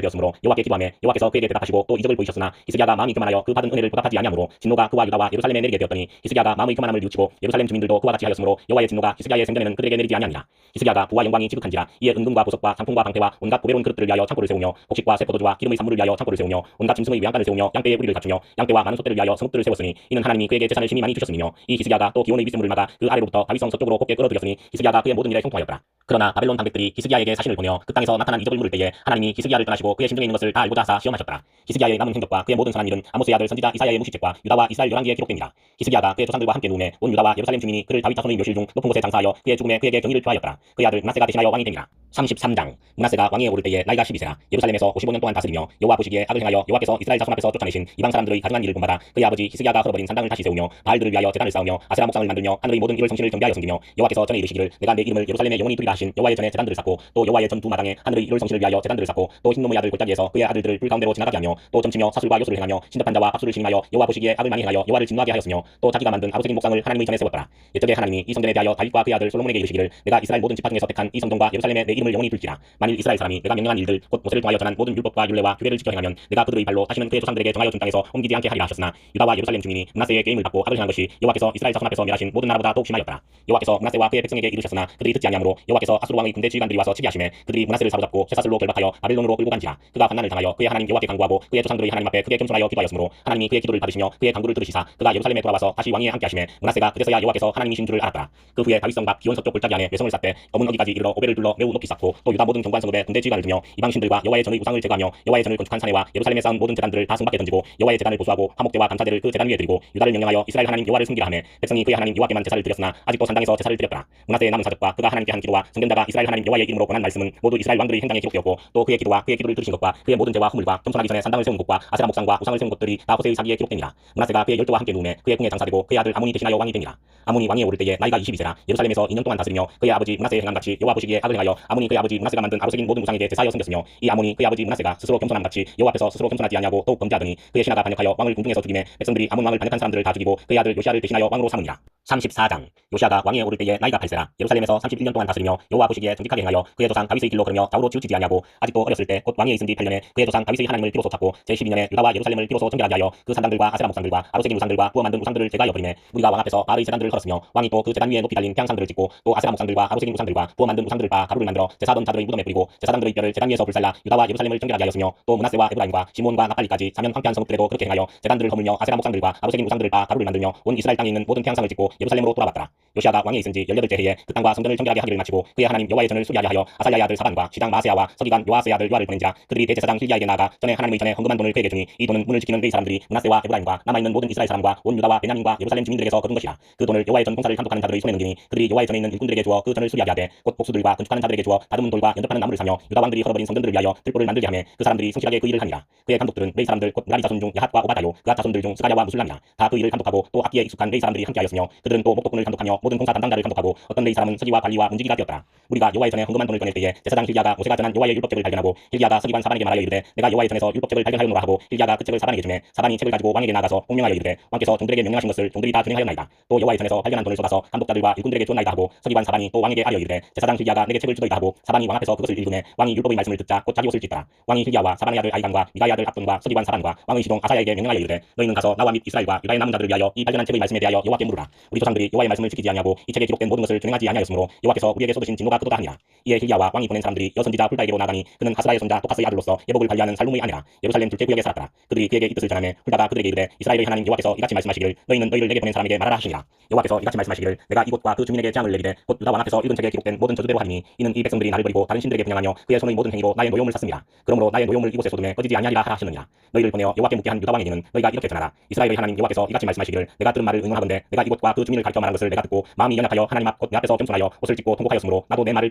되었으므로 여호와께 기도하며 여호와께서 그에게 대답하시고 또 이적을 보이셨으나 히스기야가 마음이 교만하여 그 받은 은혜를 보답하지 아니하므로 진노가 그와 유다와 예루살렘에 내리게 되었더니 히스기야가 마음의 교만함을 뉘우치고 예루살렘 주민들도 그와 같이 하였으므로 여호와의 진노가 히스기야의 생전에는 그들에게 내리지 아니하니라. 히스기야가 부와 영광이 지극한지라. 이에 은금과 보석과 상품과 방패와 온갖 보배로운 그릇들을 위하여 창고를 세우며 곡식과 쇠포도주와 기름의 산물을 위하여 창고를 세우며 온갖 짐승의 외양간을 세우며 양떼의 우리를 갖추며 양떼와 많은 소떼를 위하여 성읍들을 세웠으니 이는 하나님이 그에게 재산을 심히 많이 주셨음이며 이 히스기야가 또 기온의 윗샘물을 막아 그 아래로부터 다윗성 서쪽으로 곱게 끌어들였으니 히스기야가 그의 모든 일에 형통하였더라. 그러나 바벨론 방백들이 히스기야에게 사신을 보내어 그 땅에서 나타난 이적을 물을 때에 하나님이 히스기야를 떠나시고 그의 심중에 있는 것을 다 알고자 하사 시험하셨더라. 히스기야의 남은 행적과 그의 모든 선한 일은 아모스의 아들 선지자 이사야의 무시책과 유다와 이스라엘 열왕기에 기록됩니다. 히스기야가 그의 조상들과 함께 누움에 온 유다와 예루살렘 주민이 그를 다윗 자손의 묘실 중 높은 곳에 장사하여 그의 죽음에 그에게 경의를 표하였더라. 그의 아들 므낫세가 대신하여 왕이 되니라. 33장. 므낫세가 왕위에 오를 때에 나이가 12세라. 예루살렘에서 55년 동안 다스리며 여호와 보시기에 악을 행하여 여호와께서 이스라엘 자손 앞에서 쫓아내신 이방 사람들의 가증한 일을 본받아 그의 아버지 히스기야가 헐어버린 산당을 다시 세우며 바알들을 위하여 제단을 쌓으며 아세라 목상을 만들며 하늘의 모든 일을 성신을 경배하여 섬기며 여호와께서 전에 이르시기를 내가 내 이름을 예루살렘에 영원히 두리라 하신 여호와의 전에 제단들을 쌓고 또 여호와의 전 두 마당에 하늘의 일을 성신을 위하여 제단들을 쌓고 또 흰놈의 아들 골짜기에서 그의 아들들을 불 가운데로 지나가게 하며 또 점치며 사술과 요술을 행하며 신접한 자와 합수를 신임하여 여호와 보시기에 악을 많이 행하여 여호와를 진노하게 하였으며 또 자기가 만든 아부적인 목상을 하나님의 전에 세웠더라. 옛적에 하나님이 이 성전에 대하여 다윗과 그의 아들 솔로몬에게 이르시기를 내가 이스라엘 모든 지파 중에서 택한 이 성전과 예루살렘에 내 이름을 영원히 둘지라. 만일 이스라엘 사람이 내가 명령한 일들 곧 모세를 통하여 전한 모든 율법과 율례와 규례를 지켜 행하면 내가 그들의 발로 다시는 그의 조상들에게 정하여 준 땅에서 옮기지 않게 하리라 하셨으나 유다와 예루살렘 주민이 므낫세의 게임을 받고 악을 행한 것이 여호와께서 이스라엘 자손 앞에서 멸하신 모든 나라보다 더욱 심하였더라. 여호와께서 므낫세와 그의 백성에게 이르셨으나 그들이 듣지 아니하므로 여호와께서 아수르 왕의 군대 지휘관들이 와서 치게 하심에 그들이 므낫세를 사로잡고 쇠사슬로 결박하여 바벨론으로 끌고 간지라. 그가 환난을 당하여 그의 하나님 여호와께 간구하고 그의 조상들의 하나님 앞에 크게 겸손하여 기도하였으므로 하나님이 그의 기도를 받으시며 그의 간구를 들으시사 그가 예루살렘에 돌아와서 다시 왕위에 함께 하심에 므낫세가 그제서야 여호와께서 하나님이신 줄을 알았더라. 그 후에 다윗성 밖 기온 서쪽 골짜기 안에 외성을 쌓되 검은 어기까지 이르러 오벨을 둘러 매우 높이 쌓고 또 유다 모든 경관 성읍에 군대 지휘관을 두며 이방 신들과 여호와의 전의 우상을 제거하며 여호와의 전을 건축한 사내와 예루살렘에 쌓은 모든 제단들을 다 성밖에 던지고 여호와의 제단을 보수하고 화목제와 감사제를 그 제단 위에 드리고 유다를 명령하여 이스라엘 하나님 여호와를 숨기라 하며 백성이 그의 하나님 여호와께만 제사를 드렸으나 아직도 산당에서 제사를 드렸더라. 므낫세의 남은 사적과 그가 하나님께 한 기도와 성전자가 이스라엘 하나님 여호와의 이름으로 권한 말씀은 모두 이스라엘 왕들의 행장에 기록되었고 또 그의 기도와 그의 기도를 들으신 것과 그의 모든 죄와 허물과 겸손하기 전에 산당을 세운 곳과 아세라 목상과 우상을 세운 곳들이 다 호세의 사기에 기록되니라. 므낫세가 그의 열조와 함께 누움에 그의 궁에 장사되고 그의 아들 아몬이 대신하여 왕이 되니라. 아몬이 왕위에 오를 때에 나이가 22세라. 예루살렘에서 2년 동안 다스리며 그의 아버지 므낫세의 행함같이 여호와 보시기에 악을 행하여 아몬이 그의 아버지 므낫세가 만든 아로새긴 모든 우상에게 제사하여 섬겼으며 이 아몬이 그의 아버지 므낫세가 스스로 겸손함같이 여호와 앞에서 스스로 겸손하지 아니하고 더욱 범죄하더니 그의 신하가 반역하여 왕을 궁중에서 죽이매 백성들이 아몬 왕을 반역한 사람들을 다 죽이고 그의 아들 요시아를 대신하여 왕으로 삼으니라. 34장. 요시아가 왕위에 오를 때에 나이가 8세라. 예루살렘에서 31년 동안 다스리며 여호와 보시기에 정직하게 행하여 그의 조상 다윗의 길로 걸으며 좌우로 치우치지 아니하고 아직도 어렸을 때 곧 왕위에 있은 지 8년에 그의 조상 다윗의 하나님을 비로소 찾고 제12년에 유다와 예루살렘을 비로소 정결하게 하여 그 산당들과 아세라 목상들과 아로새긴 우상들과 부어 만든 우상들을 제거하여 버리매 우리가 왕 앞에서 바알의 제단들을 헐었으며 왕이 또 그 제단 위에 높이 달린 태양상들을 짓고 또 아세라 목상들과 아로새긴 우상들과 부어 만든 우상들을 바 가루를 만들어 제사하던 자들의 무덤에 뿌리고 제사장들의 뼈를 제단 위에서 불살라 유다와 예루살렘을 정결하게 하였으며 또 므낫세와 에브라임과 시몬과 나팔리까지 사면 황폐한 성읍들에도 그렇게 행하여 제단들을 허물며 아세라 목상들과 아로새긴 우상들을 바 가루를 만들며 온 이스라엘 땅에 있는 모든 태양상을 짓고 예루살렘으로 돌아왔더라. 요시아가 왕에 있은 지 18째 해에 그 땅과 성전을 정결하게 하기를 마치고 그의 하나님 여호와의 전을 수리하게 하여 아살랴의 아들 사반과 시장 마세야와 서기관 요아스의 아들 요아를 보낸지라. 그들이 대제사장 힐기야에게 나아가 전에 하나님의 전에 헌금한 돈을 그에게 주니 이 돈은 문을 지키는 그의 사람들이 므낫세와 에브라임과 남아있는 모든 이스라엘 사람과 온 유다와 베냐민과 예루살렘 주민들에게서 거둔 것이라. 그 돈을 여호와의 전 공사를 감독하는 자들의 손에 넘기니 그들이 여호와의 전에 있는 일꾼들에게 주어 그 전을 수리하게 하되 곧 복수들과 건축하는 자들에게 주어 다듬은 돌과 연접하는 나무를 사며 유다 왕들이 헐어버린 성전들을 위하여 들판 꼴을 만들게 하며 그 사람들이 성실하게 그 일을 하니라. 그의 감독들은 레위 사람들 곧 므라리 자손 중 야핫과 오바다요 그앗 자손들 중 스가랴와 무술람이라. 다 그 일을 감독하고 또 악기에 익숙한 레위 사람들이 함께하였으며 그들은 또 목독꾼을 감독하며 모든 공사 담당자를 감독하고 어떤 레위 사람은 서기와 관리와 문지기가 되었더라. 우리가 여호와의 전에 헌금한 돈을 꺼낼 때에 제사장 힐기야가 모세가 전한 여호와의 율법책을 발견하고 힐기야가 서기관 사반에게 말하여 이르되 내가 여호와의 전에서 율법책을 발견하였노라 하고 힐기야가 그 책을 사반에게 주매 사반이 책을 가지고 왕에게 나가서 공명하여 이르되 왕께서 종들에게 명령하신 것을 종들이 다 준행하였나이다. 또 여호와의 전에서 발견한 돈을 쏟아서 감독자들과 일꾼들에게 주었나이다 하고 서기관 사반이 또 왕에게 아뢰어 이르되 제사장 힐기야가 내게 책을 주더이다 하고 사반이 왕 앞에서 그것을 읽음에 왕이 율법의 말씀을 듣자 곧 자기 옷을 찢더라. 왕이 힐기야와 사반의 아들 아이간과 미가의 아들 압돈과 서기관 사반과 왕의 시종 아사야에게 명령하여 이르되 너희는 가서 나와 및 이스라엘과 유다의 남은 자들을 위하여 이 발견한 책의 말씀에 대하여 여호와께 물으라. 우리 조상들이 여호와의 말씀을 지키지 아니하고 이 책에 기록된 모든 것을 준행하지 아니하였으므로 여호와께서 우리에게 쏟으신 진노가 크도다 하니라. 이에 힐기야와 왕이 보낸 사람들이 여선지자 훌다에게로 나가니 그는 하스라의 손자 또카스의 아들로서 예복을 관리하는 살룸의 아내라. 예루살렘 둘째 구역에 살았더라. 그들이 그에게 이 뜻을 전하매 훌다가 그들에게 이르되 이스라엘의 하나님 여호와께서 이같이 말씀하시기를 너희는 너희를 내게 보낸 사람에게 말하라 하시니라. 여호와께서 이같이 말씀하시기를 내가 이곳과 그 주민에게 재앙을 내리되 곧 유다 왕 앞에서 읽은 책에 기록된 모든 저주대로 하리니 이는 이 백성들이 나를 버리고 다른 신들에게 분양하며 그의 손의 모든 행위로 나의 노여움을 샀습니다. 그러므로 나의 노여움을 이곳에 쏟음에 꺼지지 아니하리라 하시느니라. 너희를 보내어 여호와께 묻게 한 유다 왕에게는 너희가 이렇게 전하라. 이스라엘의 하나님 여호와께서 이같이 말씀하시기를 내가 들은 말을 의논하건대 내가 이곳과 그 주민을 가르쳐 말한 것을 내가 듣고 마음이 연약하여 하나님 앞 곧 내 앞에서 겸손하여 옷을 찢고 통곡하였으므로 나도 내 말을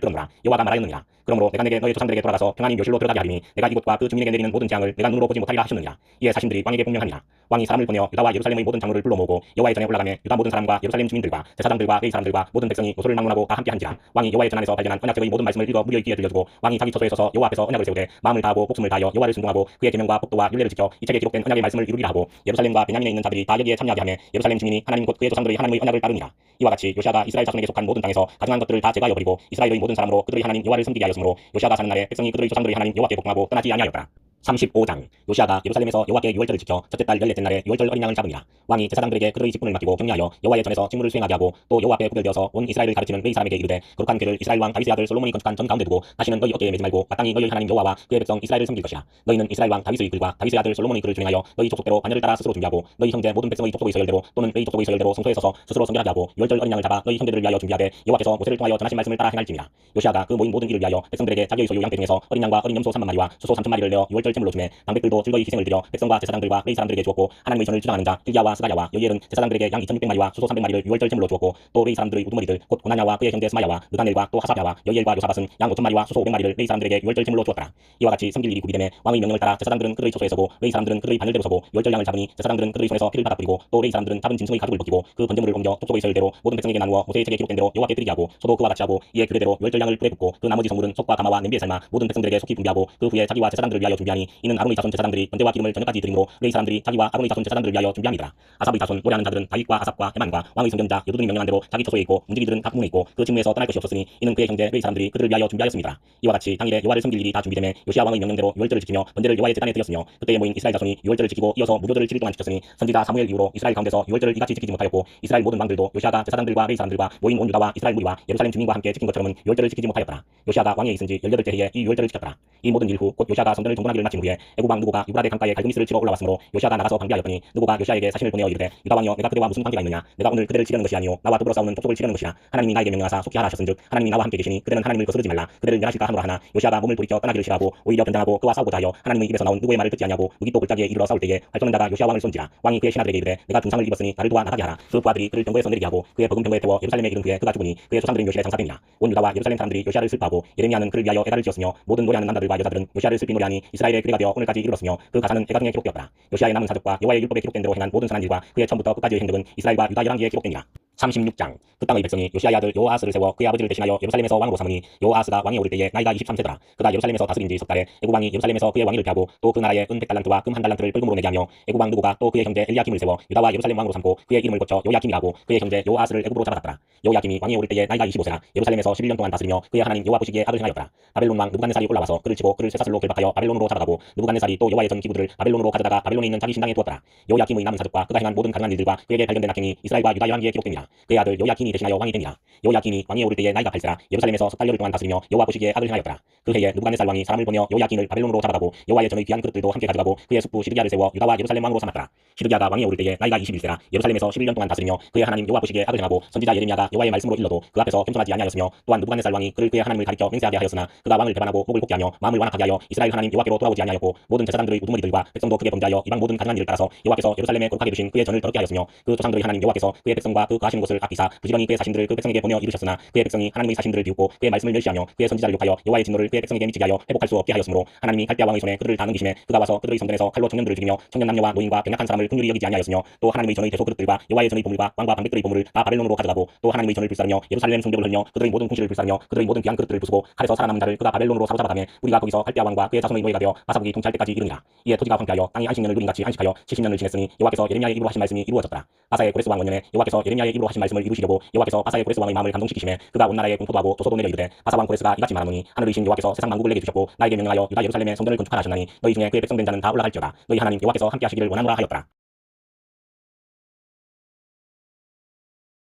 들었노라. 여호와가 말하였느니라. 그러므로 내가 내게 너희 조상들에게 돌아가서 평안히 묘실로 들어가게 하리니 내가 이곳과 그 주민에게 내리는 모든 재앙을 내가 눈으로 보지 못하리라 하셨느니라. 이에 사신들이 왕에게 공명하니라. 왕이 사람을 보내어 유다와 예루살렘의 모든 장로를 불러 모으고 여호와의 전에 올라가며 유다 모든 사람과 예루살렘 주민들과 제사장들과 레위 사람들과 모든 백성이 노소를 막론하고 다 함께한지라. 왕이 여호와의 전 안에서 발견한 언약책의 모든 말씀을 읽어 무료의 귀에 들려주고 왕이 자기 처소에 서서 여호와 앞에서 언약을 세우되 마음을 다하고 목숨을 다하여 여호와를 순종하고 그의 계명과 법도와 율례를 지켜 이 책에 기록된 언약의 말씀을 이루리라 하고 예루살렘과 베냐민에 있는 자들이 다 여기에 참여하게 하며 예루살렘 주민이 하나님 곧 그의 조상들의 하나님의 언약을 따르니라. 이와 같이 요시아가 이스라엘 자손에게 속한 모든 땅에서 가증한 것들을 다 제거하여 버리고 이스라엘의 모든 사람으로 그들의 하나님 여호와를 섬기게 하였으므로 요시아가 사는 날에 백성이 그들의 조상들의 하나님 여호와께 복종하고 떠나지 아니하였더라. 35장 요시아가 예루살렘에서 여호와께 유월절을 지켜 첫째 달 14째 날에 유월절 어린 양을 잡으니라. 왕이 제사장들에게 그들의 직분을 맡기고 격려하여 여호와의 전에서 직무를 수행하게 하고 또 여호와 앞에 구별되어서 온 이스라엘을 가르치는 레위 사람에게 이르되 거룩한 궤를 이스라엘 왕 다윗의 아들 솔로몬이 건축한 전 가운데 두고 다시는 너희 어깨에 매지 말고 마땅히 너희의 하나님 여호와와 그의 백성 이스라엘을 섬길 것이라. 너희는 이스라엘 왕 다윗의 글과 다윗의 아들 솔로몬의 글을 준행하여 너희 족속대로 반열을 따라 스스로 준비하고 너희 형제 모든 백성의 족속의 서열대로 또는 레위 족속의 서열대로 성소에 서서 스스로 성결하게 하고 유월절 어린 양을 잡아 너희 형제들을 위하여 준비하되 여호와께서 모세를 통하여 전하신 말씀을 따라 행할지니라. 요시아가 그 모인 모든 일을 위하여 백성들에게 자기의 소유 양떼 중에서 어린 양과 어린 염소 3만 마리와 수소 3천 마리를 내어 유월절 제물로 주매 방백들도 즐거이 희생을 드려 백성과 제사장들과 레위 사람들에게 주었고 하나님의 전을 주장하는 자 힐기야와 스가랴와 여이엘은 제사장들에게 양 2,600마리와 수소 300마리를 유월절 제물로 주었고 또 레위 사람들의 우두머리들 곧 고나냐와 그의 형제 스마야와 느다넬과 또 하사랴와 여이엘과 요사밧은 양 5,000마리와 수소 500마리를 레위 사람들에게 유월절 제물로 주었더라. 이와 같이 섬길 일이 구비되매 왕의 명령을 따라 제사장들은 그들의 처소에 서고 레위 사람들은 그들의 반열대로 서고 유월절 양을 잡으니 제사장들은 그들의 손에서 피를 받아 뿌리고 또 레위 사람들은 잡은 짐승의 가죽을 벗기고 그 번제물을 옮겨 족속의 서열대로 모든 백성에게 나누어 모세의 책에 기록된 대로 여호와께 드리게 하고 소도 그와 같이 하고 이에 규례대로 유월절 양을 불에 굽고 그 나머지 성물은 속과 가마와 냄비에 삶아 모든 백성들에게 속히 분비하고 그 후에 자기와 제사장들을 위하여 준비하니 이는 아론의 자손 제사장들이 번제와 기름을 저녁까지 드림으로 레위 사람들이 자기와 아론의 자손 제사장들을 위하여 준비함이더라. 아삽의 자손 노래하는 자들은 다윗과 아삽과 헤만과 왕의 선견자 여두둔이 명령한 대로 자기 처소에 있고 문지기들은 각 부문에 있고 그 직무에서 떠날 것이 없었으니 이는 그의 형제 레위 사람들이 그들을 위하여 준비하였습니다. 이와 같이 당일에 여호와를 섬길 일이 다 준비되매 요시아 왕의 명령대로 유월절을 지키며 번제를 여호와의 제단에 드렸으며 그때에 모인 이스라엘 자손이 유월절을 지키고 이어서 무교절을 7일 동안 지켰으니 선지자 사무엘 이후로 이스라엘 가운데서 유월절을 이같이 지키지 못하였고 이스라엘 모든 왕들도 요시아가 제사장들과 레위 사람들과 모인 온 유다와 이스라엘 무리와 예루살렘 주민과 함께 지킨 것처럼은 유월절을 지키지 못하였더라. 요시아가 왕에 있은지 18째 해에 이 유월절을 지켰더라. 이 모든 일 후 곧 요시아가 성전을 정돈하기를 마친 후에 애굽 왕 누고가 유브라데 강가에 갈그미스를 치러 올라왔으므로 요시아가 나가서 방비하였더니 누고가 요시아에게 사신을 보내어 이르되 유다 왕이여 내가 그대와 무슨 관계가 있느냐. 내가 오늘 그대를 치려는 것이 아니요 나와 더불어 싸우는 족속을 치려는 것이라. 하나님이 나에게 명령하사 속히 하라 하셨은즉 하나님이 나와 함께 계시니 그대는 하나님을 거스르지 말라. 그대를 멸하실까 하노라 하나 요시아가 몸을 돌이켜 떠나기를 싫어하고 오히려 변장하고 그와 싸우고자 하여 하나님의 입에서 나온 누구의 말을 듣지 아니하고 무기또 골짜기에 이르러 싸울 때에 활 쏘는 자가 요시아 왕을 쏜지라. 왕이 그의 신하들에게 이르되 내가 중상을 입었으니 나를 도와 나가게 하라. 그 부하들이 그를 병거에서 내리게 하고 그의 버금 병거에 태워 예루살렘에 이른 후에 그가 죽으니 그의 조상들은 요실에 장사되니라. 온 유다와 예루살렘 사람들이 요시아를 슬퍼하고 예레미야는 그를 위하여 애가를 지었으며 모든 노래하는 남자들과 여자들은 요시아를 슬피 노래하니 이스라엘의 규례가 되어 오늘까지 이르렀으며 그 가사는 해가 중에 기록되었더라. 요시아의 남은 사적과 여호와의 율법에 기록된 대로 행한 모든 선한 일과 그의 처음부터 끝까지의 행적은 이스라엘과 유다 열왕기에 기록되니라. 36장 그 땅의 백성이 요시아의 아들 요아스를 세워 그의 아버지를 대신하여 예루살렘에서 왕으로 삼으니 요아스가 왕에 오를 때에 나이가 23세더라. 그가 예루살렘에서 다스린 지 석 달에 애굽 왕이 예루살렘에서 그의 왕위를 폐하고 또 그 나라에 은 100달란트와 금 1달란트를 벌금으로 내게 하며 애굽 왕 누고가 또 그의 형제 엘리야김을 세워 유다와 예루살렘 왕으로 삼고 그의 이름을 고쳐 요야김이라고 그의 형제 요아스를 애굽으로 잡아갔더라. 요야김이 왕에 오를 때에 나이가 25세라 예루살렘에서 11년 동안 다스리며 그의 하나님 여호와 보시기에 악을 행하였더라. 바벨론 왕 느부갓네살이 올라와서 그를 치고 그를 쇠사슬로 결박하여 바벨론으로 잡아가고 느부갓네살이 또 여호와의 전 기구들을 바벨론으로 가져다가 바벨론에 있는 자기 신당에 두었더라. 요야김의 남은 사적과 그가 행한 모든 가증한 일들과 그에게 발견된 악행이 이스라엘과 유다 열왕기에 기록됩니다. 그의 아들 요야김이 대신하여 왕이 되니라. 요야김이 왕에 오를 때에 나이가 8세라 예루살렘에서 석 달여를 동안 다스리며 여호와 보시기에 악을 행하였더라. 그 해에 느부갓네살 왕이 사람을 보내어 요야김을 바벨론으로 잡아가고 여호와의 전의 귀한 그릇들도 함께 가져가고 그의 숙부 시드기야를 세워 유다와 예루살렘 왕으로 삼았더라. 시드기야가 왕에 오를 때에 나이가 21세라 예루살렘에서 11년 동안 다스리며 그의 하나님 여호와 보시기에 악을 행하고 선지자 예레미야가 여호와의 말씀으로 일러도 그 앞에서 겸손하지 아니하였으며 또한 느부갓네살 왕이 그를 그의 하나님을 가리켜 맹세하게 하였으나 그가 왕을 배반하고 목을 곱게 하며 마음을 완악하게 하여 이스라엘 하나님 여호와께로 돌아오지 아니하였고 모든 제사장들의 우두머리들과 백성도 크게 범죄하여 이방 모든 가증한 일을 따라서 여호와께서 예루살렘에 거룩하게 두신 그의 전을 더럽게 하였으며 그 조상들의 하나님 여호와께서 그의 백성과 그 가신 사시는 곳을 아끼사 부지런히 그의 사심들을 그 백성에게 보내어 이루셨으나 그의 백성이 하나님의 사심들을 비웃고 그의 말씀을 멸시하며 그의 선지자를 욕하여 여호와의 진노를 그의 백성에게 미치게 하여 회복할 수 없게 하였으므로 하나님이 갈대아 왕의 손에 그들을 다 넘기심에 그가 와서 그들의 성전에서 칼로 청년들을 죽이며 청년 남녀와 노인과 병약한 사람을 긍휼히 여기지 아니하였으며 또 하나님의 전의 대소 그릇들과 여호와의 전의 보물과 왕과 방백들의 보물을 다 바벨론으로 가져가고 또 하나님의 전을 불사르며 예루살렘 성벽을 흘며 그들의 모든 궁실을 불사르며 그들의 모든 귀한 그릇들을 부수고 칼에서 살아남은 자를 그가 바벨론으로 사로잡아가며 우리가 거기서 갈대아 왕과 그의 자손의 노예가 되어 바사국이 통치할 때까지 이르니라. 이에 토지가 황폐하여 땅이 안식년을 누린같이 안식하여 70년을 지냈으니 여호와께서 예레미야의 입으로 하신 말씀이 이루어졌더라. 바사의 고레스 왕 원년에 여호와께서 예레미야의 입으로 하신 말씀을 이루시려고 여호와께서 바사의 고레스 왕의 마음을 감동시키심에 그가 온 나라에 공포도 도소도 내려 이르되 바사 왕 고레스가 이같이 말하노니 하늘이신 여호와께서 세상 만국을 내게 주셨고 나에게 명령하여 유다 예루살렘의 성전을 건축하라 하셨나니 너희 중에 그의 백성된 자는 다 올라갈지어다. 너희 하나님 여호와께서 함께 하시기를 원하노라 하였더라.